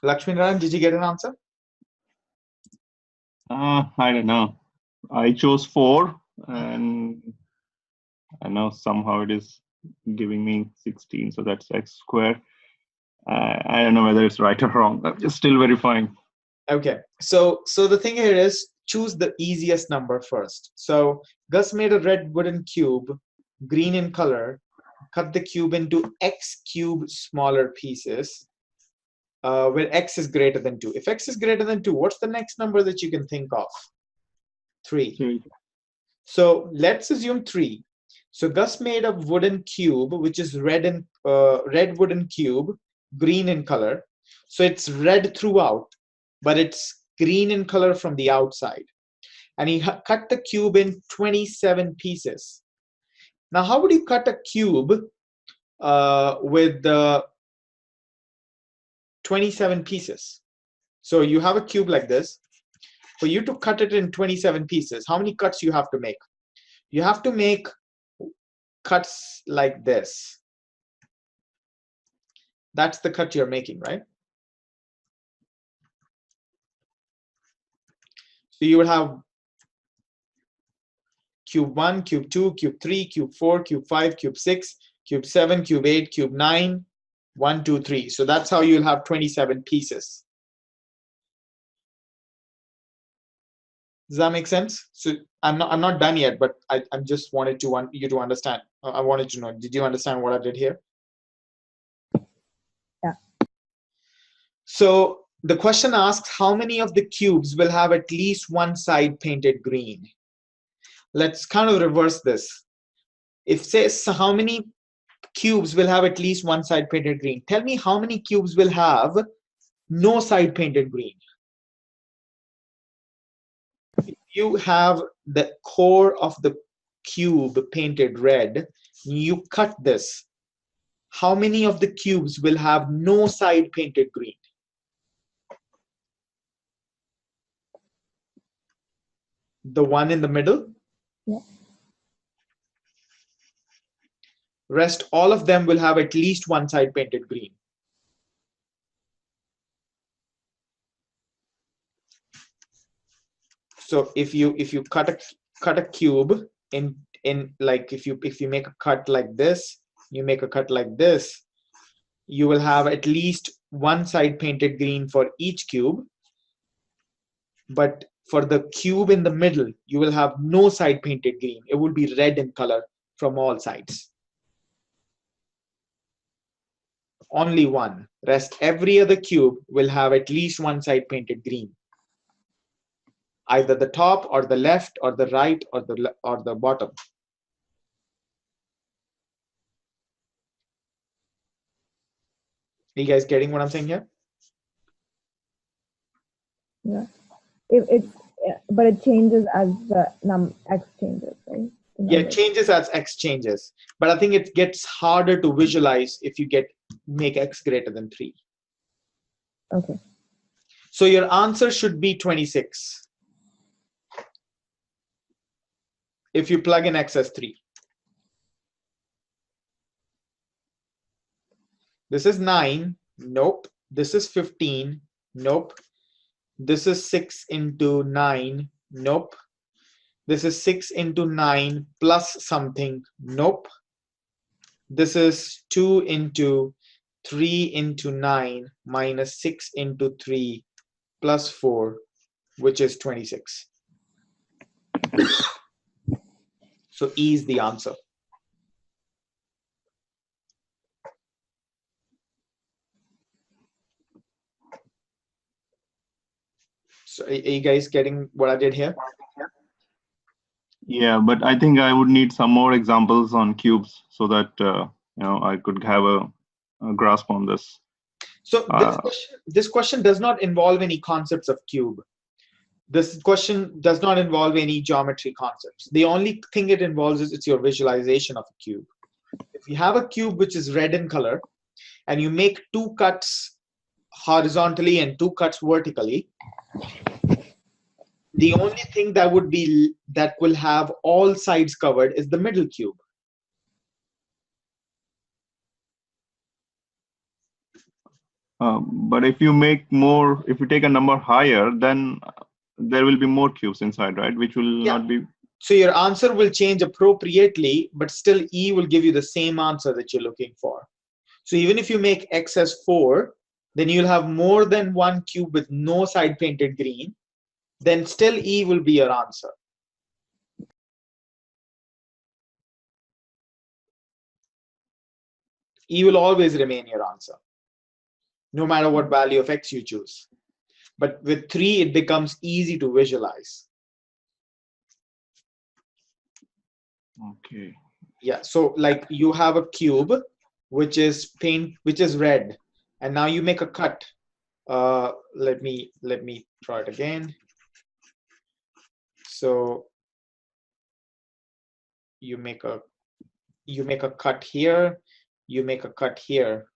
A: Lakshmi Narayan, did you get an answer?
B: I don't know. I chose 4, and I know somehow it is giving me 16, so that's x squared. I don't know whether it's right or wrong. I'm just still verifying.
A: Okay, so the thing here is choose the easiest number first. So Gus made a red wooden cube, green in color, cut the cube into x cube smaller pieces, where x is greater than 2. If x is greater than 2, what's the next number that you can think of? 3.
B: 3.
A: So let's assume 3. So Gus made a wooden cube, which is red wooden cube, green in color. So it's red throughout, but it's green in color from the outside. And he cut the cube in 27 pieces. Now, how would you cut a cube with 27 pieces? So you have a cube like this. For you to cut it in 27 pieces, how many cuts you have to make? You have to make cuts like this. That's the cut you're making, right? So you would have cube 1, cube 2, cube 3, cube 4, cube 5, cube 6, cube 7, cube 8, cube 9, 1, 2, 3. So that's how you'll have 27 pieces. Does that make sense? So I'm not done yet, but I just wanted you to understand. I wanted to know, did you understand what I did here?
C: Yeah.
A: So the question asks, how many of the cubes will have at least one side painted green? Let's kind of reverse this. If says how many cubes will have at least one side painted green, tell me how many cubes will have no side painted green. If you have the core of the cube painted red, you cut this. How many of the cubes will have no side painted green? The one in the middle?
C: Yeah.
A: Rest, all of them will have at least one side painted green. So if you cut a cube in like if you make a cut like this, you make a cut like this, you will have at least one side painted green for each cube. But for the cube in the middle, you will have no side painted green. It will be red in color from all sides. Only one. Rest every other cube will have at least one side painted green. Either the top or the left or the right or the bottom. Are you guys getting what I'm saying here?
C: Yeah. But it changes as the x changes, right?
A: Yeah, it changes as x changes. But I think it gets harder to visualize if you make x greater than 3.
C: Okay.
A: So your answer should be 26. If you plug in x as 3. This is 9. Nope. This is 15. Nope. This is 6 into 9. Nope. This is 6 into 9 plus something. Nope. This is 2 into 3 into 9 minus 6 into 3 plus 4, which is 26. So E is the answer. So are you guys getting what I did here?
B: Yeah, but I think I would need some more examples on cubes so that I could have a grasp on this.
A: So this question does not involve any concepts of cube. This question does not involve any geometry concepts. The only thing it involves is it's your visualization of a cube. If you have a cube which is red in color and you make 2 cuts horizontally and 2 cuts vertically, the only thing that will have all sides covered is the middle cube.
B: But if you take a number higher, then there will be more cubes inside, right? Which will not be.
A: So your answer will change appropriately, but still E will give you the same answer that you're looking for. So even if you make X as 4, then you'll have more than one cube with no side painted green. Then still E will be your answer. E will always remain your answer, no matter what value of X you choose. But with 3, it becomes easy to visualize.
B: Okay.
A: Yeah, so like you have a cube which is red, and now you make a cut. Let me try it again. So you make a cut here, you make a cut here,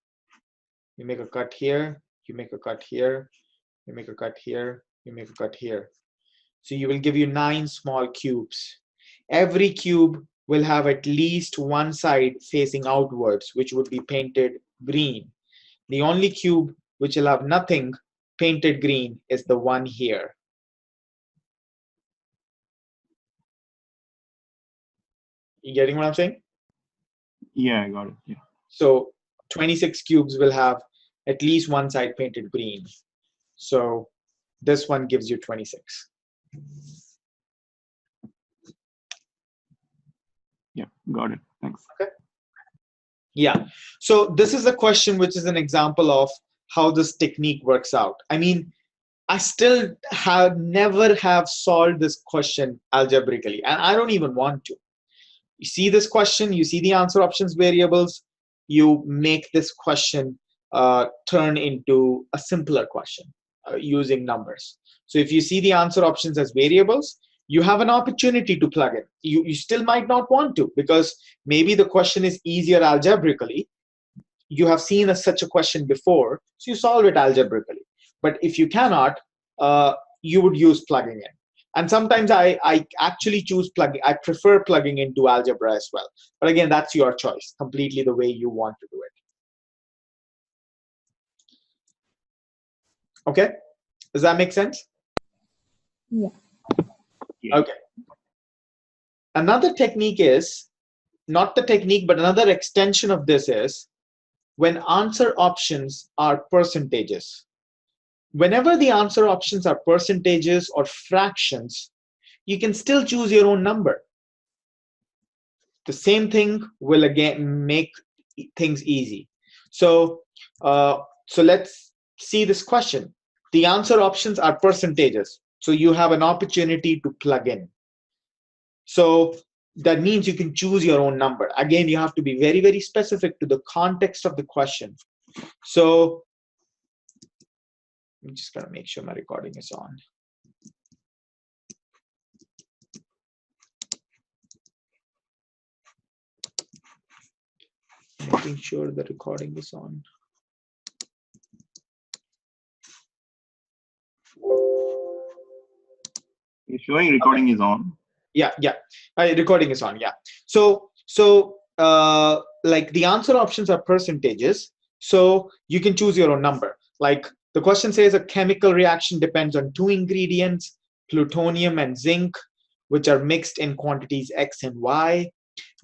A: you make a cut here, you make a cut here, you make a cut here, you make a cut here. So you will give you 9 small cubes. Every cube will have at least one side facing outwards, which would be painted green. The only cube which will have nothing painted green is the one here. You getting what I'm saying?
B: Yeah, I got it. Yeah.
A: So 26 cubes will have at least one side painted green. So this one gives you 26.
B: Yeah, got it. Thanks.
A: Okay. Yeah. So this is a question which is an example of how this technique works out. I mean, I still never have solved this question algebraically, and I don't even want to. You see this question, you see the answer options variables, you make this question turn into a simpler question using numbers. So if you see the answer options as variables, you have an opportunity to plug in. You still might not want to, because maybe the question is easier algebraically. You have seen such a question before, so you solve it algebraically. But if you cannot, you would use plugging in. And sometimes I actually choose plugging. I prefer plugging into algebra as well. But again, that's your choice, completely the way you want to do it. Okay? Does that make sense?
C: Yeah.
A: Okay. Another technique is, not the technique, but another extension of this is when answer options are percentages. Whenever the answer options are percentages or fractions, you can still choose your own number. The same thing will again make things easy. So let's see this question. The answer options are percentages, so you have an opportunity to plug in. So that means you can choose your own number. Again, you have to be very, very specific to the context of the question. So I'm just gonna make sure my recording is on. Making sure the recording is on.
B: You're showing recording is on.
A: Yeah, recording is on. Yeah. So like the answer options are percentages, so you can choose your own number. Like the question says a chemical reaction depends on 2 ingredients, plutonium and zinc, which are mixed in quantities X and Y.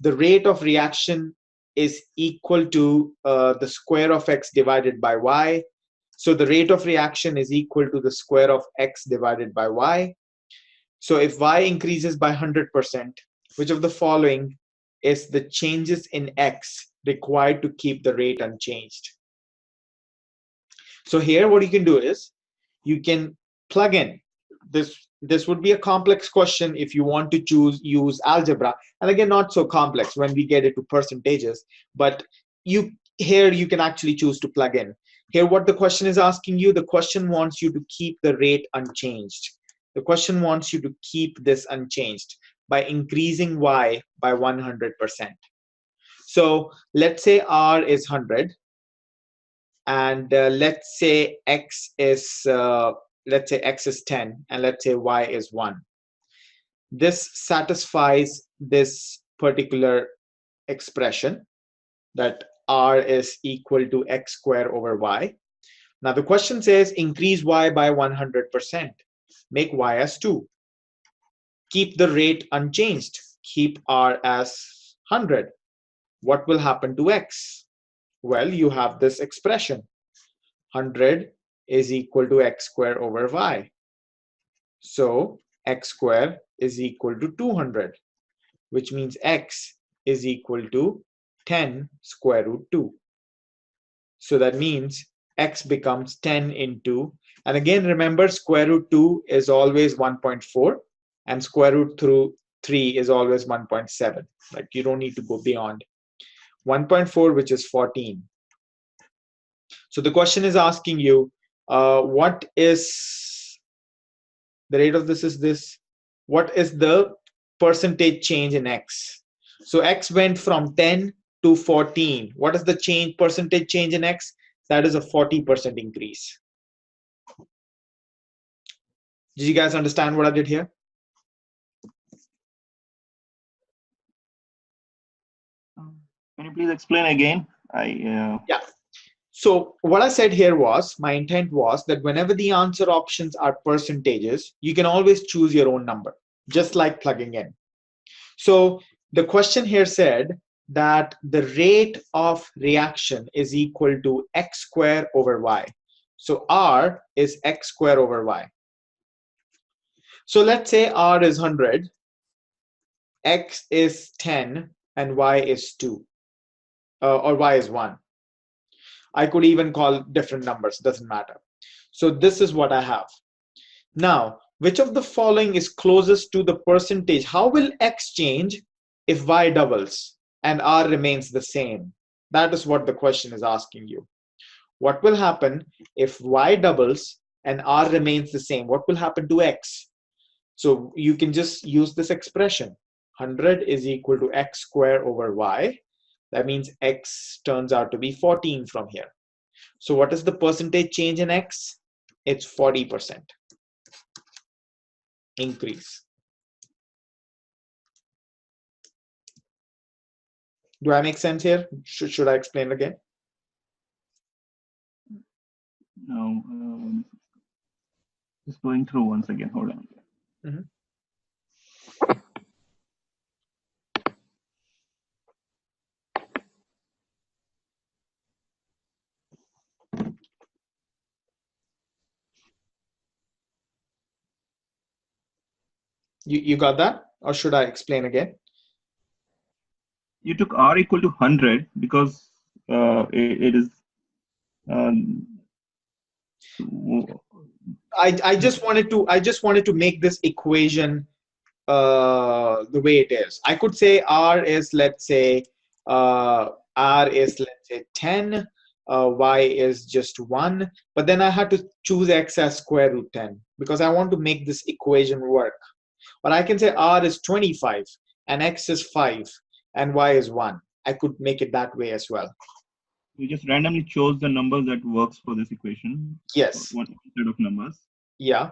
A: The rate of reaction is equal to the square of X divided by Y. So the rate of reaction is equal to the square of X divided by Y. So if Y increases by 100%, which of the following is the changes in X required to keep the rate unchanged? So here what you can do is you can plug in. This would be a complex question if you want to use algebra. And again, not so complex when we get it to percentages, but here you can actually choose to plug in. Here what the question is asking you, the question wants you to keep the rate unchanged. The question wants you to keep this unchanged by increasing Y by 100%. So let's say R is 100, and let's say X is 10, and let's say Y is 1. This satisfies this particular expression that R is equal to X squared over Y. Now the question says increase Y by 100%. Make Y as 2. Keep the rate unchanged. Keep R as 100. What will happen to X? Well, you have this expression. 100 is equal to X squared over Y. So X squared is equal to 200, which means X is equal to 10 square root 2. So that means X becomes 10 into, and again remember square root 2 is always 1.4, and square root 3 is always 1.7. Like you don't need to go beyond 1.4, which is 14. So the question is asking you, what is the rate of this is this? What is the percentage change in X? So X went from 10 to 14. What is the change, percentage change in X? That is a 40% increase. Did you guys understand what I did here?
B: Can you please explain again?
A: Yeah. So what I said here was, my intent was that whenever the answer options are percentages, you can always choose your own number, just like plugging in. So the question here said that the rate of reaction is equal to x square over y. So R is x square over y. So let's say R is 100, X is 10, and Y is 2, or Y is 1. I could even call different numbers, doesn't matter. So this is what I have. Now, which of the following is closest to the percentage? How will X change if Y doubles and R remains the same? That is what the question is asking you. What will happen if Y doubles and R remains the same? What will happen to X? So you can just use this expression. 100 is equal to X square over Y. That means X turns out to be 14 from here. So what is the percentage change in X? It's 40% increase. Do I make sense here? Should I explain again?
B: No. Just going through once again. Hold on.
A: Mm-hmm. You got that? Or should I explain again?
B: You took R equal to 100 because it is.
A: I just wanted to make this equation the way it is. I could say R is, let's say 10, Y is just 1, but then I had to choose X as square root 10 because I want to make this equation work. But I can say R is 25 and X is 5 and Y is 1. I could make it that way as well.
B: You just randomly chose the number that works for this equation.
A: Yes.
B: One set of numbers.
A: Yeah.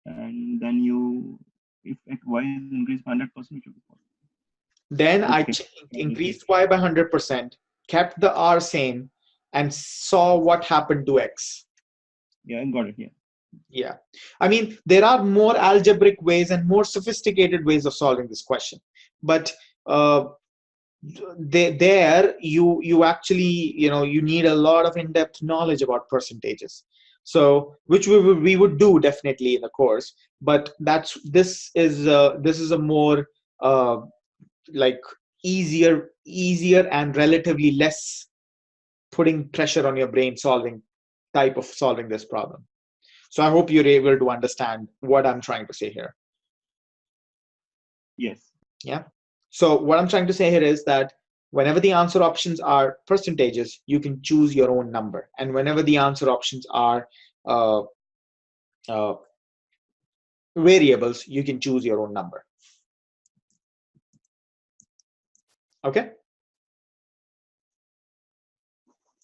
B: And then you, if Y is increased by 100%, it should be possible.
A: Then I increased Y by 100%, kept the R same, and saw what happened to X.
B: Yeah, I got it. Yeah.
A: Yeah. I mean, there are more algebraic ways and more sophisticated ways of solving this question. But you actually, you need a lot of in-depth knowledge about percentages. So which we would do definitely in the course, but this is a more like easier and relatively less putting pressure on your brain type of solving this problem. So I hope you're able to understand what I'm trying to say here.
B: Yes.
A: Yeah. So what I'm trying to say here is that whenever the answer options are percentages, you can choose your own number. And whenever the answer options are variables, you can choose your own number. Okay?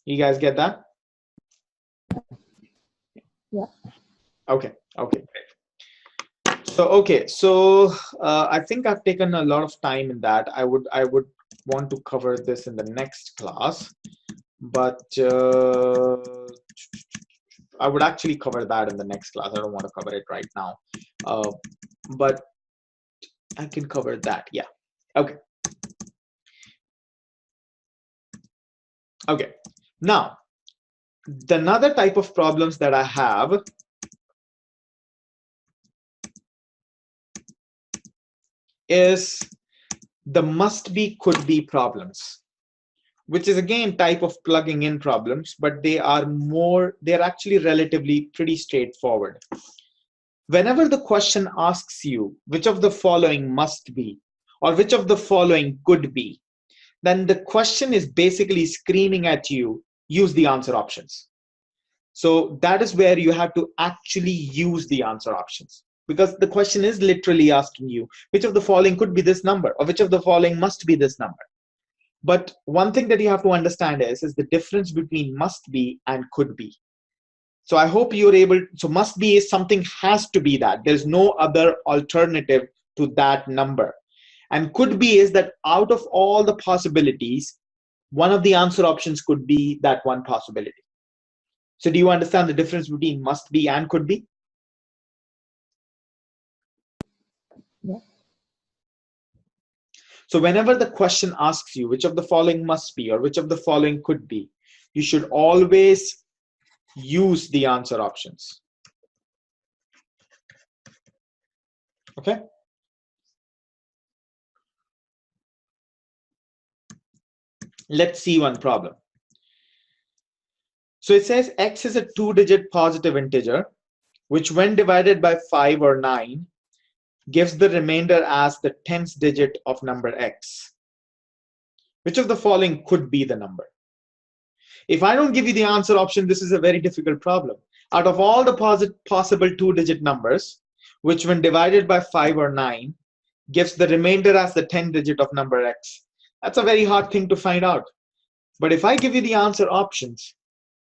A: You guys get that?
C: Yeah.
A: Okay, great. So I think I've taken a lot of time in that. I would want to cover this in the next class, but I would actually cover that in the next class. I don't want to cover it right now, but I can cover that. Yeah. Okay. Okay. Now, another type of problems that I have is the must be could be problems, which is again type of plugging in problems, but they're actually relatively pretty straightforward. whenever the question asks you which of the following must be or which of the following could be, then the question is basically screaming at you, use the answer options. So that is where you have to actually use the answer options, because the question is literally asking you which of the following could be this number or which of the following must be this number. But one thing that you have to understand is the difference between must be and could be. So I hope you're able, so must be is something has to be that. There's no other alternative to that number. And could be is that out of all the possibilities, one of the answer options could be that one possibility. So do you understand the difference between must be and could be?
C: Yeah.
A: So whenever the question asks you which of the following must be or which of the following could be, you should always use the answer options. Okay? Let's see one problem. So it says x is a two-digit positive integer, which when divided by 5 or 9, gives the remainder as the 10th digit of number x. Which of the following could be the number? If I don't give you the answer option, this is a very difficult problem. Out of all the possible two-digit numbers, which when divided by 5 or 9, gives the remainder as the 10th digit of number x. That's a very hard thing to find out. But if I give you the answer options,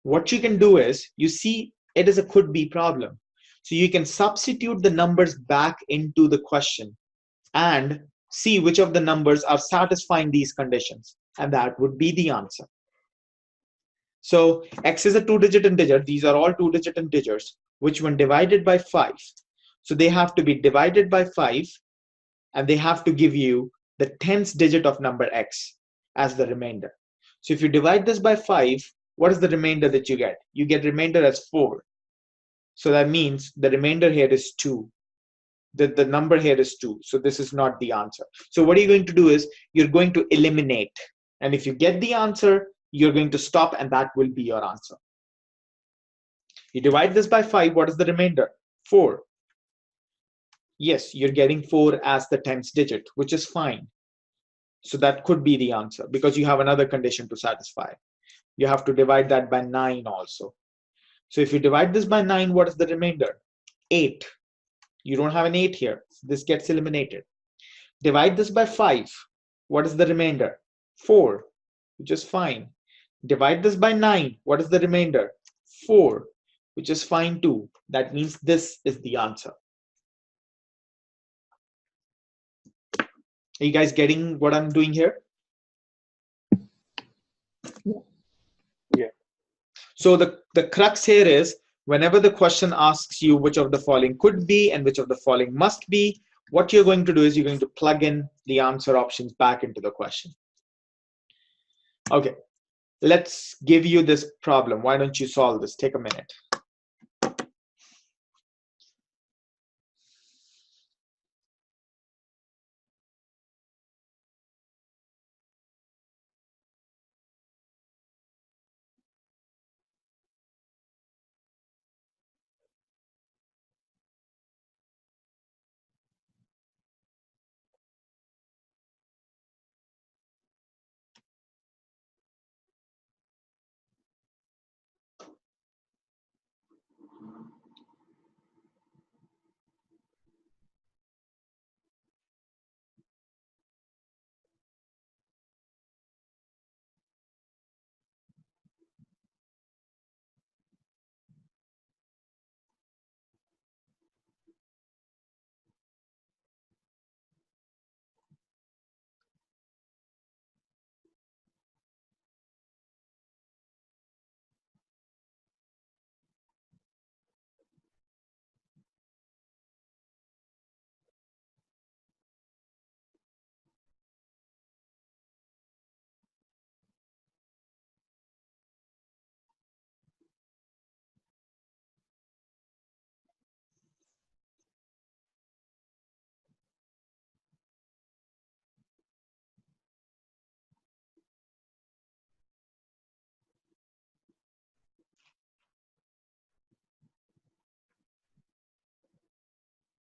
A: what you can do is, you see it is a could be problem. So you can substitute the numbers back into the question and see which of the numbers are satisfying these conditions. And that would be the answer. So x is a two-digit integer. These are all two-digit integers, which when divided by 5. So they have to be divided by 5, and they have to give you the 10th digit of number x as the remainder. So if you divide this by 5, what is the remainder that you get? You get remainder as 4. So that means the remainder here is 2. The number here is 2. So this is not the answer. So what are you going to do is you're going to eliminate. And if you get the answer, you're going to stop, and that will be your answer. You divide this by 5, what is the remainder? 4. Yes, you're getting 4 as the 10th digit, which is fine. So that could be the answer because you have another condition to satisfy. You have to divide that by 9 also. So if you divide this by 9, what is the remainder? 8. You don't have an 8 here. This gets eliminated. Divide this by 5. What is the remainder? 4, which is fine. Divide this by 9. What is the remainder? 4, which is fine too. That means this is the answer. Are you guys getting what I'm doing here?
B: Yeah.
A: So the crux here is, whenever the question asks you which of the following could be and which of the following must be, what you're going to do is you're going to plug in the answer options back into the question. Okay, let's give you this problem. Why don't you solve this? Take a minute.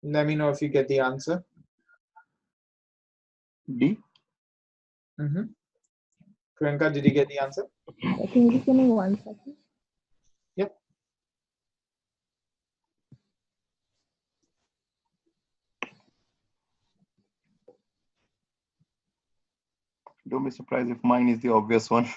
A: Let me know if you get the answer.
B: D.
A: Priyanka, did you get the answer?
C: Can you just give me 1 second?
A: Yep.
B: Don't be surprised if mine is the obvious one.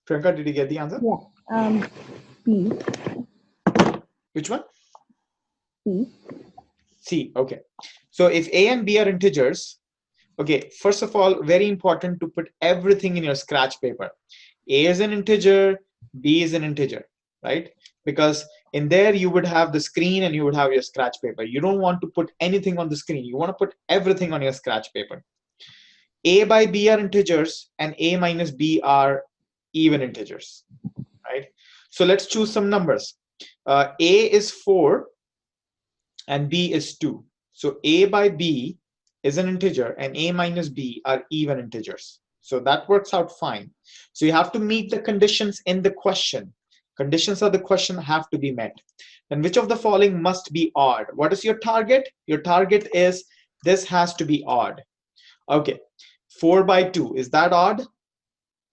A: Priyanka, did you get the answer?
C: Yeah. B.
A: Which one?
C: C.
A: C. Okay. So if A and B are integers, okay, first of all, very important to put everything in your scratch paper. A is an integer, B is an integer, right? Because in there you would have the screen and you would have your scratch paper. You don't want to put anything on the screen. You want to put everything on your scratch paper. A by B are integers and A minus B are even integers, right? So let's choose some numbers. A is 4 and B is 2. So A by B is an integer and A minus B are even integers. So that works out fine. So you have to meet the conditions in the question. Conditions of the question have to be met. And which of the following must be odd? What is your target? Your target is this has to be odd. Okay, 4 by 2, is that odd?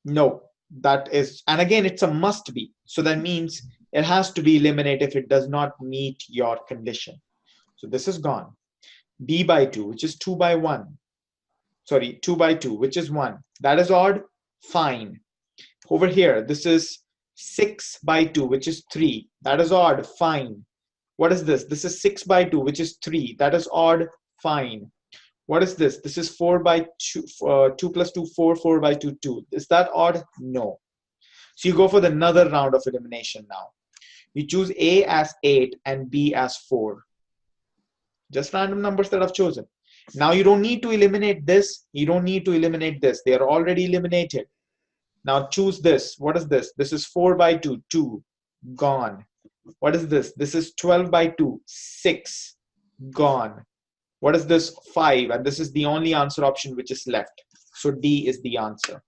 A: No, that is, and again, it's a must be. So that means it has to be eliminated if it does not meet your condition. So this is gone. B by 2, which is 2 by 1. Sorry, 2 by 2, which is 1. That is odd, fine. Over here, this is 6 by 2, which is 3. That is odd, fine. What is this? This is 6 by 2, which is 3. That is odd, fine. What is this? This is 4 by 2, 2 plus 2, 4, 4 by 2, 2. Is that odd? No. So you go for another round of elimination now. You choose A as 8 and B as 4. Just random numbers that I've chosen. Now you don't need to eliminate this. You don't need to eliminate this. They are already eliminated. Now choose this. What is this? This is 4 by 2, 2. Gone. What is this? This is 12 by 2, 6. Gone. What is this? 5. And this is the only answer option which is left. So D is the answer.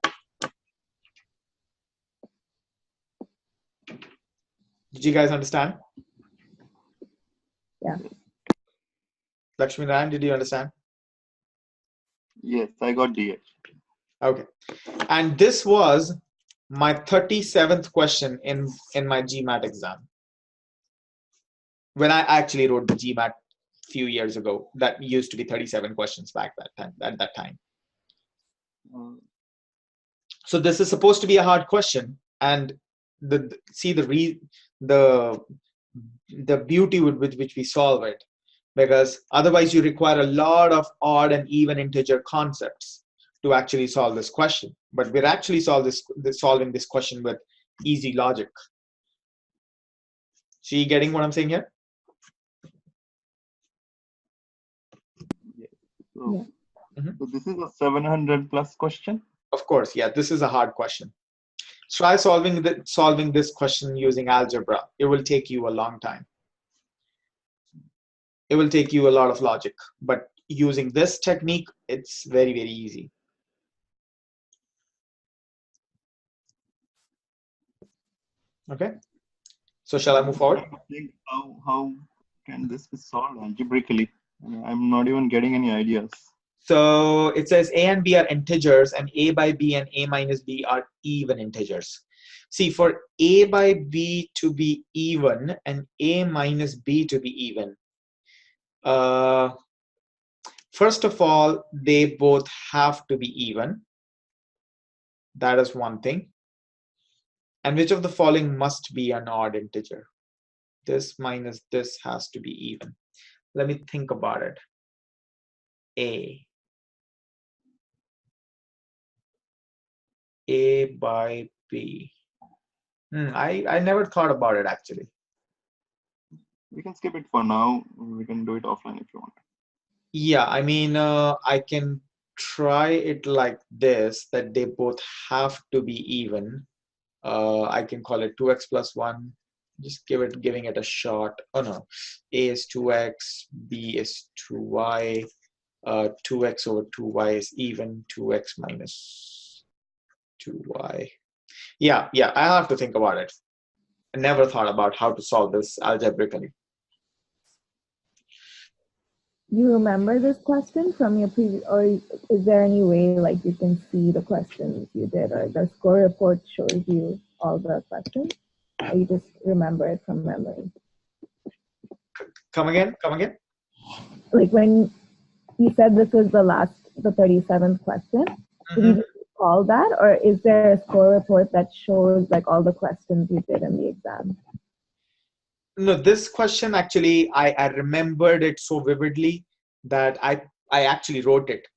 A: Did you guys understand?
C: Yeah.
A: Lakshmi Narayan, did you understand?
B: Yes, I got D.
A: Okay. And this was my 37th question in my GMAT exam. When I actually wrote the GMAT a few years ago, that used to be 37 questions back at that time. So this is supposed to be a hard question, and the beauty with which we solve it, because otherwise you require a lot of odd and even integer concepts to actually solve this question. But we're actually solving this question with easy logic. So you getting what I'm saying here?
B: So, so this is a 700 plus question?
A: Of course, yeah, this is a hard question. Try solving this question using algebra. It will take you a long time. It will take you a lot of logic, but using this technique, it's very, very easy. Okay, so shall I move forward?
B: How can this be solved algebraically? I'm not even getting any ideas.
A: So it says A and B are integers, and A by B and A minus B are even integers. See, for A by B to be even and A minus B to be even, first of all, they both have to be even. That is one thing. And which of the following must be an odd integer? This minus this has to be even. Let me think about it. A by B. I never thought about it actually.
B: We can skip it for now. We can do it offline if you want.
A: Yeah, I mean, I can try it like this, that they both have to be even. I can call it 2x plus 1. Just giving it a shot. Oh no, a is 2x, b is 2y, 2x over 2y is even, 2x minus 2y. Yeah, I have to think about it. I never thought about how to solve this algebraically.
C: You remember this question from your previous, or is there any way like you can see the questions you did, or the score report shows you all the questions, or you just remember it from memory?
A: Come again?
C: Like when you said this was the 37th question, did you just recall that, or is there a score report that shows like all the questions you did in the exam?
A: No, this question actually, I remembered it so vividly that I actually wrote it.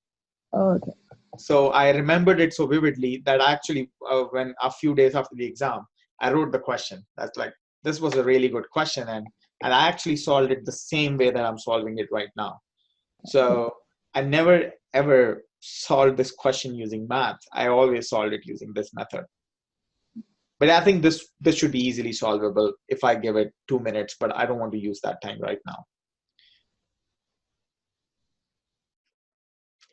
C: Oh, okay.
A: So I remembered it so vividly that I actually, when a few days after the exam, I wrote the question. That's like, this was a really good question, and I actually solved it the same way that I'm solving it right now. So I never ever solved this question using math. I always solved it using this method. But I think this should be easily solvable if I give it 2 minutes, but I don't want to use that time right now.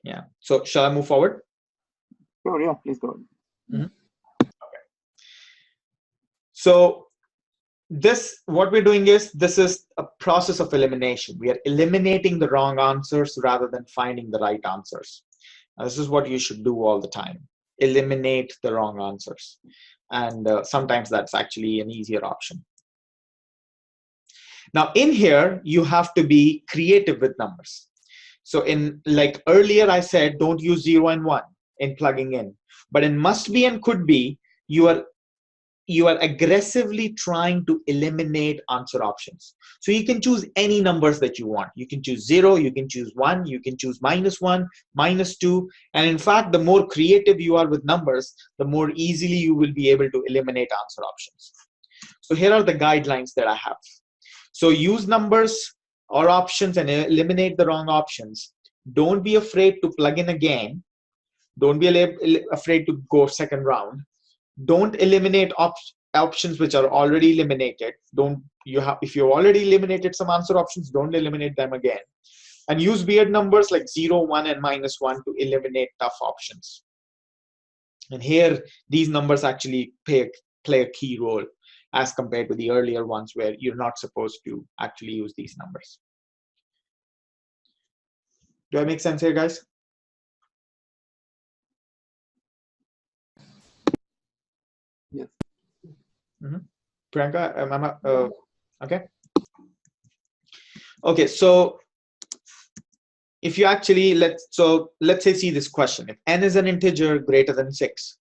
A: Yeah. So shall I move forward?
D: Sure, yeah, please go ahead.
A: Okay. So what we're doing is, this is a process of elimination. We are eliminating the wrong answers rather than finding the right answers. Now, this is what you should do all the time. Eliminate the wrong answers. And sometimes that's actually an easier option. Now in here, you have to be creative with numbers. So in, like earlier I said, don't use 0 and 1 in plugging in. But in must be and could be, you are aggressively trying to eliminate answer options. So you can choose any numbers that you want. You can choose 0, you can choose 1, you can choose -1, -2. And in fact, the more creative you are with numbers, the more easily you will be able to eliminate answer options. So here are the guidelines that I have. So use numbers or options and eliminate the wrong options. Don't be afraid to plug in again. Don't be afraid to go second round. Don't eliminate options which are already eliminated. If you've already eliminated some answer options, don't eliminate them again. And use weird numbers like 0, 1, and -1 to eliminate tough options. And here, these numbers actually play a key role as compared to the earlier ones where you're not supposed to actually use these numbers. Do I make sense here, guys?
D: Yes.
A: Priyanka, okay. Okay, so if you actually let's say see this question. If n is an integer greater than 6,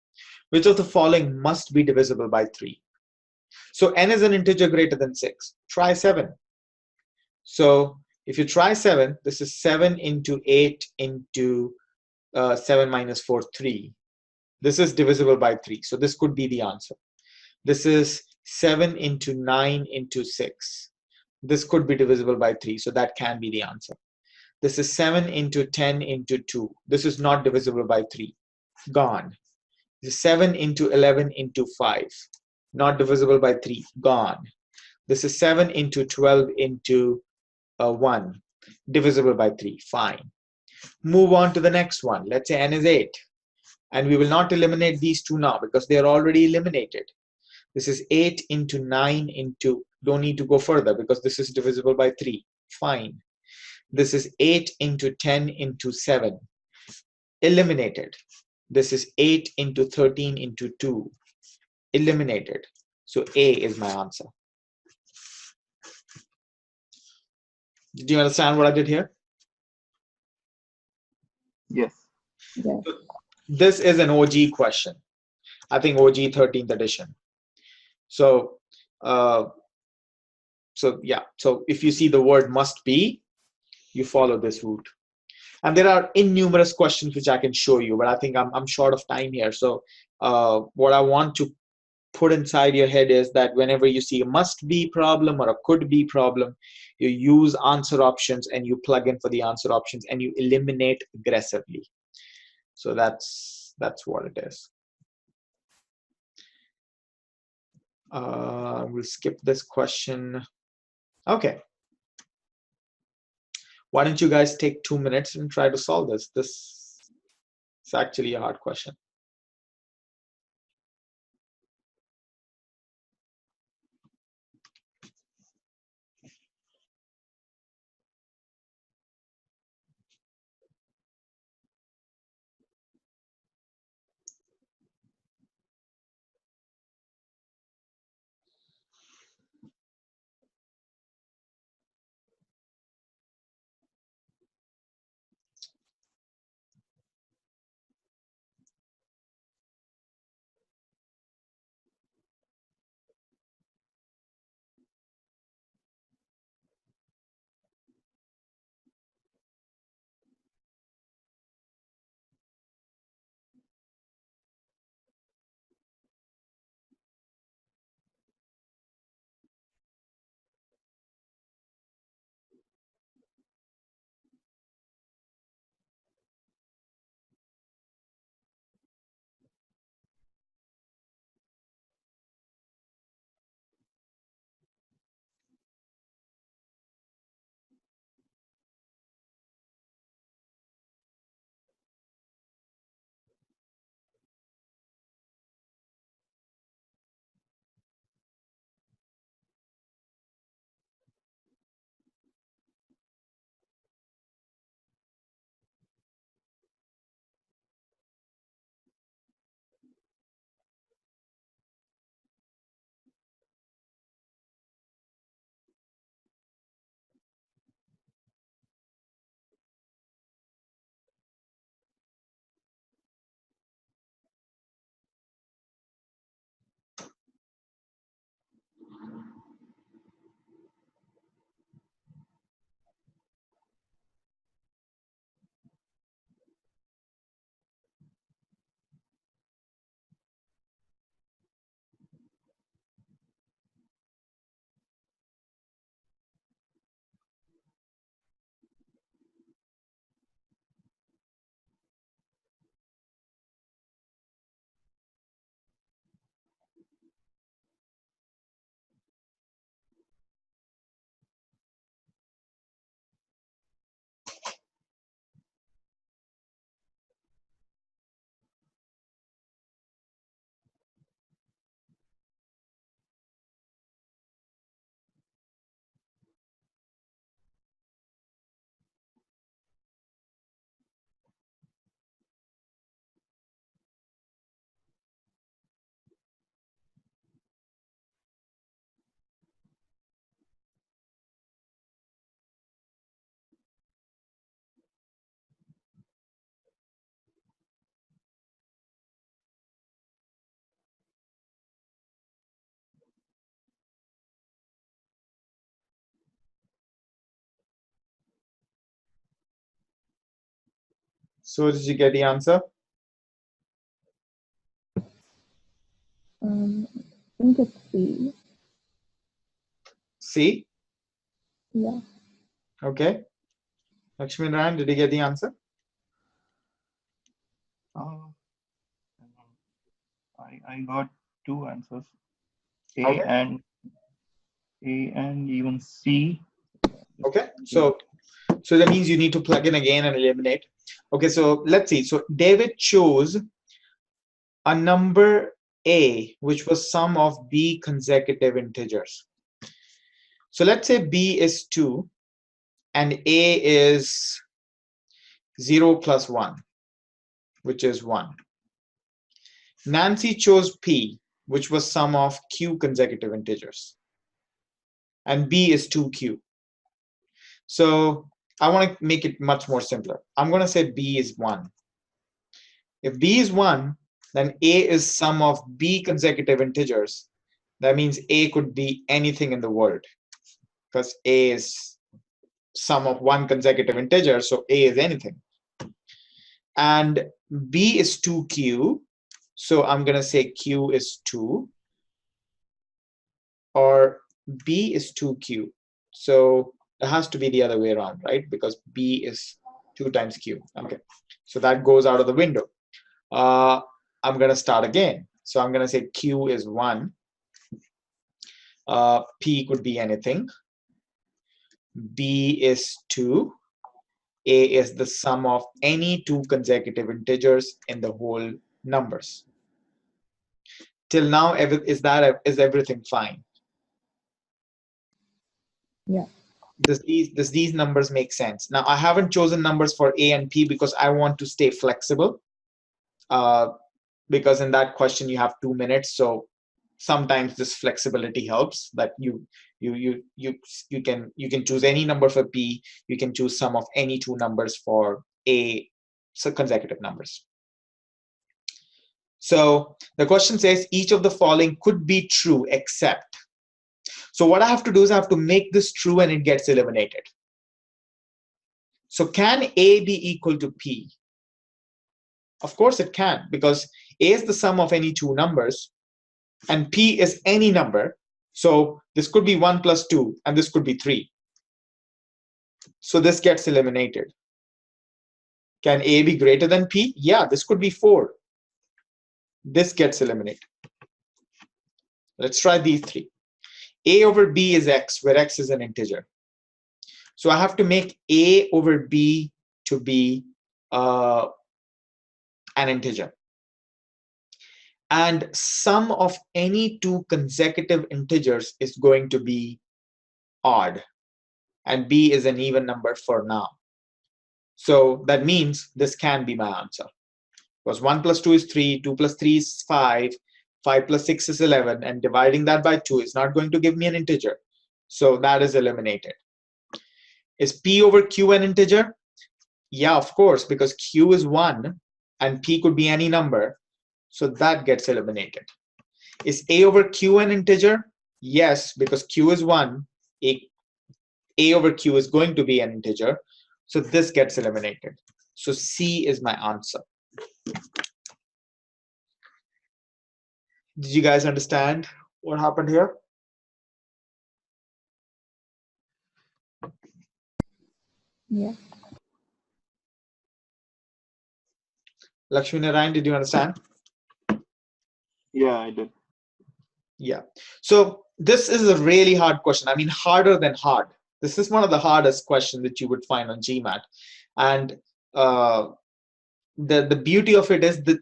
A: which of the following must be divisible by 3? So n is an integer greater than 6. Try 7. So if you try 7, this is 7 into 8 into 7 minus 4, 3. This is divisible by 3. So this could be the answer. This is 7 into 9 into 6. This could be divisible by 3. So that can be the answer. This is 7 into 10 into 2. This is not divisible by 3. Gone. This is 7 into 11 into 5. Not divisible by 3. Gone. This is 7 into 12 into 1. Divisible by 3. Fine. Move on to the next one. Let's say n is 8. And we will not eliminate these two now because they are already eliminated. This is 8 into 9 into, don't need to go further because this is divisible by 3. Fine. This is 8 into 10 into 7. Eliminated. This is 8 into 13 into 2. Eliminated. So A is my answer. Did you understand what I did here?
D: Yes.
C: Yes.
A: This is an OG question. I think OG 13th edition. So, yeah. So if you see the word must be, you follow this route. And there are innumerous questions which I can show you, but I think I'm short of time here. So what I want to put inside your head is that whenever you see a must be problem or a could be problem, you use answer options and you plug in for the answer options and you eliminate aggressively. So that's what it is. We'll skip this question. Okay. Why don't you guys take 2 minutes and try to solve this? This is actually a hard question. So did you get the answer?
C: I think it's C.
A: C?
C: Yeah.
A: Okay. Lakshmi Narayan, did you get the answer?
B: I got two answers.
A: Okay.
B: A and even C.
A: Okay. So that means you need to plug in again and eliminate. Okay, so let's see. So David chose a number A, which was sum of B consecutive integers. So let's say B is 2 and A is 0 plus 1, which is 1. Nancy chose P, which was sum of Q consecutive integers. And B is 2Q. So I want to make it much more simpler. I'm going to say B is 1. If B is 1, then A is sum of B consecutive integers. That means A could be anything in the world, because A is sum of one consecutive integer, so A is anything. And B is 2Q, so I'm going to say Q is 2, or B is 2Q. So it has to be the other way around, right? Because B is 2 times Q. Okay. So that goes out of the window. I'm going to start again. So I'm going to say Q is 1. P could be anything. B is 2. A is the sum of any two consecutive integers in the whole numbers. Till now, is everything fine?
C: Yeah.
A: Does these numbers make sense? Now, I haven't chosen numbers for A and P because I want to stay flexible. Because in that question you have 2 minutes, so sometimes this flexibility helps. That you can choose any number for P. You can choose sum of any two numbers for A, so consecutive numbers. So the question says each of the following could be true except. So what I have to do is I have to make this true and it gets eliminated. So can A be equal to P? Of course it can, because A is the sum of any two numbers and P is any number. So this could be 1 plus 2 and this could be 3. So this gets eliminated. Can A be greater than P? Yeah, this could be 4. This gets eliminated. Let's try these three. A over B is X, where X is an integer. So I have to make A over B to be an integer. And sum of any two consecutive integers is going to be odd. And B is an even number for now. So that means this can be my answer. Because 1 plus 2 is 3, 2 plus 3 is 5, 5 plus 6 is 11, and dividing that by 2 is not going to give me an integer. So that is eliminated. Is P over Q an integer? Yeah, of course, because Q is 1 and P could be any number. So that gets eliminated. Is A over Q an integer? Yes, because Q is 1. A over Q is going to be an integer. So this gets eliminated. So C is my answer. Did you guys understand what happened here?
C: Yeah.
A: Lakshmi Narayan, did you understand?
D: Yeah, I did.
A: Yeah. So this is a really hard question. I mean, harder than hard. This is one of the hardest questions that you would find on GMAT. And the beauty of it is that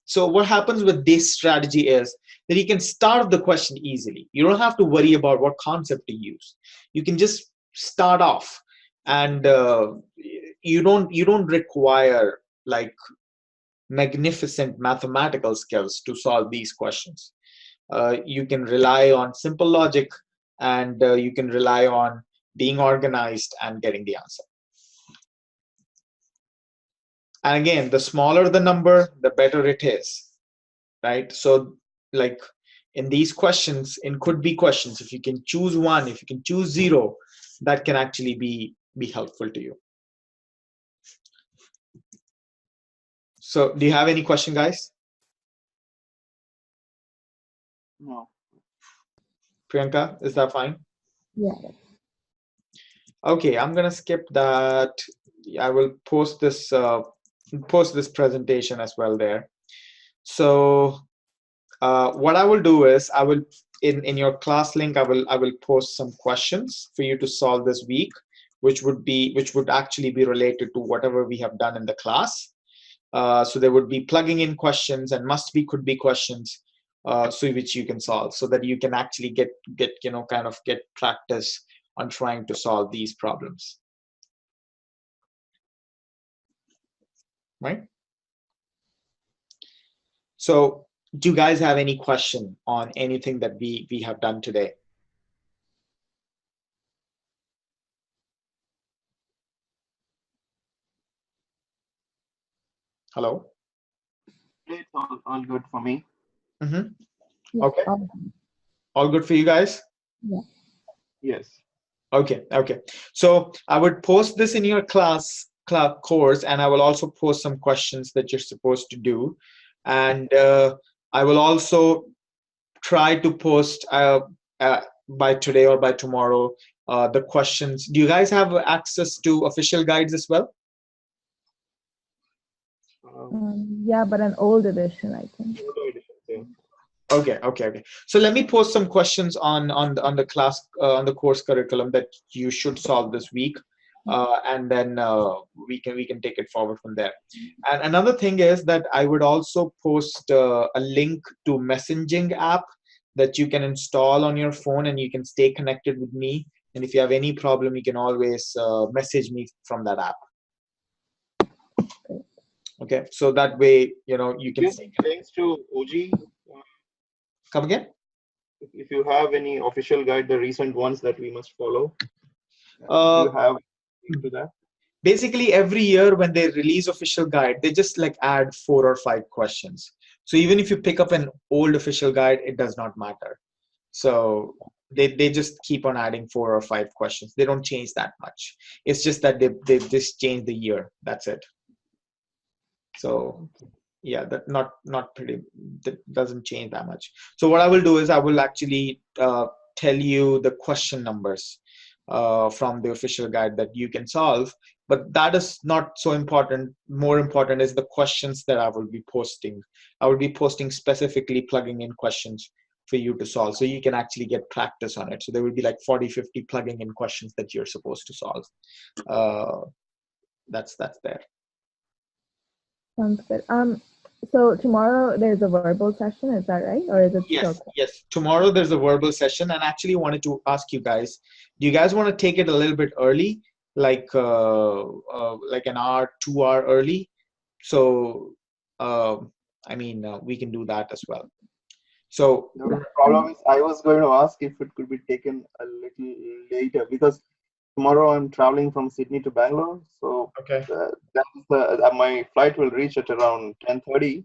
A: so what happens with this strategy is that you can start the question easily. You don't have to worry about what concept to use. You can just start off, and you don't require like magnificent mathematical skills to solve these questions. You can rely on simple logic, and you can rely on being organized and getting the answer. And again, the smaller the number, the better it is, right? So like in these questions, in could be questions, if you can choose 1, if you can choose 0, that can actually be helpful to you. So do you have any question, guys?
D: No.
A: Priyanka, is that fine?
C: Yeah.
A: Okay, I'm gonna skip that. I will post this presentation as well there. So what I will do is I will in your class link I will post some questions for you to solve this week, which would actually be related to whatever we have done in the class. So there would be plugging in questions and must be could be questions, so which you can solve, so that you can actually get kind of get practice on trying to solve these problems, right? So do you guys have any question on anything that we have done today? Hello?
D: It's all good for me.
A: Mm-hmm.
C: Yeah.
A: Okay. All good for you guys?
C: Yeah.
D: Yes.
A: Okay. So I would post this in your class course, and I will also post some questions that you're supposed to do. And I will also try to post by today or by tomorrow the questions. Do you guys have access to official guides as well?
C: Yeah, but an old edition, I think.
D: older editions, yeah.
A: Okay. So let me post some questions on the class on the course curriculum that you should solve this week, and then we can take it forward from there. And another thing is that I would also post a link to messaging app that you can install on your phone, and you can stay connected with me. And if you have any problem, you can always message me from that app. Okay, so that way you can
D: Give links to OG.
A: come again.
D: If you have any official guide, the recent ones that we must follow, do
A: Uh,
D: you have link to that?
A: Basically, every year when they release official guide, they just like add 4 or 5 questions. So even if you pick up an old official guide, it does not matter. So they just keep on adding 4 or 5 questions. They don't change that much. It's just that they just change the year. That's it. So yeah, that doesn't change that much. So what I will do is I will actually tell you the question numbers from the official guide that you can solve, but that is not so important. More important is the questions that I will be posting. I will be posting specifically plugging in questions for you to solve, so you can actually get practice on it. So there will be like 40-50 plugging in questions that you're supposed to solve. That's there.
C: Sounds good. So tomorrow there's a verbal session, is that right? Or is it still?
A: Yes. Tomorrow there's a verbal session, and actually wanted to ask you guys, do you guys want to take it a little bit early, like an hour, 2 hour early? So, we can do that as well. So
D: The problem is, I was going to ask if it could be taken a little later, because tomorrow I'm traveling from Sydney to Bangalore. So
A: okay.
D: My flight will reach at around 10:30.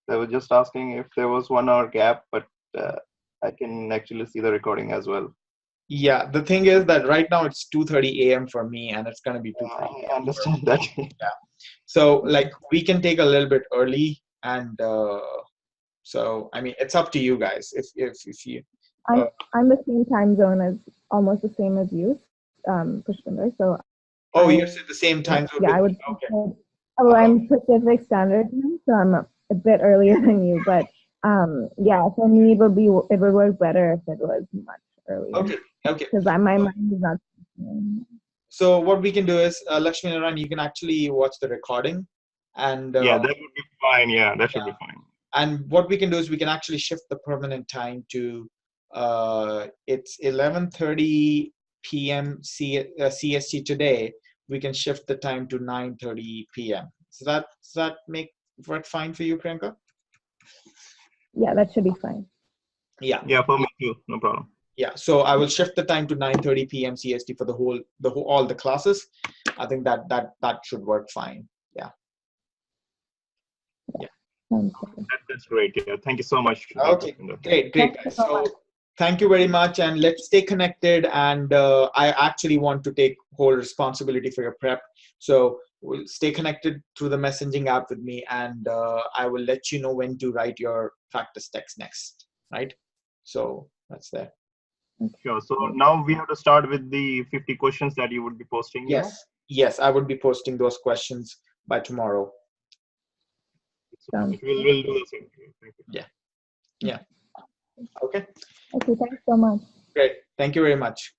D: They were just asking if there was 1 hour gap, but I can actually see the recording as well.
A: Yeah, the thing is that right now it's 2:30 a.m. for me, and it's gonna be 2:30.
D: I understand that.
A: Yeah. So like we can take a little bit early, and so I mean it's up to you guys. If you.
C: I'm the same time zone as almost the same as you, Pushpinder. So.
A: Oh, you're at the same time zone.
C: Yeah, I would.
A: Okay.
C: Oh, I'm Pacific Standard Time, so I'm a bit earlier than you. But yeah, for me it would work better if it was much earlier.
A: Okay.
C: Because my mind is not.
A: So what we can do is, Lakshmi Narayan, you can actually watch the recording, and
B: yeah, that would be fine. Yeah, that should be fine.
A: And what we can do is we can actually shift the permanent time to it's 11:30 p.m. CST today. We can shift the time to 9:30 p.m. Does that make work fine for you, Priyanka?
C: Yeah, that should be fine.
A: Yeah.
B: Yeah, for me too. No problem.
A: Yeah, so I will shift the time to 9:30 p.m. CST for all the classes. I think that should work fine. Yeah.
B: That's great. Yeah, thank you so much.
A: Okay, great, guys. So thank you very much, and let's stay connected. And I actually want to take whole responsibility for your prep. So we'll stay connected through the messaging app with me, and I will let you know when to write your practice text next. Right? So that's there.
B: Sure. So now we have to start with the 50 questions that you would be posting.
A: Yes, I would be posting those questions by tomorrow.
B: We'll do the same. Thank you.
A: Yeah. Okay.
C: Okay, thanks so much.
A: Great. Thank you very much.